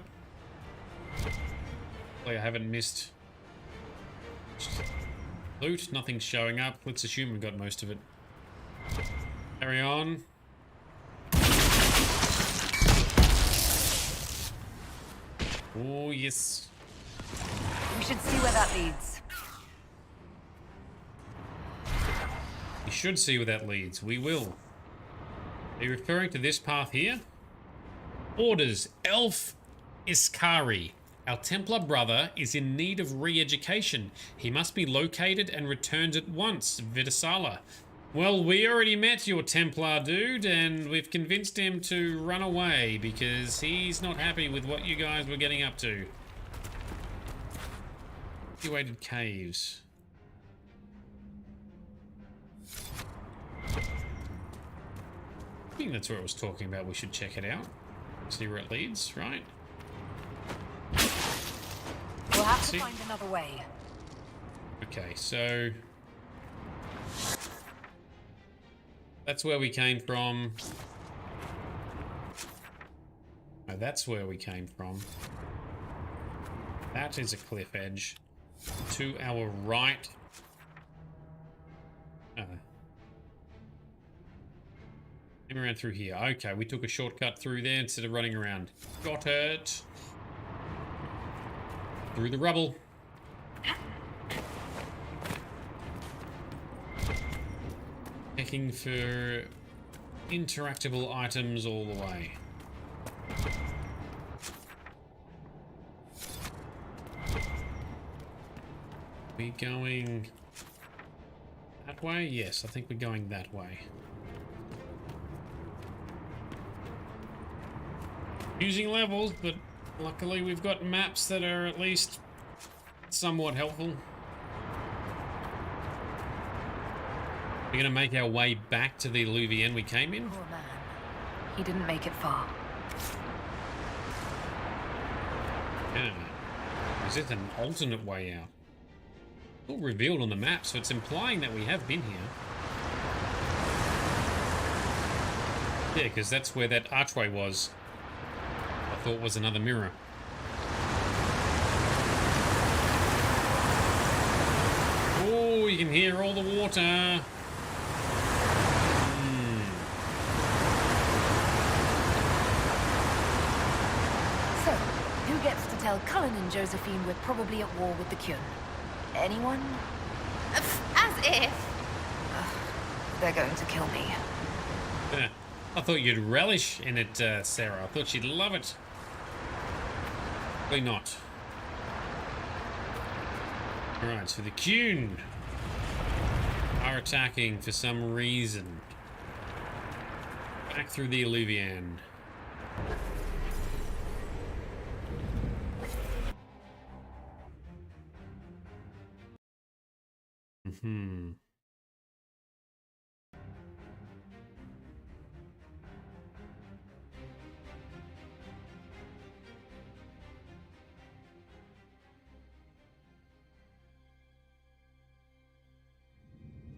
Hopefully I haven't missed loot. Nothing's showing up. Let's assume we got most of it. Carry on. Oh, yes. We should see where that leads. We should see where that leads. We will. Are you referring to this path here? Orders. Elf Iskari. Our Templar brother is in need of re-education. He must be located and returned at once. Vidasala. Well, we already met your Templar dude, and we've convinced him to run away because he's not happy with what you guys were getting up to. Evacuated caves. I think that's what I was talking about. We should check it out. See where it leads, right? We'll have to find another way. Okay, so... that's where we came from. No, that's where we came from. That is a cliff edge. To our right. Came around through here. Okay, we took a shortcut through there instead of running around. Got it. Through the rubble. Checking for interactable items all the way. We going that way? Yes, I think we're going that way. Using levels, but luckily we've got maps that are at least somewhat helpful. We're gonna make our way back to the Alluvian we came in. Poor man. He didn't make it far. Yeah. Is it an alternate way out? It's all revealed on the map, so it's implying that we have been here. Yeah, because that's where that archway was. I thought was another mirror. Oh, you can hear all the water. So, who gets to tell Cullen and Josephine we're probably at war with the Kyun? Anyone? As if. They're going to kill me. Yeah. I thought you'd relish in it, Sarah. I thought you'd love it. Probably not. Alright, so the Kyun are attacking for some reason. Back through the Alluvian.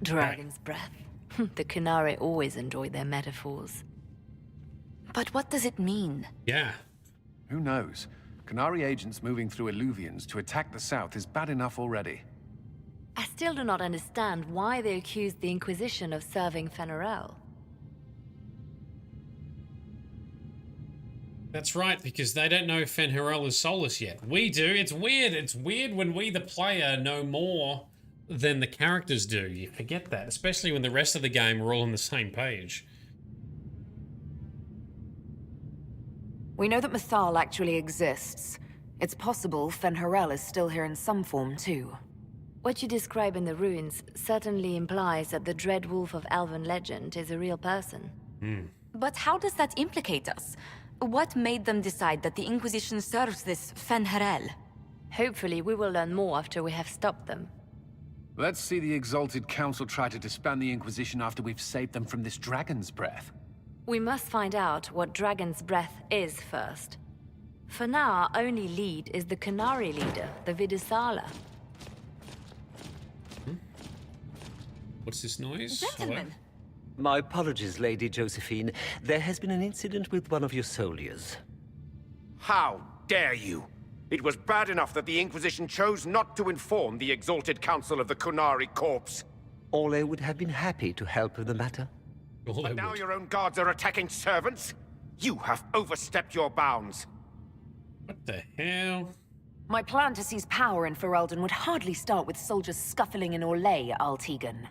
Dragon's breath. The Kunari always enjoyed their metaphors. But what does it mean? Yeah. Who knows? Kunari agents moving through Alluvians to attack the south is bad enough already. I still do not understand why they accused the Inquisition of serving Fen'Arel. That's right, because they don't know Fen'Arel is soulless yet. We do. It's weird. It's weird when we, the player, know more than the characters do. You forget that, especially when the rest of the game are all on the same page. We know that Mythal actually exists. It's possible Fen'Arel is still here in some form, too. What you describe in the ruins certainly implies that the Dread Wolf of Elven legend is a real person. But how does that implicate us? What made them decide that the Inquisition serves this Fen'Harel? Hopefully we will learn more after we have stopped them. Let's see the Exalted Council try to disband the Inquisition after we've saved them from this dragon's breath. We must find out what Dragon's Breath is first. For now, our only lead is the Qunari leader, the Vidisala. What's this noise? Gentlemen. My apologies, Lady Josephine. There has been an incident with one of your soldiers. How dare you? It was bad enough that the Inquisition chose not to inform the Exalted Council of the Qunari Corps. Ole would have been happy to help with the matter. But now your own guards are attacking servants? You have overstepped your bounds. What the hell? My plan to seize power in Ferelden would hardly start with soldiers scuffling in Orlais, Altegan.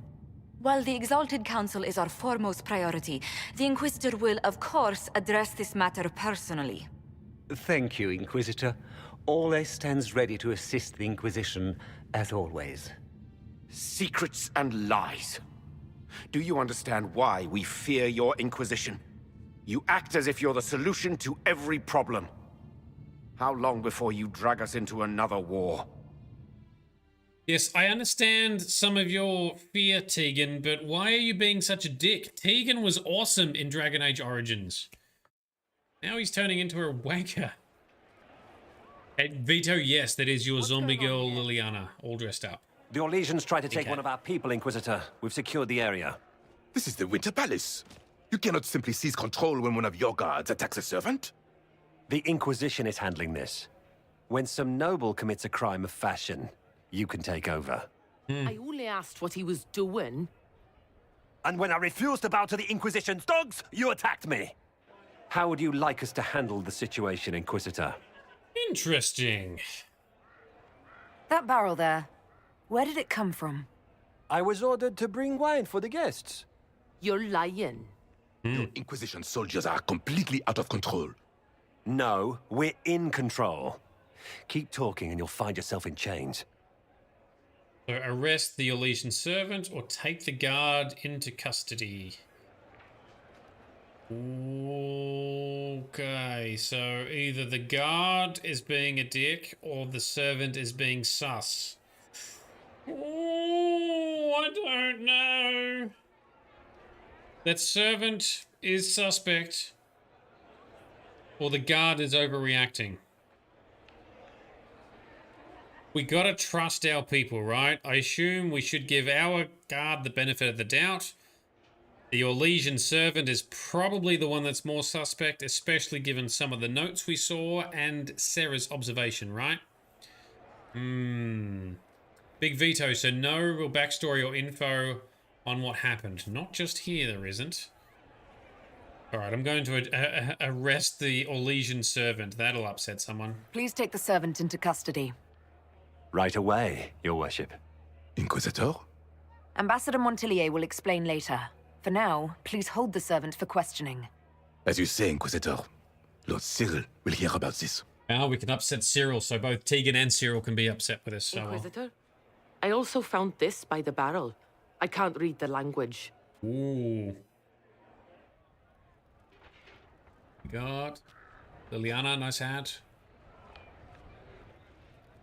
While the Exalted Council is our foremost priority, the Inquisitor will, of course, address this matter personally. Thank you, Inquisitor. Ole stands ready to assist the Inquisition, as always. Secrets and lies. Do you understand why we fear your Inquisition? You act as if you're the solution to every problem. How long before you drag us into another war? Yes, I understand some of your fear, Tegan, but why are you being such a dick? Tegan was awesome in Dragon Age Origins. Now he's turning into a wanker. Hey, Vito, yes, that is your zombie girl, Liliana, all dressed up. The Orlesians tried to take one of our people, Inquisitor. We've secured the area. This is the Winter Palace. You cannot simply seize control when one of your guards attacks a servant. The Inquisition is handling this. When some noble commits a crime of fashion, you can take over. I only asked what he was doing. And when I refused to bow to the Inquisition's dogs, you attacked me. How would you like us to handle the situation, Inquisitor? Interesting. That barrel there, where did it come from? I was ordered to bring wine for the guests. You're lying. Your Inquisition soldiers are completely out of control. No, we're in control. Keep talking and you'll find yourself in chains. So arrest the Orlesian servant or take the guard into custody. Okay, so either the guard is being a dick or the servant is being sus. Oh, I don't know. That servant is suspect or the guard is overreacting. We gotta trust our people, right? I assume we should give our guard the benefit of the doubt. The Orlesian servant is probably the one that's more suspect, especially given some of the notes we saw and Sarah's observation, right? Big veto, so no real backstory or info on what happened. Not just here, there isn't. Alright, I'm going to arrest the Orlesian servant. That'll upset someone. Please take the servant into custody. Right away, Your Worship. Inquisitor? Ambassador Montillier will explain later. For now, please hold the servant for questioning. As you say, Inquisitor, Lord Cyril will hear about this. Now we can upset Cyril, so both Tegan and Cyril can be upset with us. So Inquisitor, I also found this by the barrel. I can't read the language. Ooh. God. Liliana, nice hat.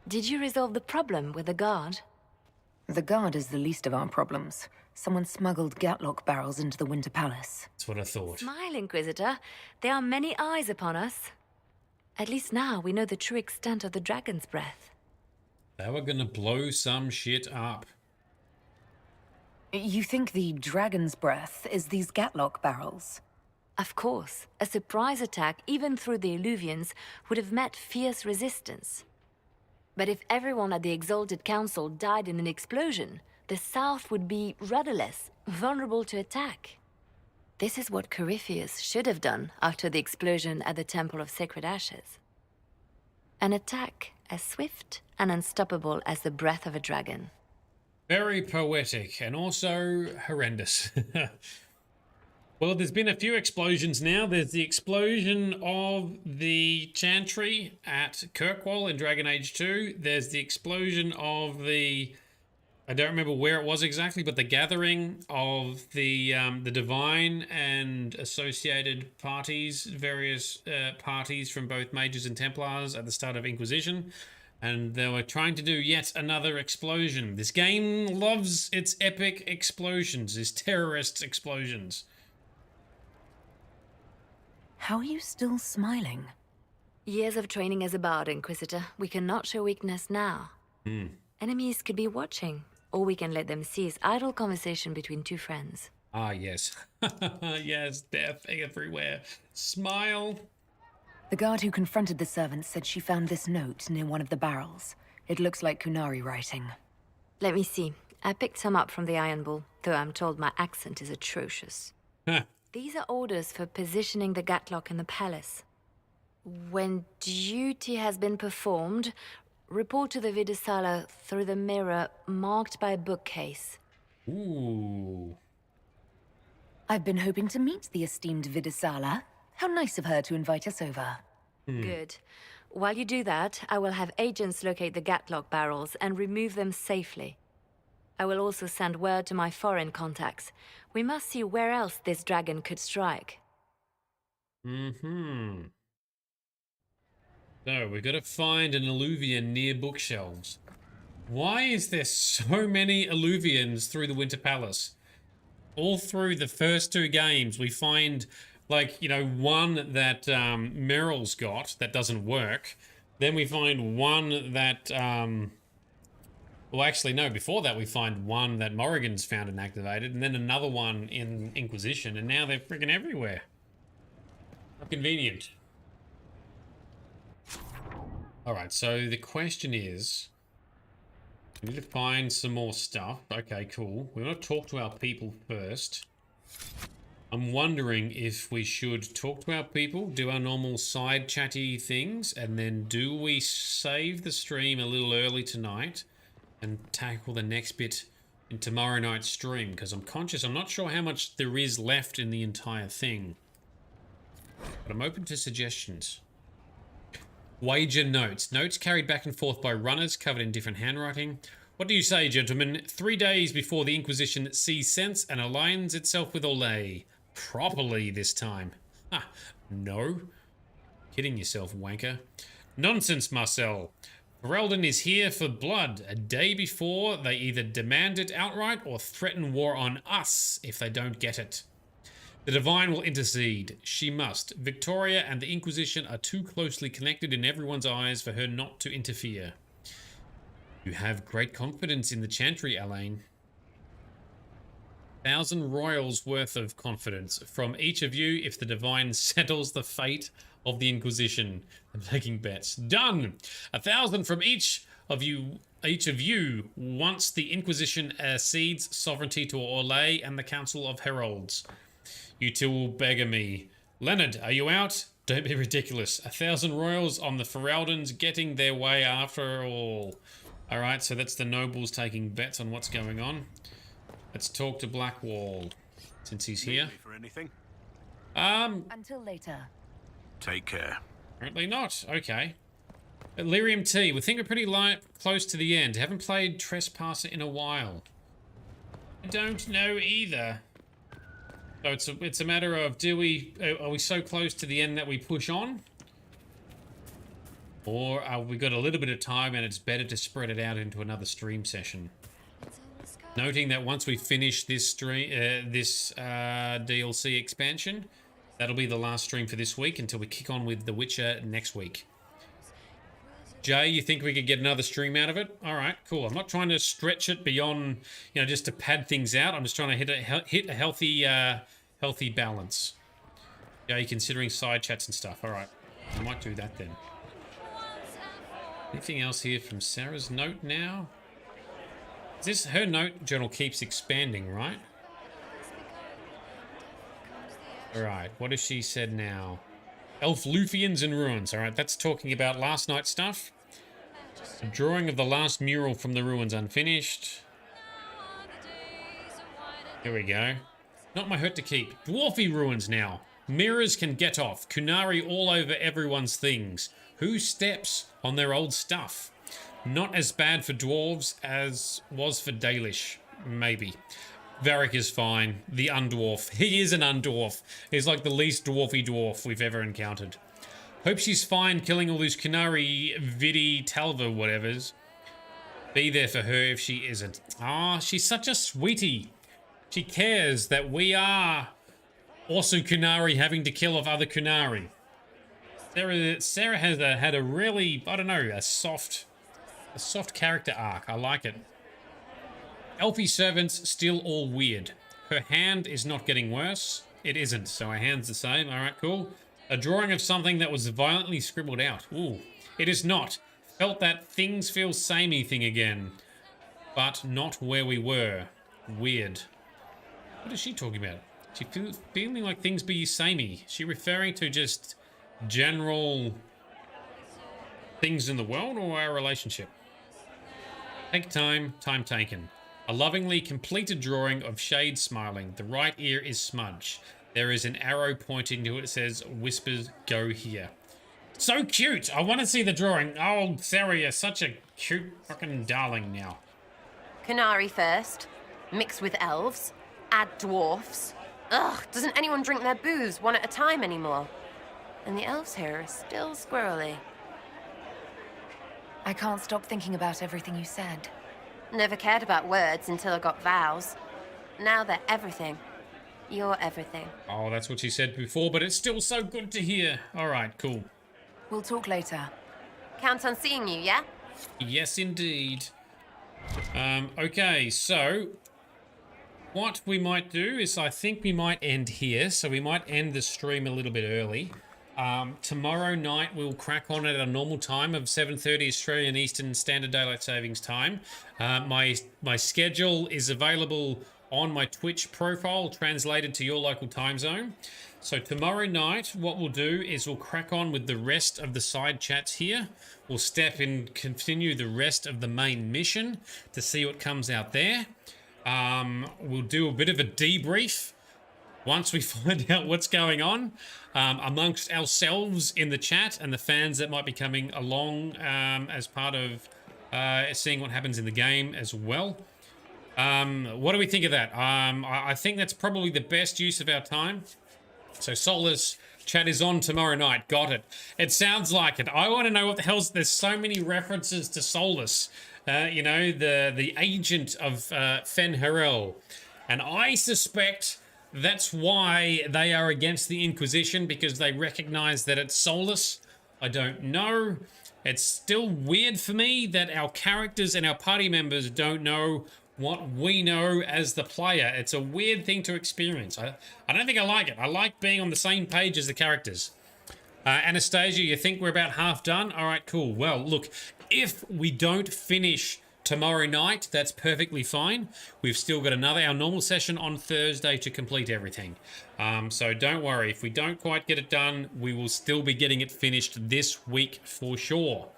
Did you resolve the problem with the guard? The guard is the least of our problems. Someone smuggled Gatlock barrels into the Winter Palace. That's what I thought. Smile, Inquisitor. There are many eyes upon us. At least now we know the true extent of the Dragon's Breath. They were gonna blow some shit up. You think the Dragon's Breath is these Gatlock barrels? Of course. A surprise attack, even through the Illuvians, would have met fierce resistance. But if everyone at the Exalted Council died in an explosion, the South would be rudderless, vulnerable to attack. This is what Corypheus should have done after the explosion at the Temple of Sacred Ashes. An attack as swift and unstoppable as the breath of a dragon. Very poetic and also horrendous. Well, there's been a few explosions now. There's the explosion of the Chantry at Kirkwall in Dragon Age 2. There's the explosion of the I don't remember where it was exactly, but the gathering of the Divine and associated parties, various parties from both Mages and Templars at the start of Inquisition, and they were trying to do yet another explosion. This game loves its epic explosions, its terrorist explosions. How are you still smiling? Years of training as a bard, Inquisitor. We cannot show weakness now. Enemies could be watching, or we can let them seize idle conversation between two friends. Ah, yes. Yes, death everywhere. Smile. The guard who confronted the servant said she found this note near one of the barrels. It looks like Kunari writing. Let me see. I picked some up from the Iron Bull, though I'm told my accent is atrocious. These are orders for positioning the Gatlock in the palace. When duty has been performed, report to the Vidasala through the mirror marked by a bookcase. Ooh. I've been hoping to meet the esteemed Vidasala. How nice of her to invite us over. Good. While you do that, I will have agents locate the Gatlock barrels and remove them safely. I will also send word to my foreign contacts. We must see where else this dragon could strike. So, we've got to find an Illuvian near bookshelves. Why is there so many Illuvians through the Winter Palace? All through the first two games, we find, like, you know, one that Meryl's got that doesn't work. Then we find one that, well, actually, no, before that we find one that Morrigan's found and activated, and then another one in Inquisition, and now they're freaking everywhere. How convenient. Alright, so the question is, we need to find some more stuff. Okay, cool. We want to talk to our people first. I'm wondering if we should talk to our people, do our normal side chatty things, and then do we save the stream a little early tonight and tackle the next bit in tomorrow night's stream? Because I'm conscious, I'm not sure how much there is left in the entire thing. But I'm open to suggestions. Wager notes. Notes carried back and forth by runners, covered in different handwriting. What do you say, gentlemen? 3 days before the Inquisition sees sense and aligns itself with Olay. Properly this time. Ah, no. Kidding yourself, wanker. Nonsense, Marcel. Ferelden is here for blood. A day before, they either demand it outright or threaten war on us if they don't get it. The Divine will intercede. She must. Victoria and the Inquisition are too closely connected in everyone's eyes for her not to interfere. You have great confidence in the Chantry, Alain. 1,000 royals worth of confidence from each of you if the Divine settles the fate of the Inquisition. I'm taking bets. Done! 1,000 from each of you once the Inquisition cedes sovereignty to Orlais and the Council of Heralds. You two will beggar me. Leonard, are you out? Don't be ridiculous. 1,000 royals on the Feraldens getting their way after all. Alright, so that's the nobles taking bets on what's going on. Let's talk to Blackwall, since he's here. For anything? Until later. Take care. Apparently not. Okay. Lyrium T, we think we're pretty close to the end. Haven't played Trespasser in a while. I don't know either. So it's a matter of, are we so close to the end that we push on? Or we got a little bit of time and it's better to spread it out into another stream session? Noting that once we finish this DLC expansion, that'll be the last stream for this week until we kick on with The Witcher next week. Jay, you think we could get another stream out of it? All right, cool. I'm not trying to stretch it beyond, you know, just to pad things out. I'm just trying to hit a healthy balance. Jay, considering side chats and stuff. All right, I might do that then. Anything else here from Sarah's note now? Her note journal keeps expanding, right? Alright, what has she said now? Elf Lufians and Ruins. Alright, that's talking about last night's stuff. A drawing of the last mural from the ruins unfinished. Here we go. Not my hurt to keep. Dwarfy ruins now. Mirrors can get off. Kunari all over everyone's things. Who steps on their old stuff? Not as bad for dwarves as was for Dalish, maybe. Varric is fine. The undwarf. He is an undwarf. He's like the least dwarfy dwarf we've ever encountered. Hope she's fine killing all these Kunari, Vidi, Talva, whatevers. Be there for her if she isn't. Ah, she's such a sweetie. She cares that we are also Kunari having to kill off other Kunari. Sarah has had a really, I don't know, a soft character arc. I like it. Elfie servants still all weird. Her hand is not getting worse. It isn't, so her hand's the same. All right, cool. A drawing of something that was violently scribbled out. Ooh, it is not. Felt that things feel samey thing again, but not where we were. Weird. What is she talking about? She feeling like things be samey. Is she referring to just general things in the world or our relationship? Take time, time taken. A lovingly completed drawing of Shade smiling. The right ear is smudge. There is an arrow pointing to it. It says, whispers, go here. So cute! I want to see the drawing. Oh, Sarah, you're such a cute fucking darling now. Kunari first, mixed with elves, add dwarfs. Ugh, doesn't anyone drink their booze one at a time anymore? And the elves here are still squirrely. I can't stop thinking about everything you said. Never cared about words until I got vows. Now they're everything. You're everything. Oh, that's what she said before, but it's still so good to hear. All right, cool. We'll talk later. Count on seeing you, yeah? Yes, indeed. Okay, so what we might do is I think we might end here. So we might end the stream a little bit early. Tomorrow night we'll crack on at a normal time of 7:30 Australian Eastern Standard Daylight Savings Time. My schedule is available on my Twitch profile, translated to your local time zone. So tomorrow night, what we'll do is we'll crack on with the rest of the side chats here. We'll step in, continue the rest of the main mission to see what comes out there. We'll do a bit of a debrief once we find out what's going on amongst ourselves in the chat and the fans that might be coming along as part of seeing what happens in the game as well. What do we think of that? I think that's probably the best use of our time. So Solus chat is on tomorrow night. Got it. It sounds like it. I want to know what the hell's... There's so many references to Solus. You know, the agent of Fen Harel. And I suspect that's why they are against the Inquisition, because they recognize that it's Solus. I don't know. It's still weird for me that our characters and our party members don't know what we know as the player. It's a weird thing to experience. I don't think I like it. I like being on the same page as the characters. Anastasia, you think we're about half done? All right, cool. Well, look, if we don't finish tomorrow night, that's perfectly fine. We've still got our normal session on Thursday to complete everything. So don't worry. If we don't quite get it done, we will still be getting it finished this week for sure.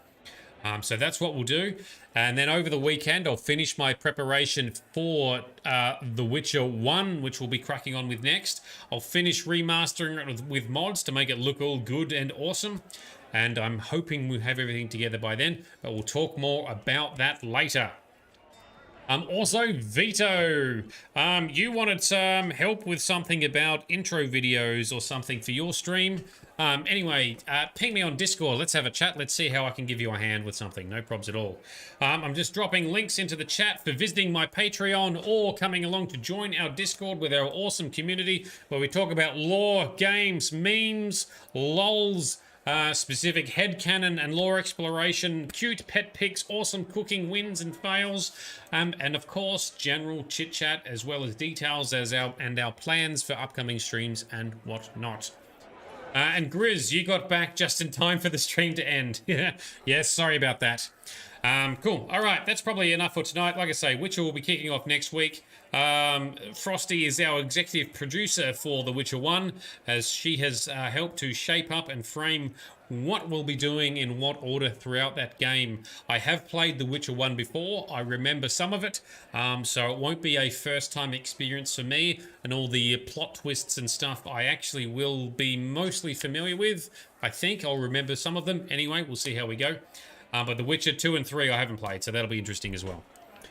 So that's what we'll do. And then over the weekend, I'll finish my preparation for The Witcher 1, which we'll be cracking on with next. I'll finish remastering it with mods to make it look all good and awesome. And I'm hoping we'll have everything together by then, but we'll talk more about that later. Also, Vito, you wanted some help with something about intro videos or something for your stream. Anyway, ping me on Discord. Let's have a chat. Let's see how I can give you a hand with something. No probs at all. I'm just dropping links into the chat for visiting my Patreon or coming along to join our Discord with our awesome community where we talk about lore, games, memes, lols, specific headcanon and lore exploration, cute pet pics, awesome cooking wins and fails, and of course general chit chat as well as details as our plans for upcoming streams and whatnot. And Grizz, you got back just in time for the stream to end. Yes, sorry about that. Cool. All right, that's probably enough for tonight. Like I say, Witcher will be kicking off next week. Frosty is our executive producer for The Witcher 1, as she has helped to shape up and frame what we'll be doing in what order throughout that game. I have played The Witcher 1 before. I remember some of it, so it won't be a first-time experience for me, and all the plot twists and stuff I actually will be mostly familiar with. I think I'll remember some of them. Anyway, we'll see how we go. But The Witcher 2 and 3 I haven't played, so that'll be interesting as well.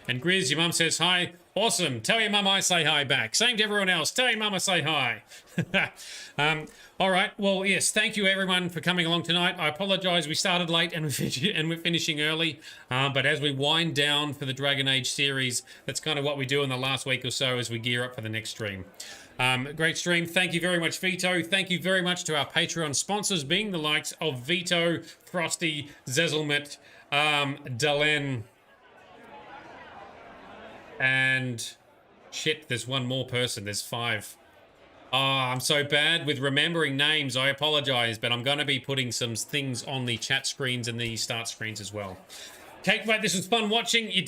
And Grizz, your mum says hi. Awesome. Tell your mum I say hi back. Same to everyone else. Tell your mum I say hi. All right. Well, yes, thank you everyone for coming along tonight. I apologize. We started late and we're finishing early. But as we wind down for the Dragon Age series, that's kind of what we do in the last week or so as we gear up for the next stream. Great stream. Thank you very much, Vito. Thank you very much to our Patreon sponsors, being the likes of Vito, Frosty, Zezelmet, Dalen, and shit, there's one more person. There's 5. Oh, I'm so bad with remembering names. I apologize, but I'm going to be putting some things on the chat screens and the start screens as well. Cakebite, this was fun watching. You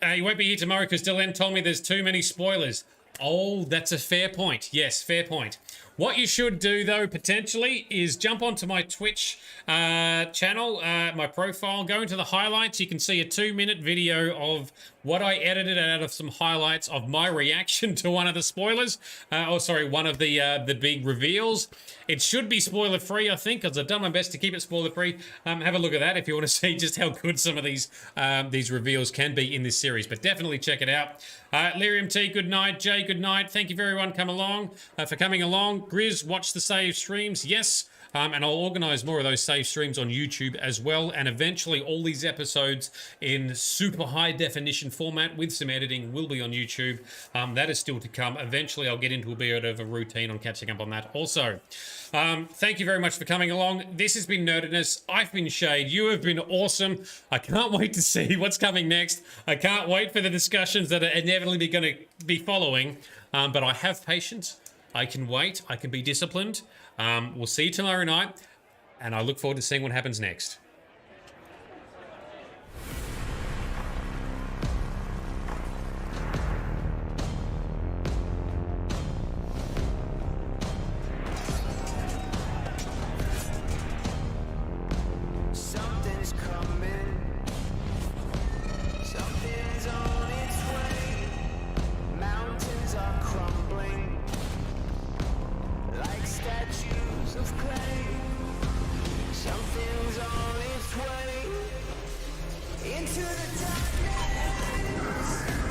won't be here tomorrow because Dylan told me there's too many spoilers. Oh, that's a fair point. Yes, fair point. What you should do, though, potentially, is jump onto my Twitch channel, my profile, go into the highlights. You can see a 2-minute video of what I edited out of some highlights of my reaction to one of the spoilers. One of the big reveals. It should be spoiler-free, I think, because I've done my best to keep it spoiler-free. Have a look at that if you want to see just how good some of these reveals can be in this series. But definitely check it out. Lyrium T, good night. Jay, good night. Thank you very much for coming along. Grizz, watch the save streams. Yes. And I'll organise more of those save streams on YouTube as well. And eventually all these episodes in super high definition format with some editing will be on YouTube. That is still to come. Eventually I'll get into a bit of a routine on catching up on that also. Thank you very much for coming along. This has been Nerdedness. I've been Shade. You have been awesome. I can't wait to see what's coming next. I can't wait for the discussions that are inevitably going to be following. But I have patience. I can wait. I can be disciplined. We'll see you tomorrow night, and I look forward to seeing what happens next. Something's coming. Something's on its way. Mountains are crumbling like statues of clay. Something's on its way into the darkness.